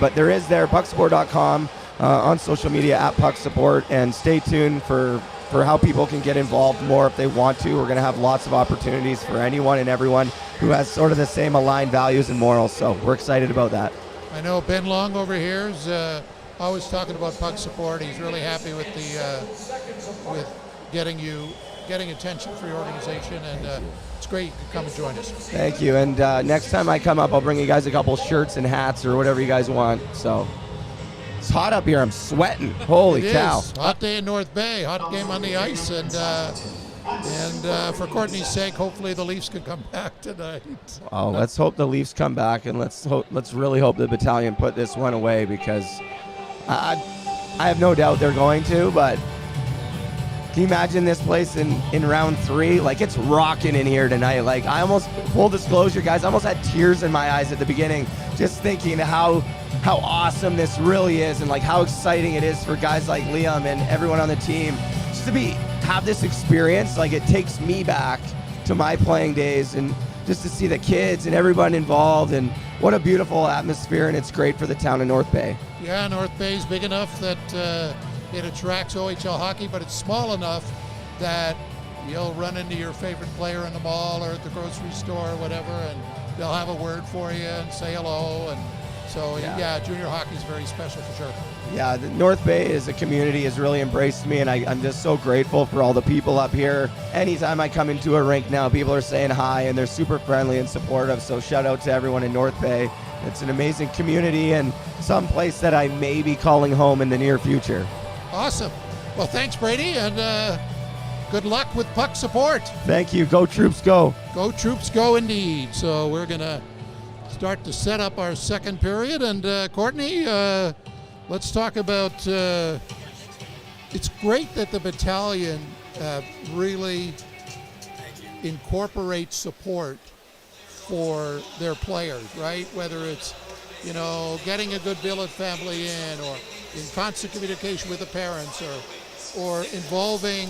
But there is there, pucksupport.com, on social media at pucksupport. And stay tuned for how people can get involved more if they want to. We're going to have lots of opportunities for anyone and everyone who has sort of the same aligned values and morals. So we're excited about that. I know Ben Long over here is always talking about puck support. He's really happy with with getting attention for your organization, and it's great you can come and join us. Thank you. And next time I come up, I'll bring you guys a couple shirts and hats or whatever you guys want. So it's hot up here. I'm sweating. Holy cow. Hot day in North Bay. Hot game on the ice, and And for Courtney's sake, hopefully the Leafs can come back tonight. Oh, let's hope the Leafs come back, and let's really hope the Battalion put this one away, because I have no doubt they're going to. But can you imagine this place in round 3? Like, it's rocking in here tonight. Like, I almost, full disclosure, guys, I almost had tears in my eyes at the beginning, just thinking how awesome this really is, and like how exciting it is for guys like Liam and everyone on the team just to have this experience. Like, it takes me back to my playing days, and just to see the kids and everyone involved, and what a beautiful atmosphere, and it's great for the town of North Bay. Yeah, North Bay's big enough that it attracts OHL hockey, but it's small enough that you'll run into your favorite player in the mall or at the grocery store or whatever, and they'll have a word for you and say hello. And so, yeah, junior hockey is very special for sure. Yeah, the North Bay as a community has really embraced me, and I'm just so grateful for all the people up here. Anytime I come into a rink now, people are saying hi, and they're super friendly and supportive, so shout out to everyone in North Bay. It's an amazing community, and some place that I may be calling home in the near future. Awesome. Well, thanks, Brady, and good luck with puck support. Thank you. Go Troops, go. Go Troops, go indeed. So we're going to start to set up our second period. And Courtney, let's talk about, it's great that the Battalion really incorporates support for their players, right? Whether it's, getting a good billet family in, or in constant communication with the parents, or involving,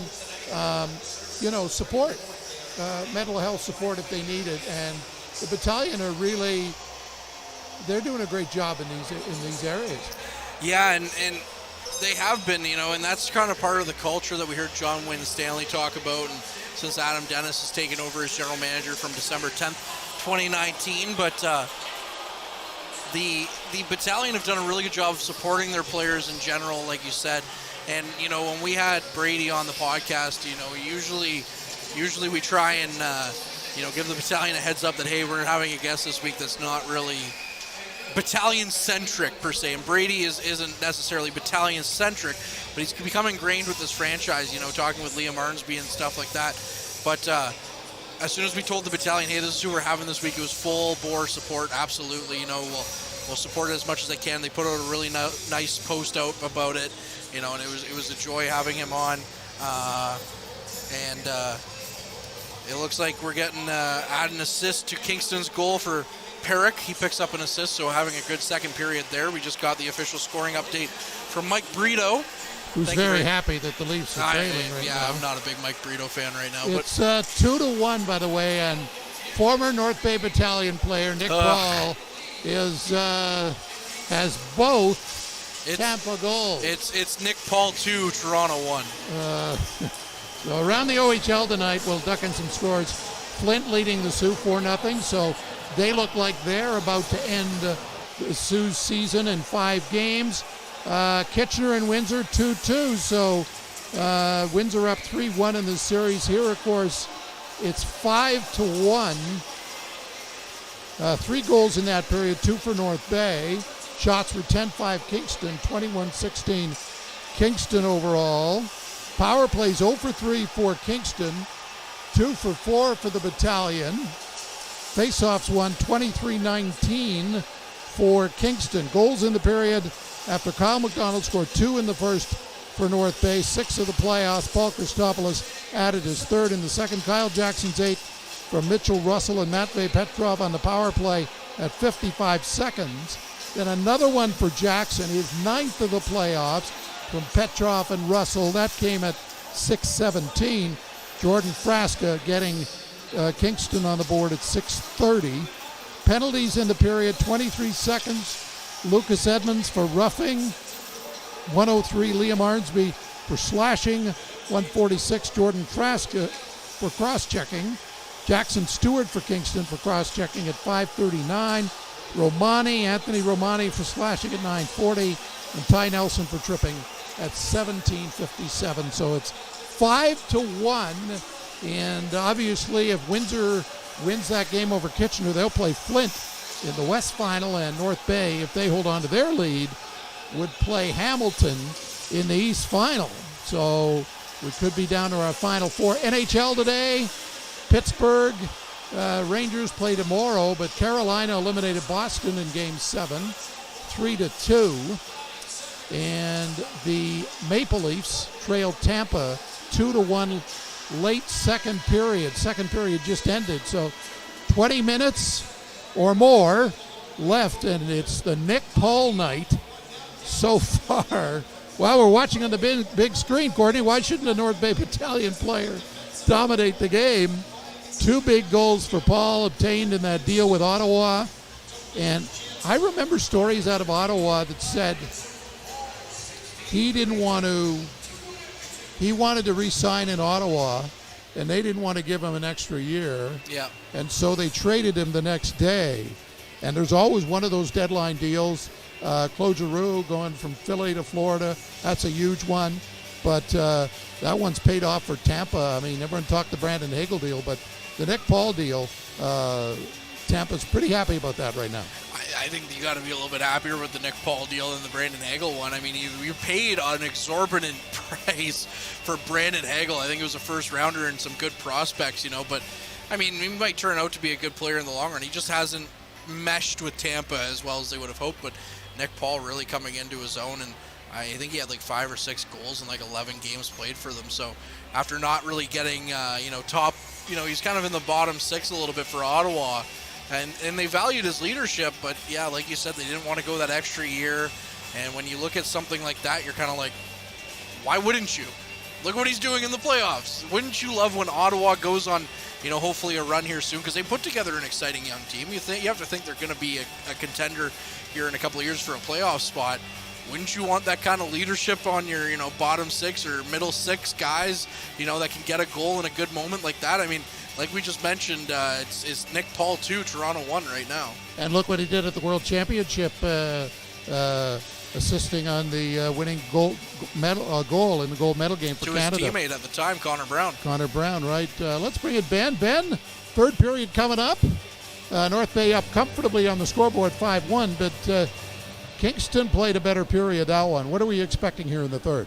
support, mental health support if they need it. And the Battalion are really, they're doing a great job in these areas. Yeah, and they have been, and that's kind of part of the culture that we heard John Wayne Stanley talk about, and since Adam Dennis has taken over as general manager from December 10th, 2019. But the Battalion have done a really good job of supporting their players in general, like you said. And, when we had Brady on the podcast, usually we try and, give the Battalion a heads up that, hey, we're having a guest this week that's not really Battalion-centric per se. And Brady isn't necessarily Battalion-centric, but he's become ingrained with this franchise, talking with Liam Arnsby and stuff like that. But as soon as we told the Battalion, hey, this is who we're having this week, it was full bore support. Absolutely, we'll support it as much as they can. They put out a really nice post out about it, and it was a joy having him on. And it looks like we're getting add an assist to Kingston's goal for Perrick. He picks up an assist, so having a good second period there. We just got the official scoring update from Mike Brito. Who's very happy that the Leafs are trailing right now. I'm not a big Mike Brito fan right now. It's 2-1, by the way, and former North Bay Battalion player Nick Paul has both Tampa goals. It's Nick Paul 2, Toronto 1. So around the OHL tonight, we'll duck in some scores. Flint leading the Sioux 4-0, so they look like they're about to end the Sioux season in 5 games. Kitchener and Windsor 2-2, so Windsor up 3-1 in the series. Here, of course, it's 5-1. 3 goals in that period, 2 for North Bay. Shots were 10-5 Kingston, 21-16 Kingston overall. Power plays 0 for 3 for Kingston, 2 for 4 for the Battalion. Faceoffs won 23-19 for Kingston. Goals in the period after Kyle McDonald scored 2 in the first for North Bay, 6 of the playoffs. Paul Christopoulos added his 3rd in the second. Kyle Jackson's 8 from Mitchell Russell and Matvey Petrov on the power play at 55 seconds. Then another one for Jackson, his 9th of the playoffs from Petrov and Russell. That came at 6:17. Jordan Frasca getting Kingston on the board at 6:30. Penalties in the period, 23 seconds. Lucas Edmonds for roughing, 103. Liam Arnsby for slashing, 146. Jordan Frasca for cross-checking. Jackson Stewart for Kingston for cross-checking at 5:39. Anthony Romani for slashing at 9:40. And Ty Nelson for tripping at 17:57. So it's 5-1. And obviously, if Windsor wins that game over Kitchener, they'll play Flint in the West Final, and North Bay, if they hold on to their lead, would play Hamilton in the East Final. So We could be down to our final four. NHL today, Pittsburgh Rangers play tomorrow, but Carolina eliminated Boston in Game 7, 3-2. And the Maple Leafs trailed Tampa 2-1 late second period. Second period just ended, so 20 minutes or more left, and it's the Nick Paul night so far. Well, we're watching on the big screen, Courtney. Why shouldn't a North Bay Battalion player dominate the game? 2 big goals for Paul obtained in that deal with Ottawa. And I remember stories out of Ottawa that said he wanted to re-sign in Ottawa, and they didn't want to give him an extra year. Yeah. And so they traded him the next day. And there's always one of those deadline deals. Claude Giroux going from Philly to Florida, that's a huge one. But that one's paid off for Tampa. I mean, everyone talked the Brandon Hagel deal, but the Nick Paul deal, Tampa's pretty happy about that right now. I think you got to be a little bit happier with the Nick Paul deal than the Brandon Hagel one. I mean, you paid an exorbitant price for Brandon Hagel. I think it was a first rounder and some good prospects, but I mean, he might turn out to be a good player in the long run. He just hasn't meshed with Tampa as well as they would have hoped, but Nick Paul really coming into his own, and I think he had like 5 or 6 goals in like 11 games played for them. So after not really getting, top, he's kind of in the bottom 6 a little bit for Ottawa. And they valued his leadership, but yeah, like you said, they didn't want to go that extra year. And when you look at something like that, you're kind of like, why wouldn't you? Look what he's doing in the playoffs. Wouldn't you love when Ottawa goes on, hopefully a run here soon? Because they put together an exciting young team. You have to think they're going to be a contender here in a couple of years for a playoff spot. Wouldn't you want that kind of leadership on your, bottom 6 or middle 6 guys, that can get a goal in a good moment like that? I mean, like we just mentioned, it's Nick Paul 2, Toronto 1 right now. And look what he did at the World Championship, assisting on the winning goal in the gold medal game for Canada. To his teammate at the time, Connor Brown. Connor Brown, right. Let's bring in Ben. Ben, third period coming up. North Bay up comfortably on the scoreboard 5-1, but Kingston played a better period that one. What are we expecting here in the third?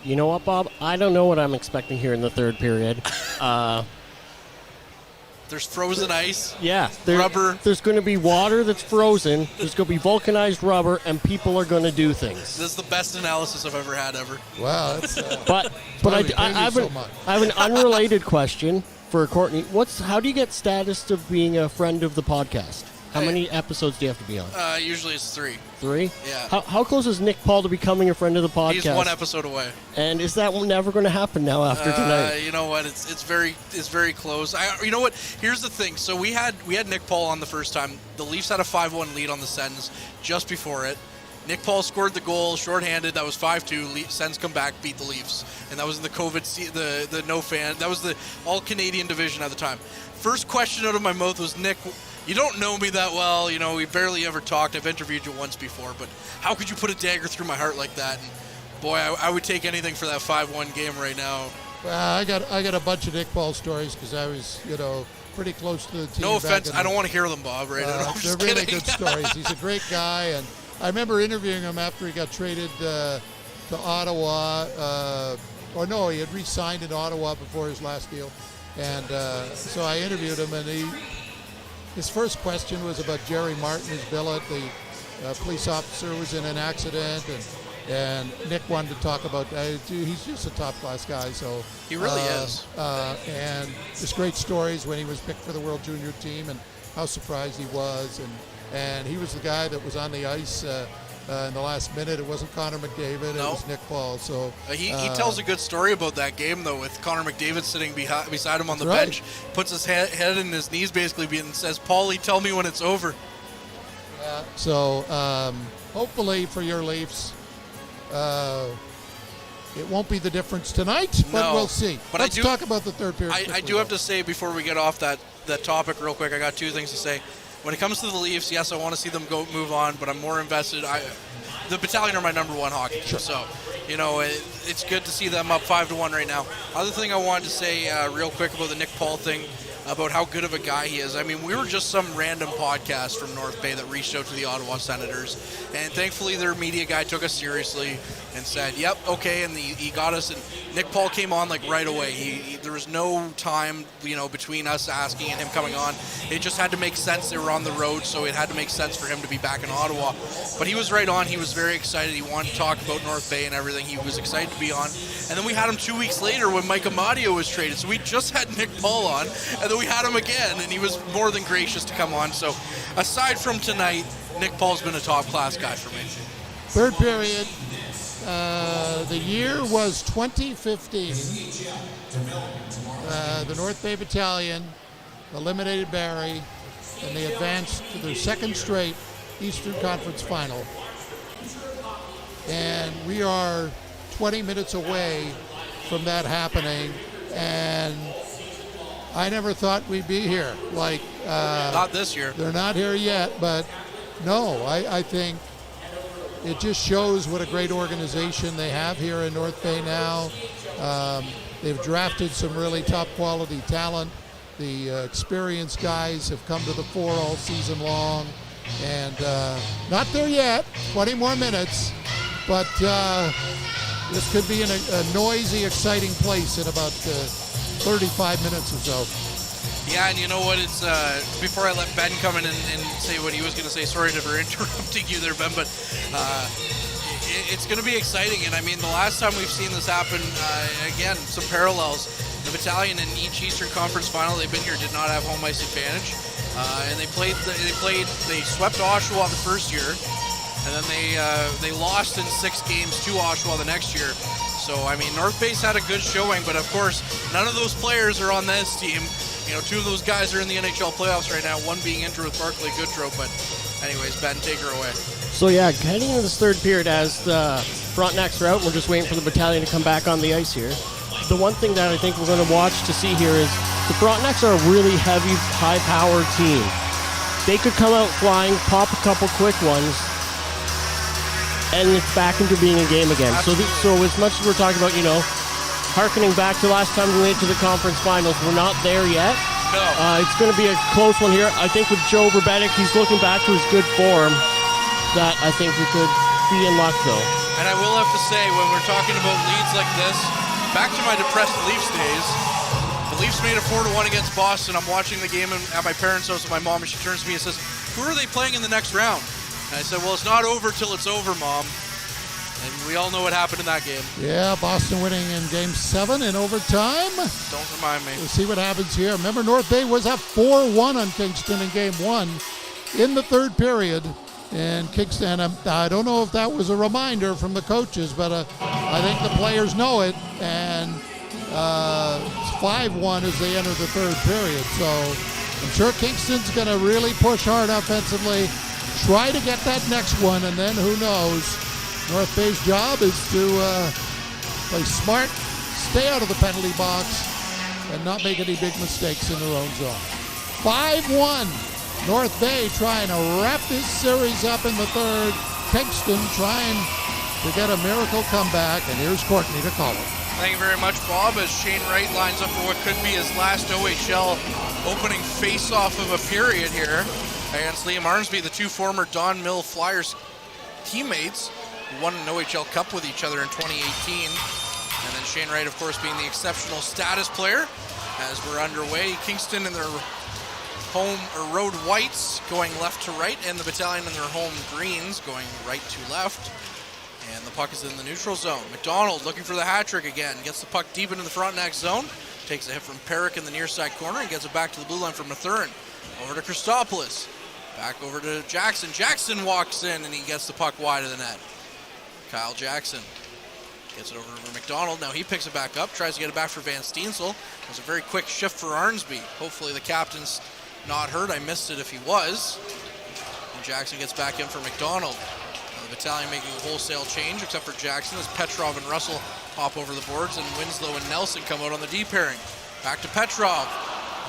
You know what, Bob? I don't know what I'm expecting here in the third period. There's frozen ice. Yeah. Rubber. There's going to be water that's frozen. There's going to be vulcanized rubber, and people are going to do things. This is the best analysis I've ever had ever. Wow. That's, but I have an unrelated question for Courtney. How do you get status of being a friend of the podcast? How many episodes do you have to be on? Usually it's 3. 3? Yeah. How close is Nick Paul to becoming a friend of the podcast? He's 1 episode away. And is that never going to happen now after tonight? You know what? It's very close. You know what? Here's the thing. So we had Nick Paul on the first time. The Leafs had a 5-1 lead on the Sens just before it. Nick Paul scored the goal, shorthanded. That was 5-2. Sens come back, beat the Leafs, and that was in the COVID, the no fan. That was the all Canadian division at the time. First question out of my mouth was, Nick, you don't know me that well. We barely ever talked. I've interviewed you once before, but how could you put a dagger through my heart like that? And boy, I would take anything for that 5-1 game right now. Well, I got a bunch of Nick Paul stories because I was, pretty close to the team. No offense, I don't want to hear them, Bob. Right? They're really good stories. He's a great guy, and I remember interviewing him after he got traded to Ottawa. He had re-signed in Ottawa before his last deal, and so I interviewed him, and his first question was about Jerry Martin, his billet. The police officer was in an accident, and Nick wanted to talk about that. He's just a top-class guy. So he really is. And just great stories when he was picked for the World Junior team and how surprised he was. And he was the guy that was on the ice in the last minute. It wasn't Connor McDavid. No. It was Nick Paul. So he tells a good story about that game, though, with Connor McDavid sitting beside him on the bench, puts his head in his knees basically, and says, "Paulie, tell me when it's over." Yeah. So hopefully for your Leafs, it won't be the difference tonight, but we'll see. But let's talk about the third period. I do have to say before we get off that topic real quick, I got 2 things to say. When it comes to the Leafs, yes, I want to see them move on, but I'm more invested. The Battalion are my number 1 hockey team, so it's good to see them up 5-1 right now. Other thing I wanted to say real quick about the Nick Paul thing, about how good of a guy he is. I mean, we were just some random podcast from North Bay that reached out to the Ottawa Senators, and thankfully their media guy took us seriously. and said, yep, okay, and he got us, and Nick Paul came on like right away. There was no time, between us asking and him coming on. It just had to make sense. They were on the road, so it had to make sense for him to be back in Ottawa. But he was right on. He was very excited. He wanted to talk about North Bay and everything. He was excited to be on. And then we had him 2 weeks later when Mike Amadio was traded. So we just had Nick Paul on, and then we had him again, and he was more than gracious to come on. So aside from tonight, Nick Paul's been a top-class guy for me. Third period. The year was 2015. The North Bay Battalion eliminated Barrie, and they advanced to their second straight Eastern Conference final. And we are 20 minutes away from that happening, and I never thought we'd be here. Not this year. They're not here yet, but no, I think it just shows what a great organization they have here in North Bay now. They've drafted some really top quality talent. The experienced guys have come to the fore all season long. And not there yet, 20 more minutes. But this could be in a noisy, exciting place in about 35 minutes or so. Yeah, and you know what? It's before I let Ben come in and say what he was going to say. Sorry for interrupting you there, Ben, but it's going to be exciting. And I mean, the last time we've seen this happen, again, some parallels. The Battalion in each Eastern Conference final they've been here did not have home ice advantage, and they swept Oshawa the first year, and then they lost in 6 games to Oshawa the next year. So I mean, North Bay's had a good showing, but of course, none of those players are on this team. 2 of those guys are in the NHL playoffs right now, one being injured with Barclay Goodrow. But anyways, Ben, take her away. So yeah, heading into this third period as the Frontnacs are out, we're just waiting for the Battalion to come back on the ice here. The one thing that I think we're going to watch to see here is the Frontnacs are a really heavy, high-powered team. They could come out flying, pop a couple quick ones, and it's back into being a game again. So as much as we're talking about, harkening back to last time we made it to the conference finals, we're not there yet. No. It's going to be a close one here. I think with Joe Verbetic, he's looking back to his good form that I think we could be in luck, though. And I will have to say, when we're talking about leads like this, back to my depressed Leafs days, the Leafs made a 4-1 against Boston. I'm watching the game at my parents' house with my mom, and she turns to me and says, "Who are they playing in the next round?" And I said, "Well, it's not over till it's over, Mom." And we all know what happened in that game. Yeah, Boston winning in Game 7 in overtime. Don't remind me. We'll see what happens here. Remember, North Bay was up 4-1 on Kingston in Game 1 in the third period. And Kingston, I don't know if that was a reminder from the coaches, but I think the players know it. And it's 5-1 as they enter the third period. So I'm sure Kingston's going to really push hard offensively, try to get that next one, and then who knows. North Bay's job is to play smart, stay out of the penalty box, and not make any big mistakes in their own zone. 5-1. North Bay trying to wrap this series up in the third. Kingston trying to get a miracle comeback, and here's Courtney to call it. Thank you very much, Bob, as Shane Wright lines up for what could be his last OHL opening face-off of a period here against Liam Armsby, the 2 former Don Mill Flyers teammates who won an OHL Cup with each other in 2018. And then Shane Wright, of course, being the exceptional status player as we're underway. Kingston in their home or road whites going left to right, and the Battalion in their home greens going right to left. And the puck is in the neutral zone. McDonald looking for the hat trick again. Gets the puck deep into the Frontnac zone. Takes a hit from Perrick in the near side corner and gets it back to the blue line from Mathurin. Over to Christopoulos. Back over to Jackson. Jackson walks in and he gets the puck wide of the net. Kyle Jackson gets it over to McDonald. Now he picks it back up. Tries to get it back for Van Steensel. It was a very quick shift for Arnsby. Hopefully the captain's not hurt. I missed it if he was. And Jackson gets back in for McDonald. The Battalion making a wholesale change, except for Jackson, as Petrov and Russell hop over the boards, and Winslow and Nelson come out on the D pairing. Back to Petrov.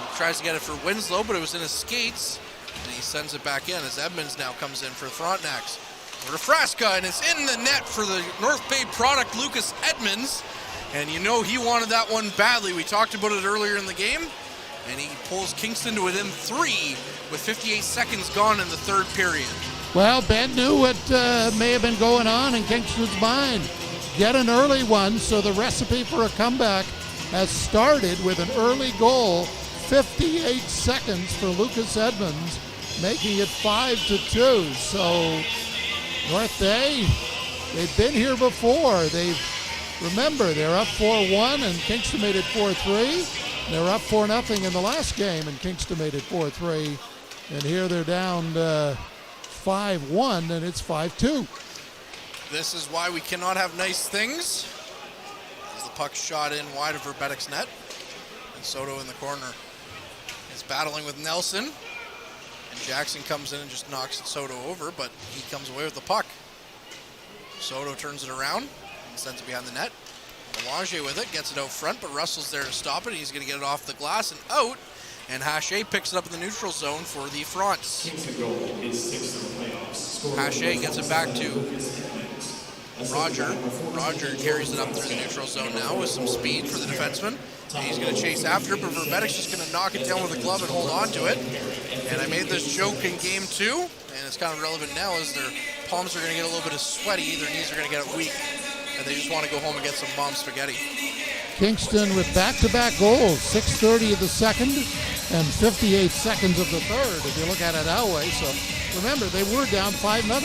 He tries to get it for Winslow, but it was in his skates, and he sends it back in as Edmonds now comes in for the Frontnacs. Over to Frasca, and it's in the net for the North Bay product, Lucas Edmonds. And you know he wanted that one badly. We talked about it earlier in the game, and he pulls Kingston to within 3 with 58 seconds gone in the third period. Well, Ben knew what may have been going on in Kingston's mind. get an early one, so the recipe for a comeback has started with an early goal, 58 seconds for Lucas Edmonds, making it 5-2. So North Bay, they've been here before. Remember, they're up 4-1 and Kingston made it 4-3. They were up 4-0 in the last game and Kingston made it 4-3. And here they're down 5-1 and it's 5-2. This is why we cannot have nice things. As the puck shot in wide of Verbetic's net. And Soto in the corner is battling with Nelson. And Jackson comes in and just knocks Soto over, but he comes away with the puck. Soto turns it around and sends it behind the net. Belanger with it, gets it out front, but Russell's there to stop it. And he's going to get it off the glass and out. And Hache picks it up in the neutral zone for the Fronts. Hache gets it back to Roger. Roger carries it up through the neutral zone now with some speed for the defenseman. And he's going to chase after it, but Verbetic's just going to knock it down with a glove and hold on to it. And I made this joke in game 2, and it's kind of relevant now as their palms are going to get a little bit of sweaty, their knees are going to get weak, and they just want to go home and get some mom spaghetti. Kingston with back-to-back goals, 6:30 of the second and 58 seconds of the third, if you look at it that way. So remember, they were down 5-0.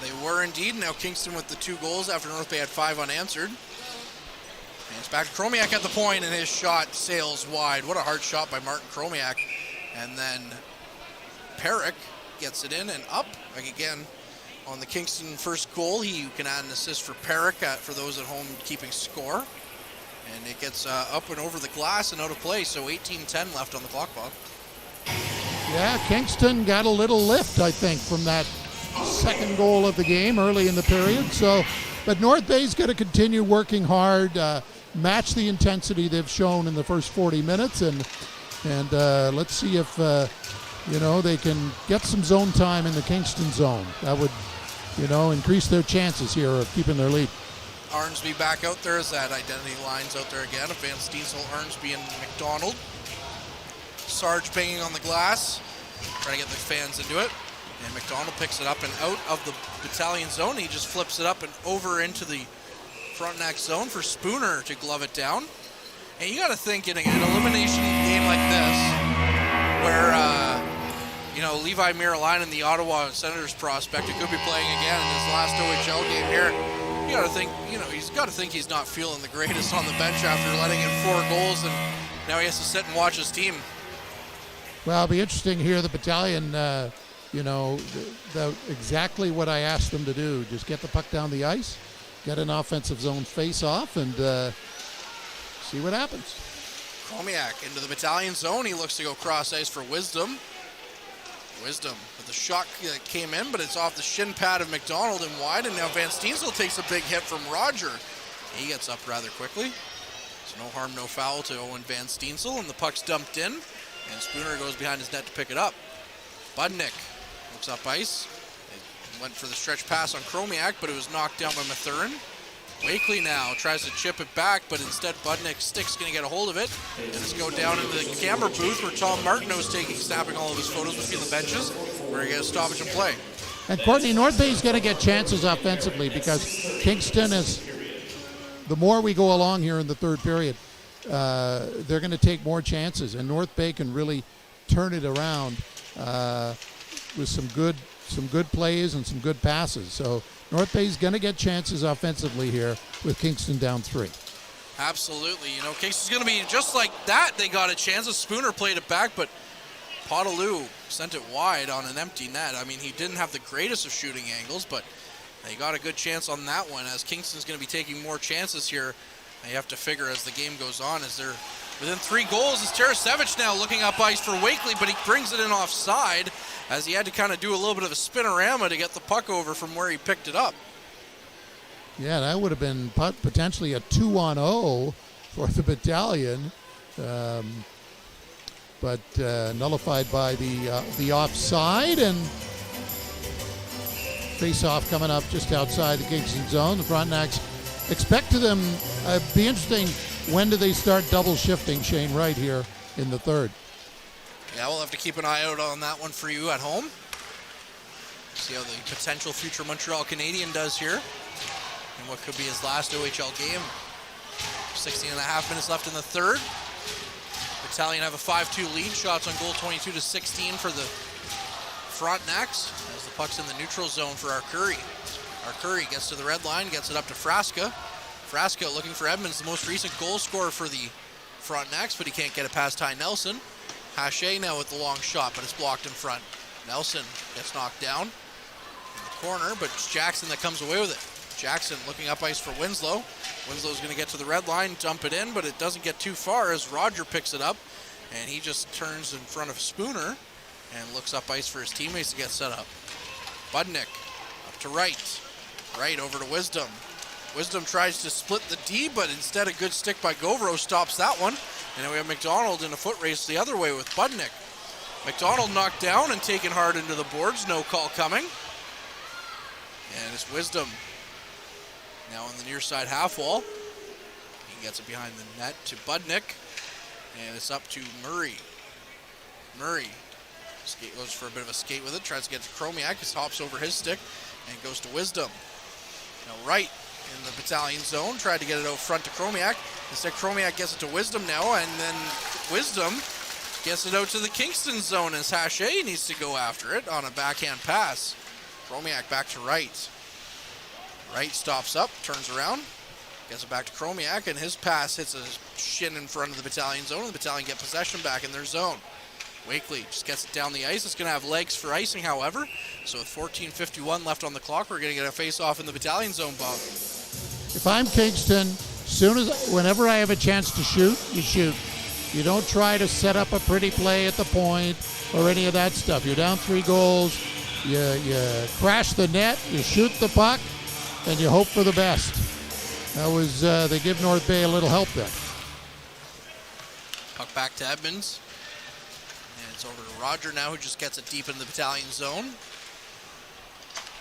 They were indeed. Now Kingston with the 2 goals after North Bay had 5 unanswered. And it's back to Chromiak at the point, and his shot sails wide. What a hard shot by Martin Chromiak. And then Perrick gets it in and up. Like again, on the Kingston first goal, you can add an assist for Perrick for those at home keeping score. And it gets up and over the glass and out of play, so 18:10 left on the clock, Bob. Yeah, Kingston got a little lift, I think, from that second goal of the game early in the period. So, but North Bay's going to continue working hard, match the intensity they've shown in the first 40 minutes, and let's see if they can get some zone time in the Kingston zone. That would, increase their chances here of keeping their lead. Arnsby back out there as that identity line's out there again. Van Steensel, Arnsby, and McDonald. Sarge banging on the glass, trying to get the fans into it. And McDonald picks it up and out of the Battalion zone. He just flips it up and over into the Frontnacs zone for Spooner to glove it down. And you got to think in an elimination game like this, where Levi Miralainen, the Ottawa Senators prospect, who could be playing again in his last OHL game here, you got to think, he's got to think he's not feeling the greatest on the bench after letting in 4 goals, and now he has to sit and watch his team. Well, it'll be interesting here. The Battalion, exactly what I asked them to do. Just get the puck down the ice, get an offensive zone face-off, and see what happens. Chromiak into the Battalion zone. He looks to go cross-ice for Wisdom. Wisdom with the shot that came in, but it's off the shin pad of McDonald and wide, and now Van Steensel takes a big hit from Roger. He gets up rather quickly. So no harm, no foul to Owen Van Steensel, and the puck's dumped in, and Spooner goes behind his net to pick it up. Budnick looks up ice. It went for the stretch pass on Chromiak, but it was knocked down by Mathurin. Wakely now tries to chip it back, but instead Budnick's stick's going to get a hold of it. And let's go down into the camera booth where Tom Martineau's snapping all of his photos between the benches, where he gets a stoppage and play. And Courtney, North Bay's going to get chances offensively because Kingston is, the more we go along here in the third period, they're going to take more chances, and North Bay can really turn it around with some good plays and some good passes. So North Bay's going to get chances offensively here with Kingston down 3. Absolutely. Kingston's going to be just like that. They got a chance. A Spooner played it back, but Potaloo sent it wide on an empty net. I mean, he didn't have the greatest of shooting angles, but they got a good chance on that one. As Kingston's going to be taking more chances here, you have to figure as the game goes on, as they're within 3 goals, is Tarasevic now looking up ice for Wakely, but he brings it in offside as he had to kind of do a little bit of a spinorama to get the puck over from where he picked it up. Yeah, that would have been potentially a 2-on-0 for the Battalion, but nullified by the offside, and face-off coming up just outside the Kingston zone. The Frontnacs expect to them, be interesting, when do they start double shifting Shane Wright here in the third? Yeah, we'll have to keep an eye out on that one for you at home. See how the potential future Montreal Canadian does here. in what could be his last OHL game. 16 and a half minutes left in the third. Battalion have a 5-2 lead. Shots on goal 22 to 16 for the Frontnacs as the puck's in the neutral zone for Arcuri. Arcuri gets to the red line, gets it up to Frasca. Frasca looking for Edmonds, the most recent goal scorer for the Frontnacs, but he can't get it past Ty Nelson. Hache now with the long shot, but it's blocked in front. Nelson gets knocked down in the corner, but it's Jackson that comes away with it. Jackson looking up ice for Winslow. Winslow's going to get to the red line, dump it in, but it doesn't get too far as Roger picks it up, and he just turns in front of Spooner and looks up ice for his teammates to get set up. Budnick up to Wright. Wright over to Wisdom. Wisdom tries to split the D, but instead a good stick by Govro stops that one. And then we have McDonald in a foot race the other way with Budnick. McDonald knocked down and taken hard into the boards. No call coming. And it's Wisdom now on the near side half wall. He gets it behind the net to Budnick. And it's up to Murray. Murray goes for a bit of a skate with it. Tries to get to Chromiak. He hops over his stick and goes to Wisdom. Now Wright in the Battalion zone, tried to get it out front to Chromiak. Instead, Chromiak gets it to Wisdom now, and then Wisdom gets it out to the Kingston zone as Hache needs to go after it on a backhand pass. Chromiak back to Wright. Wright stops up, turns around, gets it back to Chromiak, and his pass hits a shin in front of the Battalion zone, and the Battalion get possession back in their zone. Wakely just gets it down the ice. It's going to have legs for icing, however. So with 14:51 left on the clock, we're going to get a face-off in the Battalion zone, Bob. If I'm Kingston, whenever I have a chance to shoot, you shoot. You don't try to set up a pretty play at the point or any of that stuff. You're down 3 goals. You crash the net. You shoot the puck, and you hope for the best. That was they give North Bay a little help there. Puck back to Edmonds. And it's over to Roger now, who just gets it deep in the Battalion zone.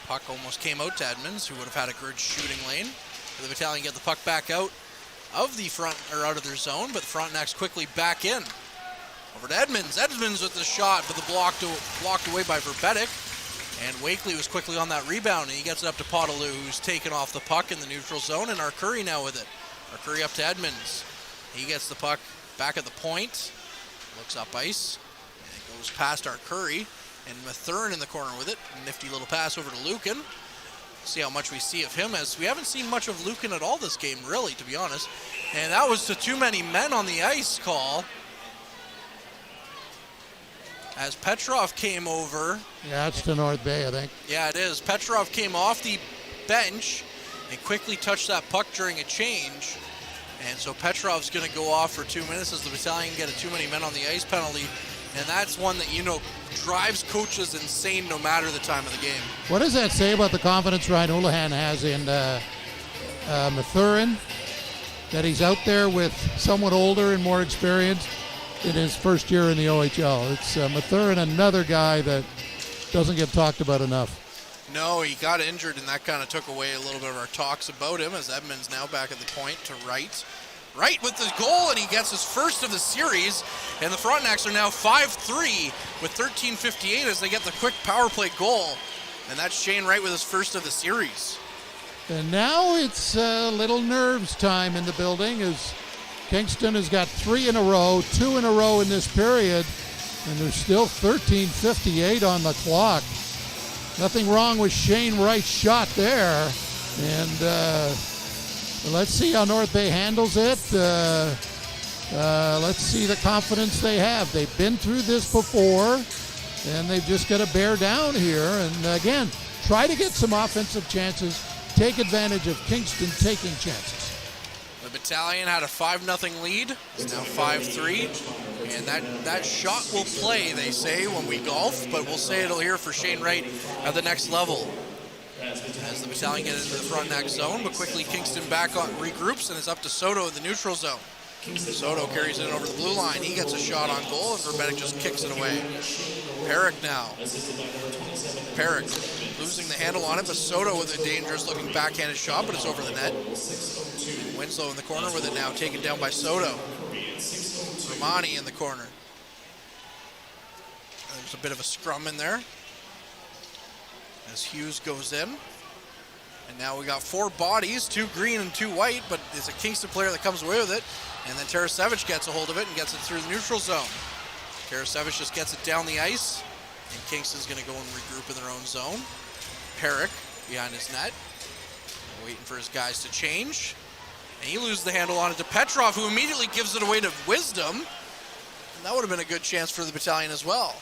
Puck almost came out to Edmonds, who would have had a good shooting lane. The Battalion get the puck back out of the front, or out of their zone, but the Frontnacs quickly back in. Over to Edmonds. Edmonds with the shot, but the blocked away by Verbetic. And Wakely was quickly on that rebound, and he gets it up to Potaloo, who's taken off the puck in the neutral zone, and Arcuri now with it. Arcuri up to Edmonds. He gets the puck back at the point, looks up ice, and it goes past Arcuri, and Mathurin in the corner with it. Nifty little pass over to Lucan. See how much we see of him, as we haven't seen much of Lucan at all this game, really, to be honest. And that was to too many men on the ice call, as Petrov came over. Yeah, it's to North Bay, I think. Yeah, it is. Petrov came off the bench and quickly touched that puck during a change. And so Petrov's going to go off for 2 minutes as the Battalion get a too many men on the ice penalty. And that's one that, drives coaches insane no matter the time of the game. What does that say about the confidence Ryan Houlihan has in Mathurin? That he's out there with someone older and more experienced in his first year in the OHL. It's Mathurin, another guy that doesn't get talked about enough. No, he got injured, and that kind of took away a little bit of our talks about him, as Edmonds now back at the point to Wright. Wright with the goal, and he gets his first of the series, and the Frontnacs are now 5-3 with 13:58 as they get the quick power play goal, and that's Shane Wright with his first of the series. And now it's little nerves time in the building, as Kingston has got 3 in a row, 2 in a row in this period, and there's still 13:58 on the clock. Nothing wrong with Shane Wright's shot there, and let's see how North Bay handles it. Let's see the confidence they have. They've been through this before, and they've just got to bear down here. And again, try to get some offensive chances. Take advantage of Kingston taking chances. The Battalion had a 5-0 lead. It's now 5-3. And that shot will play, they say, when we golf, but we'll say it'll here for Shane Wright at the next level. As the Battalion get into the Frontnac zone, but quickly Kingston back on, regroups, and it's up to Soto in the neutral zone. Soto carries it over the blue line. He gets a shot on goal, and Verbetic just kicks it away. Perrick now. Perrick losing the handle on it, but Soto with a dangerous-looking backhanded shot, but it's over the net. Winslow in the corner with it now, taken down by Soto. Romani in the corner. There's a bit of a scrum in there as Hughes goes in. And now we got 4 bodies, 2 green and 2 white, but it's a Kingston player that comes away with it. And then Tarasevic gets a hold of it and gets it through the neutral zone. Tarasevic just gets it down the ice, and Kingston's going to go and regroup in their own zone. Perrick behind his net, waiting for his guys to change. And he loses the handle on it to Petrov, who immediately gives it away to Wisdom. And that would have been a good chance for the Battalion as well.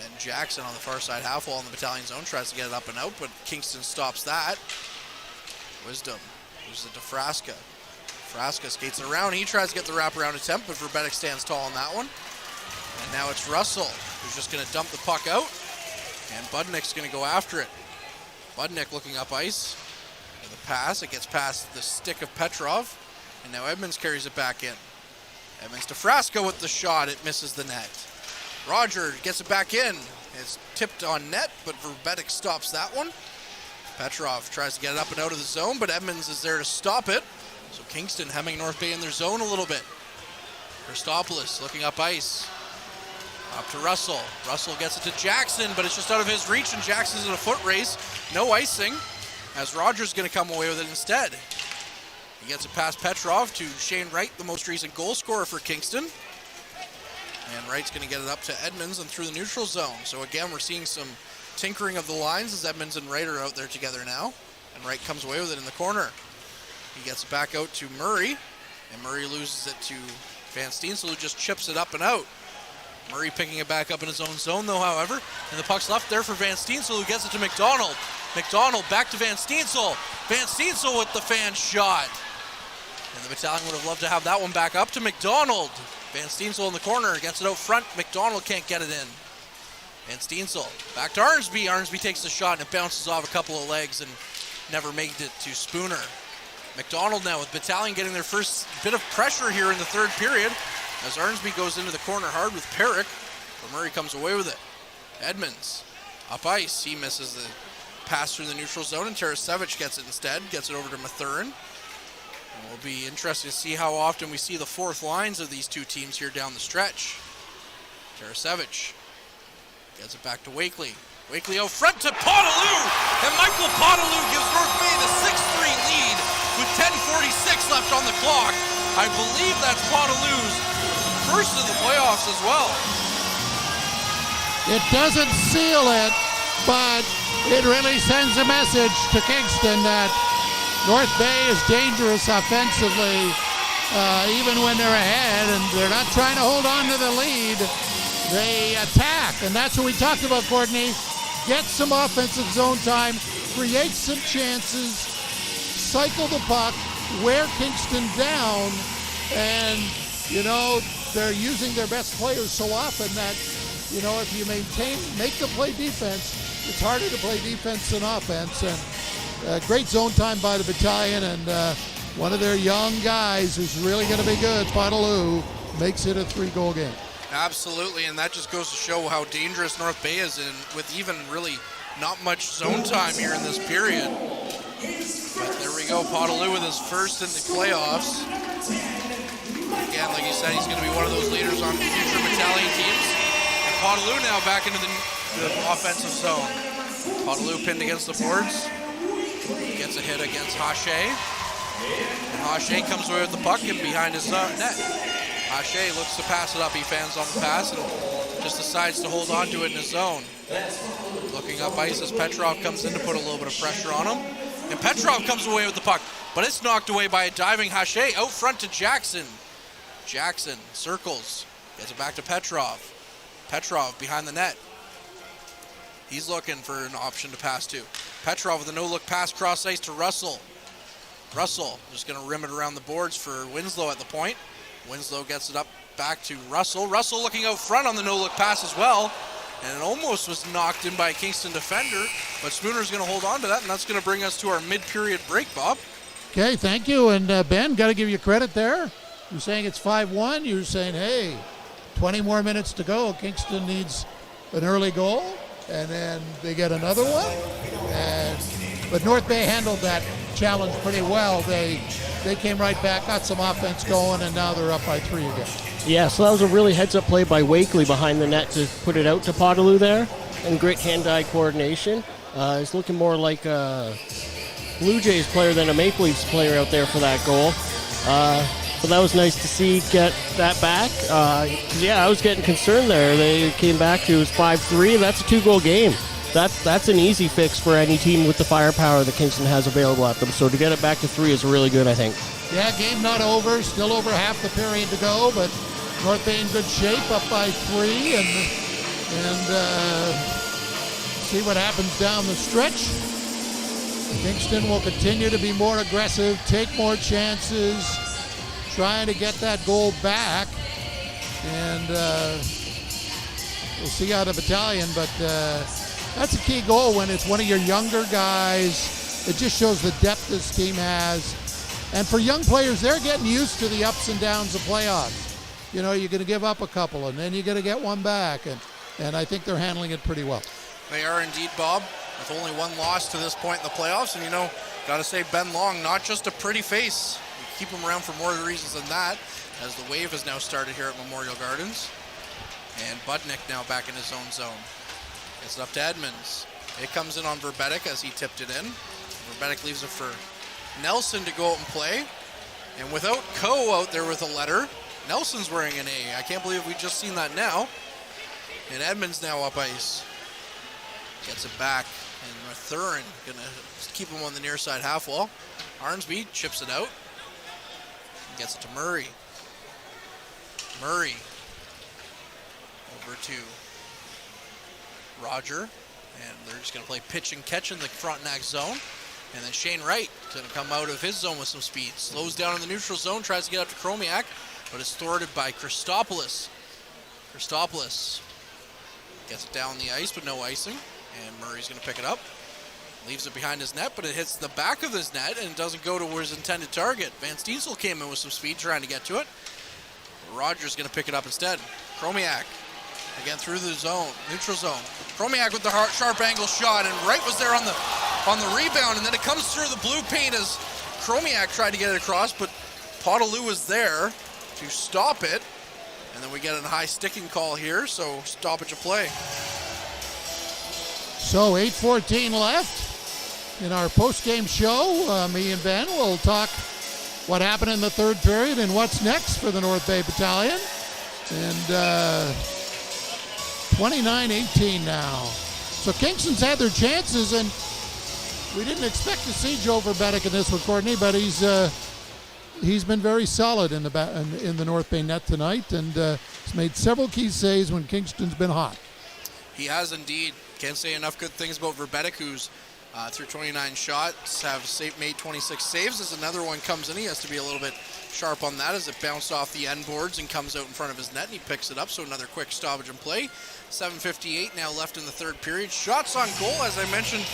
And Jackson on the far side half wall in the Battalion zone tries to get it up and out, but Kingston stops that. Wisdom moves it to Frasca. Frasca skates it around. He tries to get the wraparound attempt, but Verbetic stands tall on that one. And now it's Russell, who's just going to dump the puck out. And Budnick's going to go after it. Budnick looking up ice. The pass, it gets past the stick of Petrov, and now Edmonds carries it back in. Edmonds to Frasco with the shot, it misses the net. Roger gets it back in. It's tipped on net, but Verbetic stops that one. Petrov tries to get it up and out of the zone, but Edmonds is there to stop it. So Kingston hemming North Bay in their zone a little bit. Christopoulos looking up ice. Up to Russell. Russell gets it to Jackson, but it's just out of his reach, and Jackson's in a foot race. No icing, as Rogers going to come away with it instead. He gets it past Petrov to Shane Wright, the most recent goal scorer for Kingston. And Wright's going to get it up to Edmonds and through the neutral zone. So again, we're seeing some tinkering of the lines as Edmonds and Wright are out there together now. And Wright comes away with it in the corner. He gets it back out to Murray, and Murray loses it to Van Steensel, who just chips it up and out. Murray picking it back up in his own zone, though, however. And the puck's left there for Van Steensel, who gets it to McDonald. McDonald back to Van Steensel. Van Steensel with the fan shot. And the Battalion would have loved to have that one back up to McDonald. Van Steensel in the corner, gets it out front. McDonald can't get it in. Van Steensel back to Arnsby. Arnsby takes the shot and it bounces off a couple of legs and never made it to Spooner. McDonald now with Battalion getting their first bit of pressure here in the third period as Arnsby goes into the corner hard with Perrick, but Murray comes away with it. Edmonds up ice. He misses the pass through the neutral zone, and Tarasevic gets it instead, gets it over to Mathurin. And it'll be interesting to see how often we see the fourth lines of these two teams here down the stretch. Tarasevic gets it back to Wakely. Wakely out front to Podolou, and Michael Podolou gives North Bay the 6-3 lead with 10:46 left on the clock. I believe that's Podolou's first of the playoffs as well. It doesn't seal it, but it really sends a message to Kingston that North Bay is dangerous offensively, even when they're ahead, and they're not trying to hold on to the lead. They attack, and that's what we talked about, Courtney. Get some offensive zone time, create some chances, cycle the puck, wear Kingston down, and, you know, they're using their best players so often that, you know, if you make them play defense, it's harder to play defense than offense. And great zone time by the Battalion, and one of their young guys who's really going to be good, Podolou, makes it a 3-goal game. Absolutely, and that just goes to show how dangerous North Bay is in with even really not much zone time here in this period. But there we go, Podolou with his first in the playoffs. Again, like you said, he's going to be one of those leaders on future Battalion teams. And Podolou now back into the offensive zone. Podolou pinned against the boards. Gets a hit against Hache. And Hache comes away with the puck and behind his net. Hache looks to pass it up. He fans on the pass and just decides to hold on to it in his zone. Looking up ice as Petrov comes in to put a little bit of pressure on him. And Petrov comes away with the puck, but it's knocked away by a diving Hache out front to Jackson. Jackson circles, gets it back to Petrov. Petrov behind the net. He's looking for an option to pass to. Petrov with a no-look pass cross ice to Russell. Russell just going to rim it around the boards for Winslow at the point. Winslow gets it up back to Russell. Russell looking out front on the no-look pass as well. And it almost was knocked in by a Kingston defender. But Spooner's going to hold on to that, and that's going to bring us to our mid-period break, Bob. Okay, thank you. And Ben, got to give you credit there. You're saying it's 5-1. You're saying, hey, 20 more minutes to go. Kingston needs an early goal, and then they get another one. But North Bay handled that challenge pretty well. They came right back, got some offense going, and now they're up by 3 again. Yeah, so that was a really heads-up play by Wakely behind the net to put it out to Podolou there, and great hand-eye coordination. He's looking more like a Blue Jays player than a Maple Leafs player out there for that goal. But that was nice to see get that back. 'Cause I was getting concerned there. They came back to it was 5-3. That's a 2-goal game. That's an easy fix for any team with the firepower that Kingston has available at them. So to get it back to 3 is really good, I think. Yeah, game not over. Still over half the period to go, but North Bay in good shape, up by 3, and see what happens down the stretch. Kingston will continue to be more aggressive, take more chances, trying to get that goal back, and we'll see how the Battalion, but that's a key goal when it's one of your younger guys. It just shows the depth this team has. And for young players, they're getting used to the ups and downs of playoffs. You know, you're going to give up a couple, and then you're going to get one back, and I think they're handling it pretty well. They are indeed, Bob, with only one loss to this point in the playoffs. And, got to say, Ben Long, not just a pretty face. You keep him around for more reasons than that, as the wave has now started here at Memorial Gardens. And Budnick now back in his own zone. It's up to Edmonds. It comes in on Verbetic as he tipped it in. Verbetic leaves it for Nelson to go out and play. And without Coe out there with a letter, Nelson's wearing an A. I can't believe we just seen that now. And Edmonds now up ice. Gets it back. And Mathurin going to keep him on the near side half wall. Arnsby chips it out. And gets it to Murray. Murray. Over to Roger. And they're just going to play pitch and catch in the Frontnacs zone. And then Shane Wright going to come out of his zone with some speed. Slows down in the neutral zone, tries to get up to Chromiak, but it's thwarted by Christopoulos. Christopoulos gets it down the ice, but no icing. And Murray's going to pick it up. Leaves it behind his net, but it hits the back of his net and doesn't go to his intended target. Van Steensel came in with some speed trying to get to it. Rogers going to pick it up instead. Chromiak again through the zone, neutral zone. Chromiak with the sharp angle shot, and Wright was there on the rebound, and then it comes through the blue paint as Chromiak tried to get it across, but Potaloo was there to stop it. And then we get a high sticking call here, so stoppage of play. So 8:14 left in our post-game show. Me and Ben will talk what happened in the third period and what's next for the North Bay Battalion. And 29-18 now. So Kingston's had their chances, and we didn't expect to see Joe Verbetic in this one, Courtney, but he's been very solid in the North Bay net tonight, and he's made several key saves when Kingston's been hot. He has indeed. Can't say enough good things about Verbetic, who's through 29 shots, made 26 saves. As another one comes in, he has to be a little bit sharp on that as it bounced off the end boards and comes out in front of his net, and he picks it up. So another quick stoppage and play. 7:58 now left in the third period. Shots on goal, as I mentioned,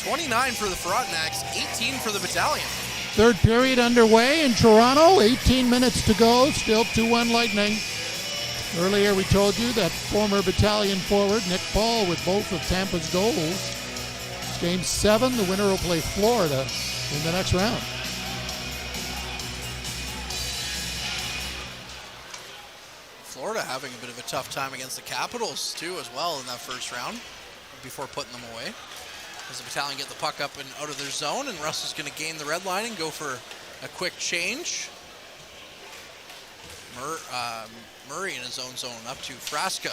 29 for the Frontnacs, 18 for the Battalion. Third period underway in Toronto, 18 minutes to go, still 2-1 Lightning. Earlier we told you that former Battalion forward Nick Paul with both of Tampa's goals. It's game 7, the winner will play Florida in the next round. Florida having a bit of a tough time against the Capitals too as well in that first round before putting them away. As the Battalion get the puck up and out of their zone, and Russ is going to gain the red line and go for a quick change. Murray in his own zone up to Frasca.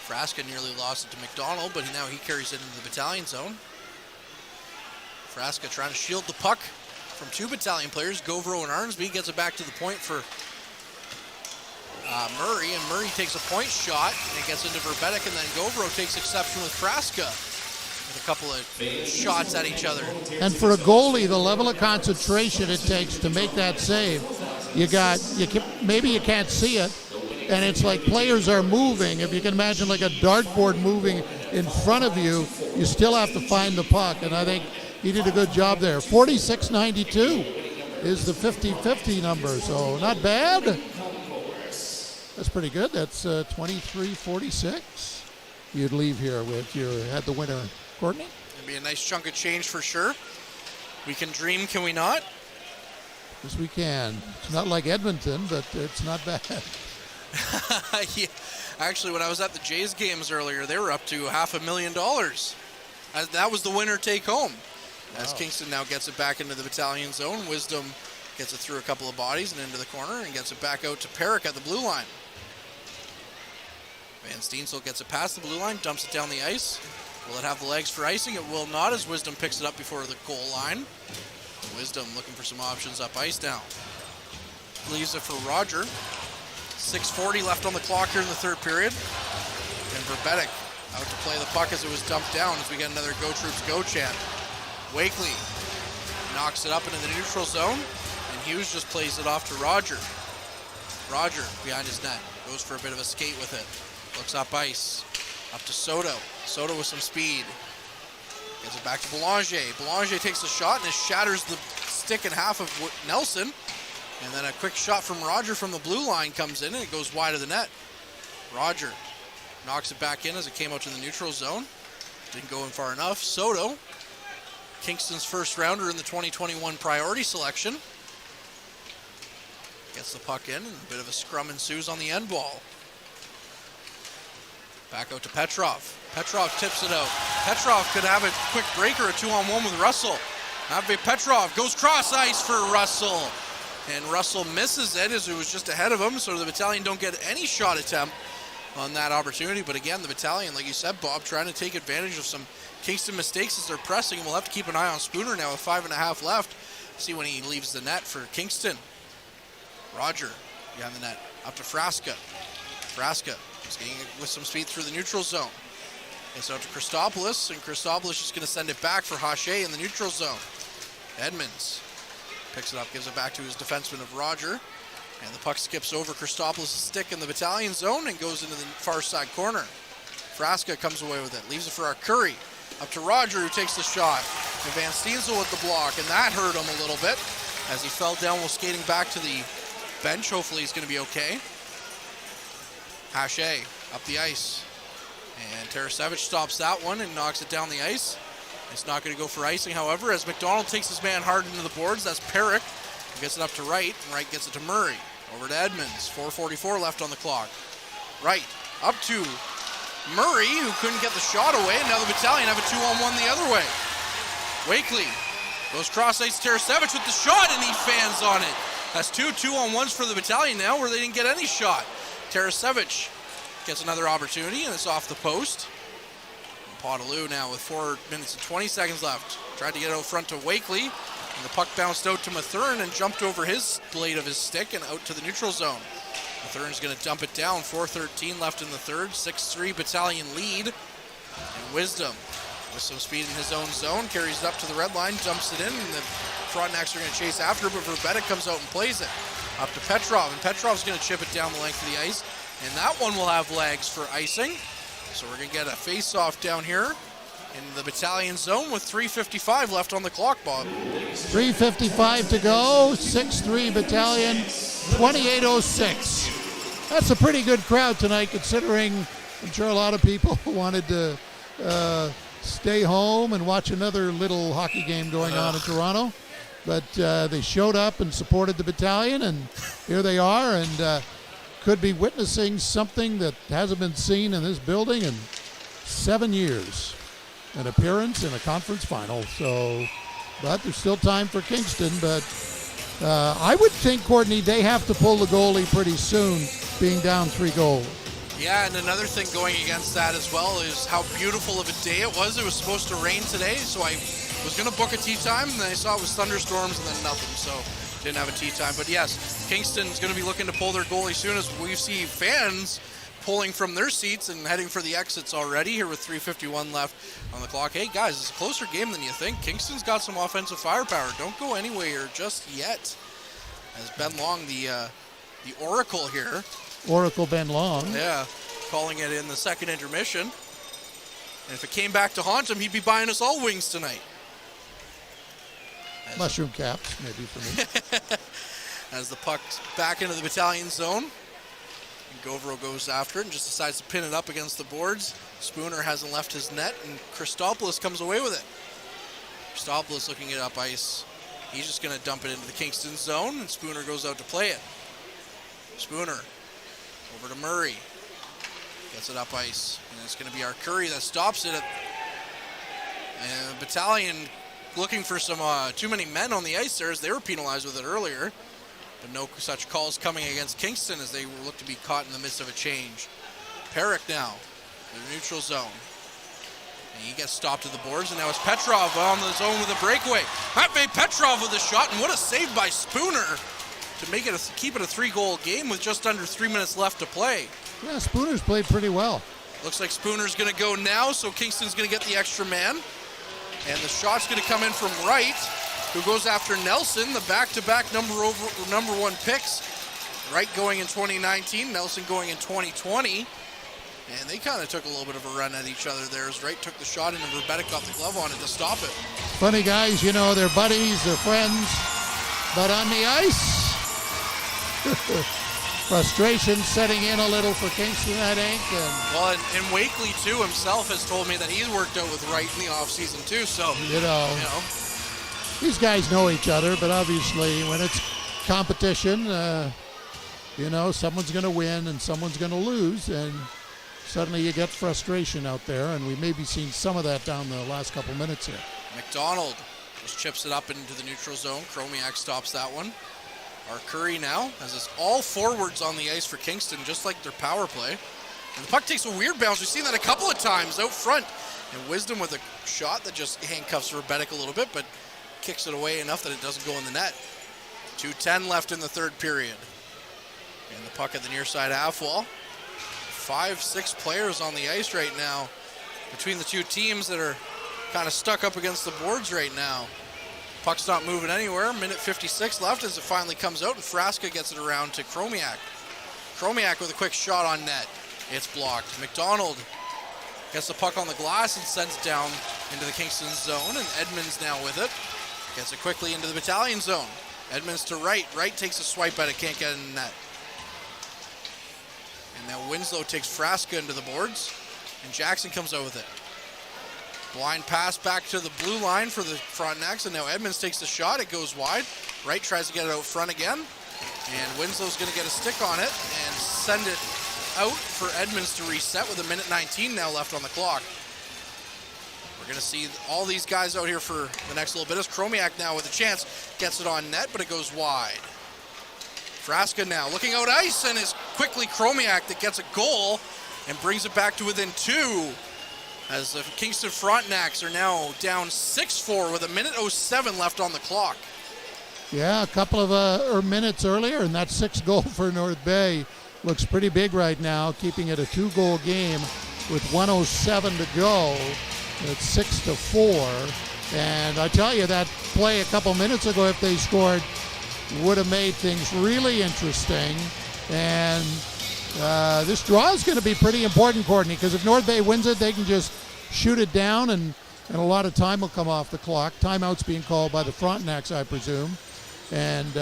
Frasca nearly lost it to McDonald, but now he carries it into the Battalion zone. Frasca trying to shield the puck from two Battalion players, Govro and Arnsby. Gets it back to the point for Murray, and Murray takes a point shot, and it gets into Verbetic, and then Govro takes exception with Frasca with a couple of shots at each other. And for a goalie, the level of concentration it takes to make that save, maybe you can't see it, and it's like players are moving. If you can imagine like a dartboard moving in front of you, you still have to find the puck, and I think he did a good job there. 46-92 is the 50-50 number, so not bad. That's pretty good. That's 23-46. You'd leave here if you had the winner, Courtney. It'd be a nice chunk of change for sure. We can dream, can we not? Yes, we can. It's not like Edmonton, but it's not bad. Yeah. Actually, when I was at the Jays games earlier, they were up to $500,000. That was the winner take home. As Kingston now gets it back into the Battalion zone. Wisdom gets it through a couple of bodies and into the corner and gets it back out to Perrick at the blue line. Van Steensel gets it past the blue line, dumps it down the ice. Will it have the legs for icing? It will not, as Wisdom picks it up before the goal line. Wisdom looking for some options up ice now. Leaves it for Roger. 6:40 left on the clock here in the third period. And Verbetic out to play the puck as it was dumped down as we get another Go Troops Go chant. Wakely knocks it up into the neutral zone, and Hughes just plays it off to Roger. Roger behind his net, goes for a bit of a skate with it. Looks up ice, up to Soto. Soto with some speed. Gets it back to Belanger. Belanger takes a shot and it shatters the stick in half of Nelson. And then a quick shot from Roger from the blue line comes in and it goes wide of the net. Roger knocks it back in as it came out to the neutral zone. Didn't go in far enough. Soto, Kingston's first rounder in the 2021 priority selection, gets the puck in and a bit of a scrum ensues on the end ball. Back out to Petrov. Petrov tips it out. Petrov could have a quick break or a 2-on-1 with Russell. Avi Petrov goes cross ice for Russell. And Russell misses it as it was just ahead of him, so the Battalion don't get any shot attempt on that opportunity. But again, the Battalion, like you said, Bob, trying to take advantage of some Kingston mistakes as they're pressing. And we'll have to keep an eye on Spooner now with 5.5 left. See when he leaves the net for Kingston. Roger behind the net. Up to Frasca. Frasca is getting it with some speed through the neutral zone. Gets out to Christopoulos, and Christopoulos is going to send it back for Hache in the neutral zone. Edmonds picks it up, gives it back to his defenseman of Roger. And the puck skips over Christopoulos' stick in the Battalion zone and goes into the far side corner. Frasca comes away with it, leaves it for Arcuri. Up to Roger, who takes the shot. And Van Steensel with the block, and that hurt him a little bit as he fell down while skating back to the bench. Hopefully he's going to be okay. Hache up the ice. And Tarasevich stops that one and knocks it down the ice. It's not going to go for icing, however, as McDonald takes his man hard into the boards. That's Perrick, who gets it up to Wright, and Wright gets it to Murray. Over to Edmonds, 4:44 left on the clock. Wright up to Murray, who couldn't get the shot away, and now the Battalion have a 2-on-1 the other way. Wakely goes cross ice to Tarasevich with the shot, and he fans on it. That's 2-on-1s for the Battalion now, where they didn't get any shot. Tarasevich gets another opportunity, and it's off the post. Podolou now with 4 minutes and 20 seconds left. Tried to get out front to Wakely, and the puck bounced out to Mathurin and jumped over his blade of his stick and out to the neutral zone. Mathurin's going to dump it down. 4:13 left in the third. 6-3 Battalion lead. And Wisdom, with some speed in his own zone, carries it up to the red line, dumps it in, and the Frontnacs are going to chase after, but Verbetic comes out and plays it. Up to Petrov, and Petrov's going to chip it down the length of the ice, and that one will have legs for icing. So we're going to get a face-off down here in the Battalion zone with 3:55 left on the clock, Bob. 3:55 to go. 6-3 Battalion, 28:06. That's a pretty good crowd tonight, considering I'm sure a lot of people wanted to stay home and watch another little hockey game going on in Toronto. But they showed up and supported the Battalion, and here they are, and could be witnessing something that hasn't been seen in this building in 7 years. An appearance in a conference final. So, but there's still time for Kingston. But I would think, Courtney, they have to pull the goalie pretty soon, being down 3 goals. Yeah, and another thing going against that as well is how beautiful of a day it was. It was supposed to rain today, so I was going to book a tee time, and then I saw it was thunderstorms and then nothing, so didn't have a tee time. But yes, Kingston's going to be looking to pull their goalie soon, as we see fans pulling from their seats and heading for the exits already here with 3:51 left on the clock. Hey guys, it's a closer game than you think. Kingston's got some offensive firepower. Don't go anywhere just yet. As Ben Long, the Oracle here. Oracle Ben Long. Yeah, calling it in the second intermission. And if it came back to haunt him, he'd be buying us all wings tonight. Mushroom caps, maybe for me. As the puck's back into the Battalion zone. Govro goes after it and just decides to pin it up against the boards. Spooner hasn't left his net, and Christopoulos comes away with it. Christopoulos looking it up ice. He's just going to dump it into the Kingston zone, and Spooner goes out to play it. Spooner over to Murray. Gets it up ice, and it's going to be Arcuri that stops it. And Battalion looking for some too many men on the ice there as they were penalized with it earlier. But no such calls coming against Kingston as they look to be caught in the midst of a change. Perrick now in the neutral zone. And he gets stopped at the boards, and now it's Petrov on the zone with a breakaway. Matvey Petrov with a shot, and what a save by Spooner to make it keep it a 3-goal game with just under 3 minutes left to play. Yeah, Spooner's played pretty well. Looks like Spooner's going to go now, so Kingston's going to get the extra man. And the shot's going to come in from Wright, who goes after Nelson, the back-to-back number 1 picks. Wright going in 2019, Nelson going in 2020. And they kind of took a little bit of a run at each other there as Wright took the shot and Verbetic got the glove on it to stop it. Funny guys, you know, they're buddies, they're friends, but on the ice, frustration setting in a little for Kingston, I think. Well, and Wakely, too, himself has told me that he's worked out with Wright in the offseason, too, so, you know, these guys know each other, but obviously when it's competition, you know, someone's going to win and someone's going to lose, and suddenly you get frustration out there, and we may be seeing some of that down the last couple minutes here. McDonald just chips it up into the neutral zone. Chromiak stops that one. Our Curry now has us all forwards on the ice for Kingston, just like their power play. And the puck takes a weird bounce. We've seen that a couple of times out front. And Wisdom with a shot that just handcuffs Verbetic a little bit, but kicks it away enough that it doesn't go in the net. 2:10 left in the third period. And the puck at the near side half wall. 5-6 players on the ice right now between the two teams that are kind of stuck up against the boards right now. Puck's not moving anywhere. Minute 56 left as it finally comes out, and Frasca gets it around to Chromiak. Chromiak with a quick shot on net. It's blocked. McDonald gets the puck on the glass and sends it down into the Kingston zone, and Edmonds now with it. Gets it quickly into the Battalion zone. Edmonds to Wright. Wright takes a swipe at it, can't get it in the net. And now Winslow takes Frasca into the boards, and Jackson comes out with it. Blind pass back to the blue line for the Frontnacs, and now Edmonds takes the shot. It goes wide. Wright tries to get it out front again, and Winslow's going to get a stick on it and send it out for Edmonds to reset with 1:19 now left on the clock. We're going to see all these guys out here for the next little bit as Chromiak now with a chance. Gets it on net, but it goes wide. Frasca now looking out ice, and it's quickly Chromiak that gets a goal and brings it back to within 2 as the Kingston Frontnacs are now down 6-4 with 1:07 left on the clock. Yeah, a couple of minutes earlier, and that 6th goal for North Bay looks pretty big right now, keeping it a 2-goal game with 1:07 to go. It's 6-4, and I tell you, that play a couple minutes ago, if they scored, would have made things really interesting. And this draw is going to be pretty important, Courtney, because if North Bay wins it, they can just shoot it down, and a lot of time will come off the clock. Timeout's being called by the Frontnacs, I presume. And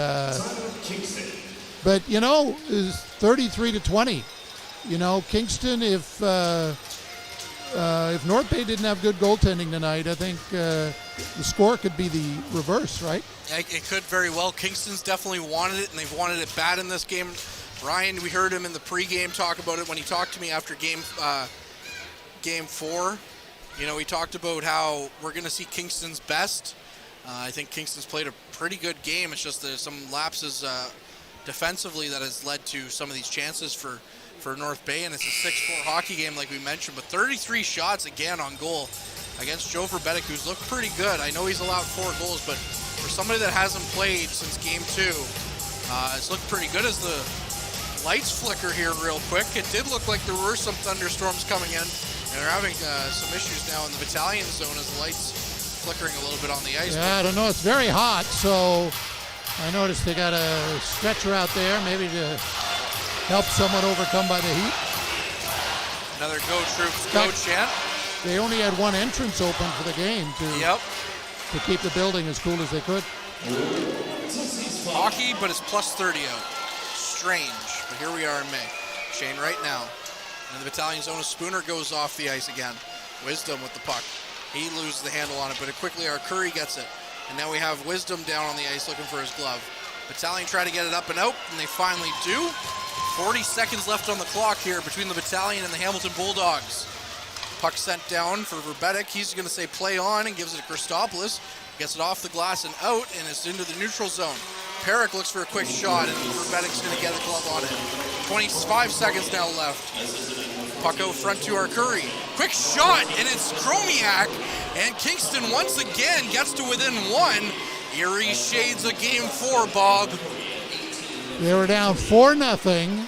but you know, is 33-20. You know, Kingston, if North Bay didn't have good goaltending tonight, I think the score could be the reverse, right? It could very well. Kingston's definitely wanted it, and they've wanted it bad in this game. Ryan, we heard him in the pregame talk about it when he talked to me after game 4. You know, he talked about how we're going to see Kingston's best. I think Kingston's played a pretty good game. It's just there's some lapses defensively that has led to some of these chances for North Bay, and it's a 6-4 hockey game like we mentioned, but 33 shots again on goal against Joe Verbetic, who's looked pretty good. I know he's allowed 4 goals, but for somebody that hasn't played since game 2, it's looked pretty good as the lights flicker here real quick. It did look like there were some thunderstorms coming in, and they're having some issues now in the Battalion zone as the lights flickering a little bit on the ice. Yeah, I don't know. It's very hot, so I noticed they got a stretcher out there, maybe to help someone overcome by the heat. Another go troops, go chant. They only had one entrance open for the game to keep the building as cool as they could. Hockey, but it's plus 30 out. Strange, but here we are in May. Shane right now. In the Battalion zone, Spooner goes off the ice again. Wisdom with the puck. He loses the handle on it, but quickly our Curry gets it. And now we have Wisdom down on the ice looking for his glove. Battalion try to get it up and out, and they finally do. 40 seconds left on the clock here between the Battalion and the Hamilton Bulldogs. Puck sent down for Verbetic. He's going to say play on and gives it to Christopoulos. Gets it off the glass and out, and it's into the neutral zone. Perrick looks for a quick shot, and Verbetic's going to get the glove on it. 25 seconds now left. Puck out front to Arcuri. Quick shot, and it's Chromiak. And Kingston once again gets to within one. Eerie shades of game 4, Bob. They were down 4-0,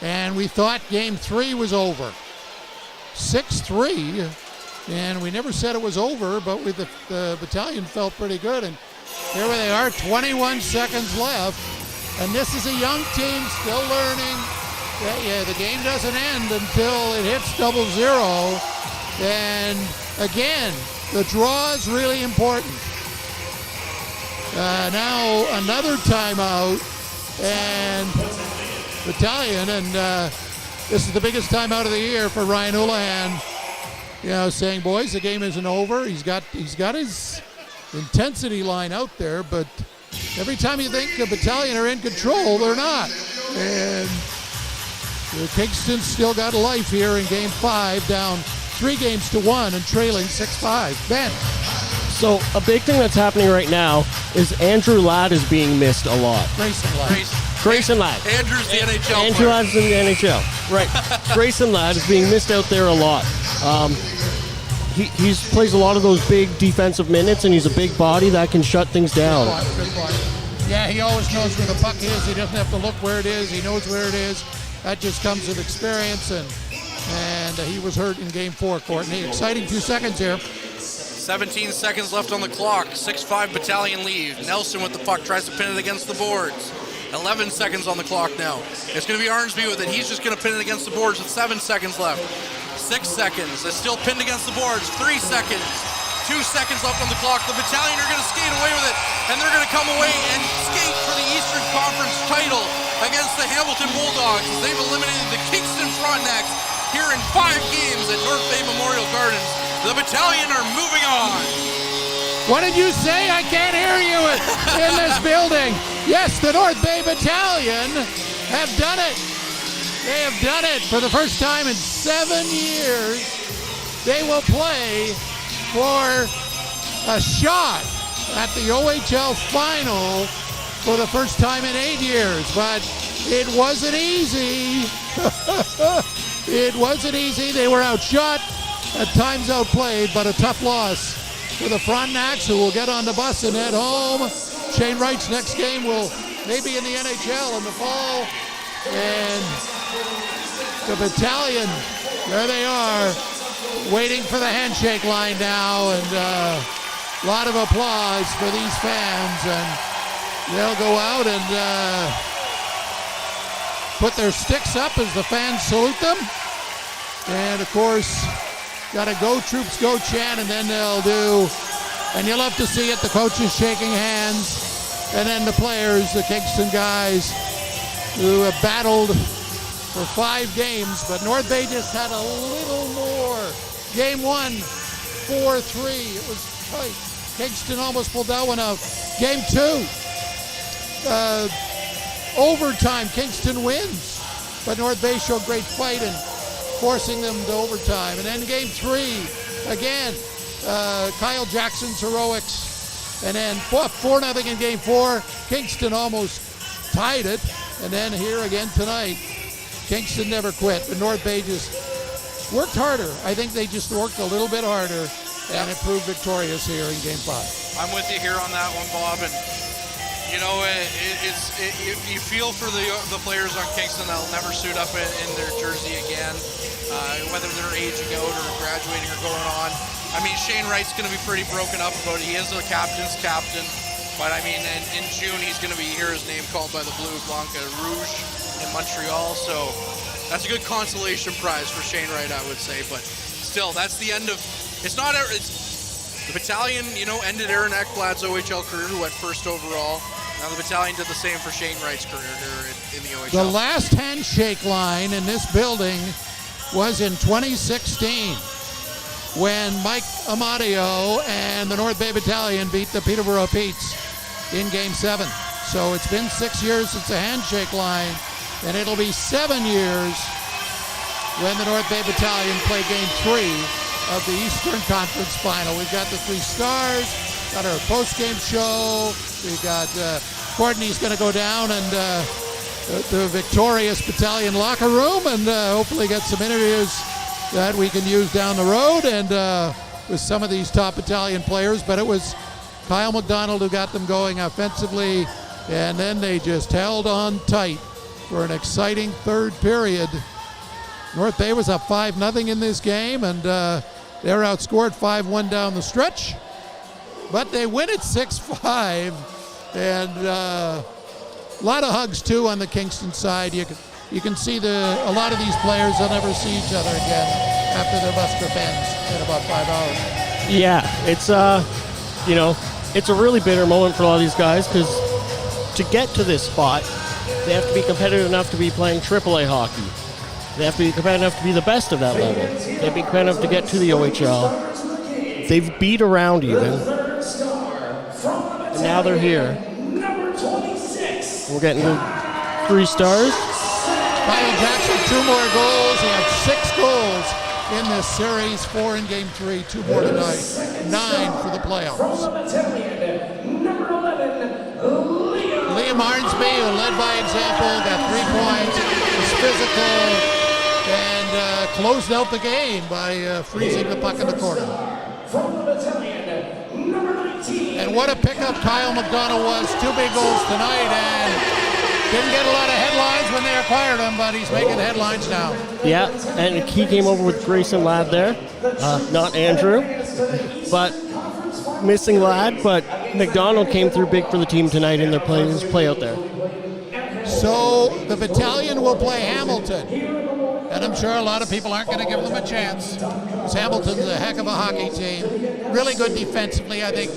and we thought game 3 was over. 6-3, and we never said it was over, but with the Battalion felt pretty good. And here they are, 21 seconds left, and this is a young team still learning. Yeah, the game doesn't end until it hits 0-0, and again, the draw is really important. Now another timeout, and Battalion, and this is the biggest timeout of the year for Ryan Houlihan. You know, saying, boys, the game isn't over. He's got his intensity line out there, but every time you think the Battalion are in control, they're not. And Kingston still got a life here in game 5, down 3-1 and trailing 6-5. Ben. So a big thing that's happening right now is Andrew Ladd is being missed a lot. Grayson Ladd. Andrew's the NHL Andrew player. Ladd's in the NHL. Right. Grayson Ladd is being missed out there a lot. He plays a lot of those big defensive minutes, and he's a big body that can shut things down. Good point. Yeah, he always knows where the puck is. He doesn't have to look where it is. He knows where it is. That just comes with experience, and he was hurt in game 4, Courtney. Exciting few seconds here. 17 seconds left on the clock. 6-5 Battalion lead. Nelson with the puck tries to pin it against the boards. 11 seconds on the clock now. It's going to be Arnsby with it. He's just going to pin it against the boards with 7 seconds left. 6 seconds. It's still pinned against the boards. 3 seconds. 2 seconds left on the clock. The Battalion are going to skate away with it, and they're going to come away and skate for the Eastern Conference title against the Hamilton Bulldogs as they've eliminated the Kingston Frontnacs here in 5 games at North Bay Memorial Gardens. The Battalion are moving on. What did you say? I can't hear you in this building. Yes, the North Bay Battalion have done it. They have done it for the first time in 7 years. They will play for a shot at the OHL final for the first time in 8 years. But it wasn't easy. It wasn't easy. They were outshot, at times outplayed, but a tough loss for the Frontnacs, who will get on the bus and head home. Shane Wright's next game will maybe in the NHL in the fall. And the Battalion, there they are, waiting for the handshake line now, and a lot of applause for these fans, and they'll go out and put their sticks up as the fans salute them. And of course, got a go troops go chant, and then they'll do, and you'll have to see it, the coaches shaking hands, and then the players, the Kingston guys, who have battled for 5 games, but North Bay just had a little more. Game 1, 4-3, it was tight. Kingston almost pulled that one out. Game 2, overtime, Kingston wins, but North Bay showed great fight and forcing them to overtime. And then game 3, again, Kyle Jackson's heroics. And then 4-0 in game 4. Kingston almost tied it. And then here again tonight, Kingston never quit. But North Bay just worked harder. I think they just worked a little bit harder and improved victorious here in game 5. I'm with you here on that one, Bob. And you know, you feel for the players on Kingston that'll never suit up in their jersey again, whether they're aging out or graduating or going on. I mean, Shane Wright's going to be pretty broken up about it. He is the captain's captain, but I mean, in June he's going to be hear his name called by the Blue Blanc Rouge in Montreal. So that's a good consolation prize for Shane Wright, I would say. But still, that's the end of. It's not. The Battalion, you know, ended Aaron Ekblad's OHL career, who went first overall. Now the Battalion did the same for Shane Wright's career here in the OHL. The last handshake line in this building was in 2016 when Mike Amadio and the North Bay Battalion beat the Peterborough Petes in Game 7. So it's been 6 years since the handshake line, and it'll be 7 years when the North Bay Battalion play Game 3 of the Eastern Conference Final. We've got the 3 stars, got our post-game show. We've got Courtney's going to go down and the victorious Battalion locker room and hopefully get some interviews that we can use down the road and with some of these top Battalion players. But it was Kyle McDonald who got them going offensively, and then they just held on tight for an exciting third period. North Bay was up 5-0 in this game, and they're outscored 5-1 down the stretch. But they win it 6-5, and a lot of hugs too on the Kingston side. You can see a lot of these players will never see each other again after their bus trip ends in about 5 hours. Yeah, it's it's a really bitter moment for a lot of these guys because to get to this spot, they have to be competitive enough to be playing AAA hockey. They have to be competitive enough to be the best of that level. They have to be competitive enough to get to the OHL. They've beat around even. And now they're here. We're getting to 3 stars. Kyle Jackson, 2 more goals. He had 6 goals in this series, 4 in Game 3, 2 more tonight, 9 for the playoffs. Liam Arnsby, who led by example, got 3 points, was physical, and closed out the game by freezing the puck in the corner. And what a pickup Kyle McDonald was. 2 big goals tonight, and didn't get a lot of headlines when they acquired him, but he's making headlines now. Yeah, and he came over with Grayson Ladd there. Not Andrew, but missing Ladd, but McDonald came through big for the team tonight in their play out there. So the Battalion will play Hamilton, and I'm sure a lot of people aren't going to give them a chance, because Hamilton's a heck of a hockey team. Really good defensively, I think.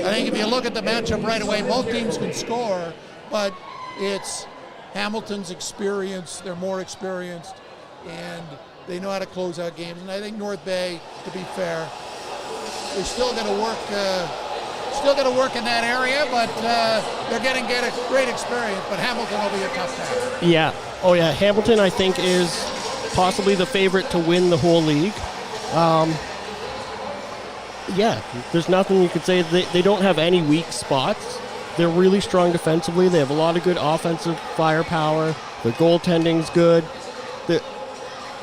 I think if you look at the matchup right away, both teams can score, but it's Hamilton's experience. They're more experienced, and they know how to close out games. And I think North Bay, to be fair, they're still going to work in that area, but they're going to get a great experience. But Hamilton will be a tough task. Yeah. Oh, yeah. Hamilton, I think, is possibly the favorite to win the whole league. Yeah, there's nothing you could say. They don't have any weak spots. They're really strong defensively. They have a lot of good offensive firepower. Their goaltending's good.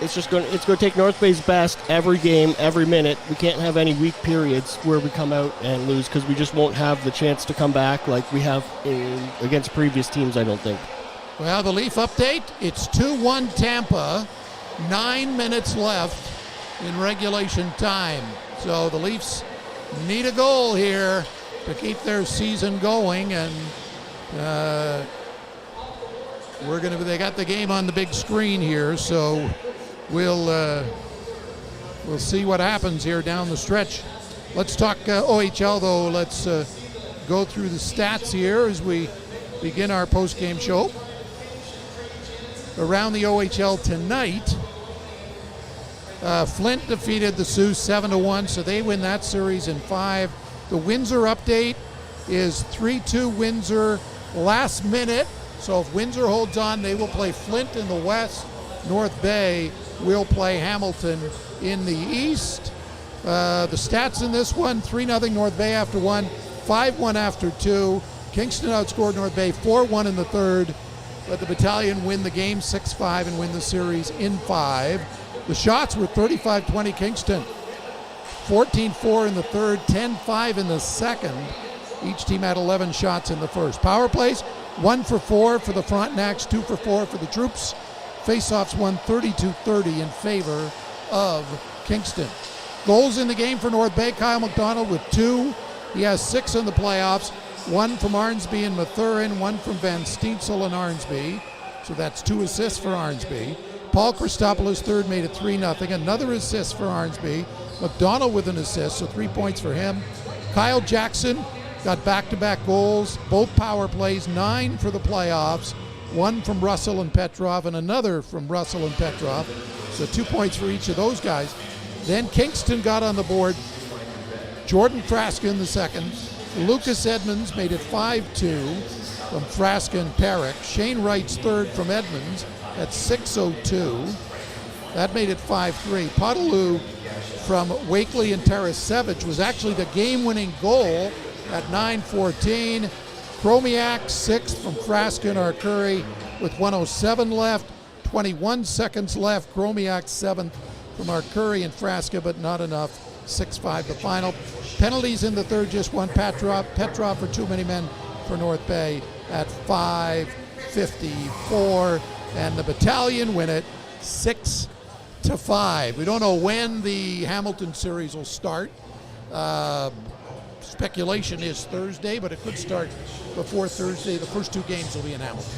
It's going to take North Bay's best every game, every minute. We can't have any weak periods where we come out and lose because we just won't have the chance to come back like we have against previous teams, I don't think. Well, the Leaf update, it's 2-1 Tampa, 9 minutes left in regulation time. So the Leafs need a goal here to keep their season going, and they got the game on the big screen here, so we'll see what happens here down the stretch. Let's talk OHL though. Let's go through the stats here as we begin our post-game show. Around the OHL tonight, Flint defeated the Sioux 7-1, so they win that series in 5. The Windsor update is 3-2 Windsor last minute. So if Windsor holds on, they will play Flint in the West. North Bay will play Hamilton in the East. The stats in this one, 3-0 North Bay after 1, 5-1 after 2. Kingston outscored North Bay 4-1 in the third, but the Battalion win the game 6-5 and win the series in 5. The shots were 35-20 Kingston. 14-4 in the third, 10-5 in the second. Each team had 11 shots in the first. Power plays, 1 for 4 for the Frontnacs, 2 for 4 for the Troops. Faceoffs won 32-30 in favor of Kingston. Goals in the game for North Bay, Kyle McDonald with 2. He has 6 in the playoffs. 1 from Arnsby and Mathurin, 1 from Van Steensel and Arnsby. So that's 2 assists for Arnsby. Paul Christopoulos third made it 3-0. Another assist for Arnsby. McDonald with an assist, so 3 points for him. Kyle Jackson got back-to-back goals, both power plays, 9 for the playoffs. 1 from Russell and Petrov and another from Russell and Petrov. So 2 points for each of those guys. Then Kingston got on the board. Jordan Frasca in the second. Lucas Edmonds made it 5-2 from Frasca and Perrick. Shane Wright's third from Edmonds at 6:02. That made it 5-3. Potelou from Wakely and Tarasevich was actually the game-winning goal at 9:14. Chromiak sixth from Frasca and Arcuri with 1:07 left. 21 seconds left. Chromiak seventh from Arcuri and Frasca, but not enough. 6-5 the final. Penalties in the third, just one. Petrov for too many men for North Bay at 5:54, and the Battalion win it 6-5. We don't know when the Hamilton series will start. Speculation is Thursday, but it could start before Thursday. The first two games will be in Hamilton.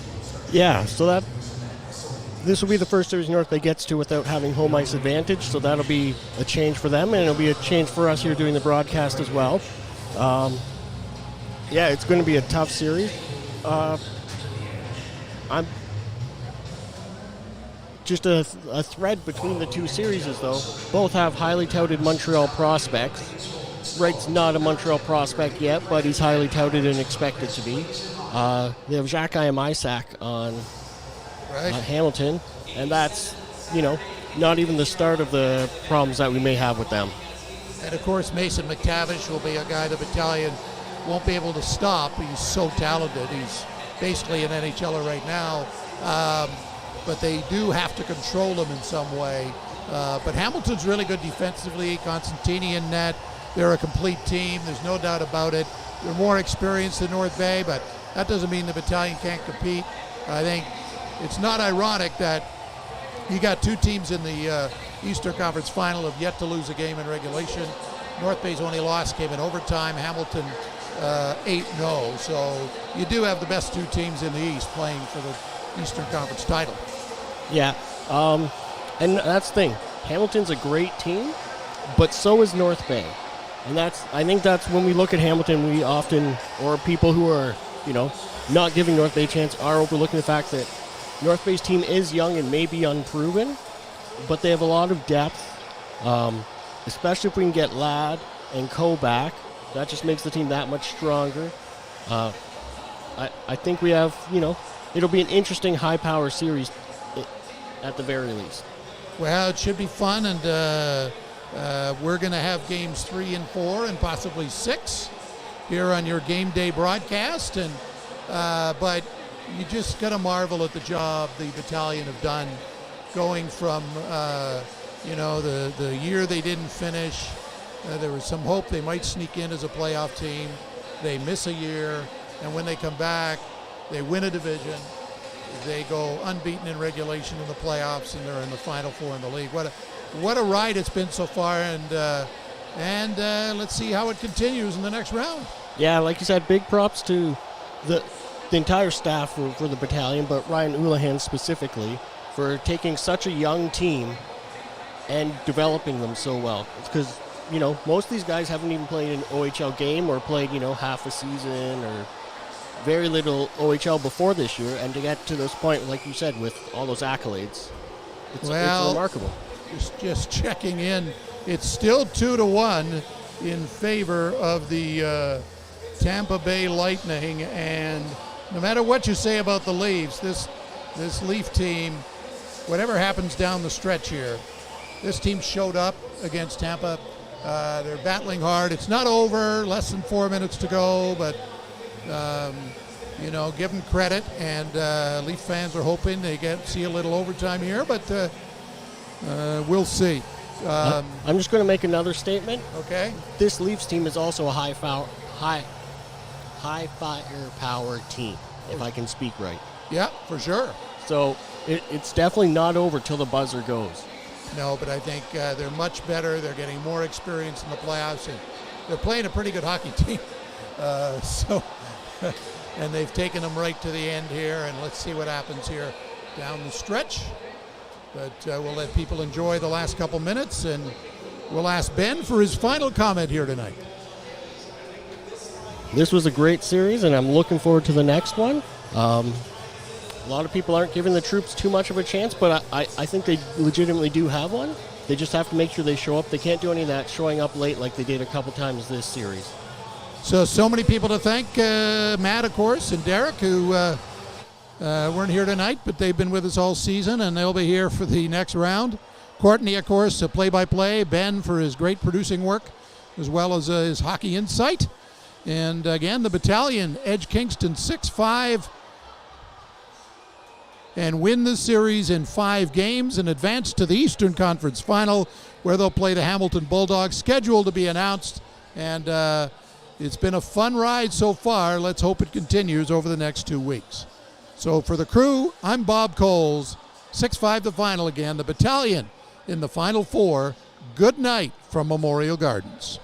Yeah, so this will be the first series North Bay gets to without having home ice advantage, so that'll be a change for them, and it'll be a change for us here doing the broadcast as well. Yeah, it's going to be a tough series. I'm just a thread between the two series, though. Both have highly touted Montreal prospects. Wright's not a Montreal prospect yet, but he's highly touted and expected to be. They have Jacques Isak on Hamilton, and that's, not even the start of the problems that we may have with them. And of course, Mason McTavish will be a guy the Battalion won't be able to stop. He's so talented. He's basically an NHLer right now, but they do have to control him in some way. But Hamilton's really good defensively. Constantini in net. They're a complete team. There's no doubt about it. They're more experienced than North Bay, but that doesn't mean the Battalion can't compete. I think it's not ironic that you got two teams in the Eastern Conference Final have yet to lose a game in regulation. North Bay's only loss came in overtime. Hamilton 8-0. So you do have the best two teams in the East playing for the Eastern Conference title. Yeah, and that's the thing. Hamilton's a great team, but so is North Bay. And I think that's when we look at Hamilton, we often, or people who are, not giving North Bay a chance, are overlooking the fact that North Bay's team is young and maybe unproven, but they have a lot of depth, especially if we can get Ladd and Co back. That just makes the team that much stronger. I think we have, it'll be an interesting high-power series at the very least. Well, it should be fun, and we're going to have games 3 and 4 and possibly 6 here on your game day broadcast. And but you just got to marvel at the job the Battalion have done, going from the year they didn't finish. There was some hope they might sneak in as a playoff team. They miss a year, and when they come back, they win a division. They go unbeaten in regulation in the playoffs, and they're in the Final Four in the league. What a ride it's been so far, and let's see how it continues in the next round. Yeah, like you said, big props to the entire staff for the Battalion, but Ryan Oulahan specifically, for taking such a young team and developing them so well. Because, most of these guys haven't even played an OHL game or played, half a season or very little OHL before this year, and to get to this point, like you said, with all those accolades, it's remarkable. Just checking in, it's still 2-1 in favor of the Tampa Bay Lightning, and no matter what you say about the Leafs, this Leaf team, whatever happens down the stretch here, this team showed up against Tampa. They're battling hard. It's not over, less than 4 minutes to go, but give them credit, and Leaf fans are hoping they see a little overtime here, but we'll see. I'm just going to make another statement. Okay. This Leafs team is also a high firepower team, if I can speak right. Yeah, for sure. So it's definitely not over till the buzzer goes. No, but I think they're much better. They're getting more experience in the playoffs, and they're playing a pretty good hockey team. And they've taken them right to the end here, and let's see what happens here down the stretch. But we'll let people enjoy the last couple minutes, and we'll ask Ben for his final comment here tonight. This was a great series, and I'm looking forward to the next one. A lot of people aren't giving the troops too much of a chance, but I think they legitimately do have one. They just have to make sure they show up. They can't do any of that showing up late like they did a couple times this series. So many people to thank. Matt, of course, and Derek, who weren't here tonight, but they've been with us all season, and they'll be here for the next round. Courtney, of course, play-by-play. Ben for his great producing work, as well as his hockey insight. And again, the Battalion edge Kingston 6-5 and win the series in 5 games and advance to the Eastern Conference Final, where they'll play the Hamilton Bulldogs, scheduled to be announced. And it's been a fun ride so far. Let's hope it continues over the next 2 weeks. So for the crew, I'm Bob Coles. 6-5 the final again. The Battalion in the Final Four. Good night from Memorial Gardens.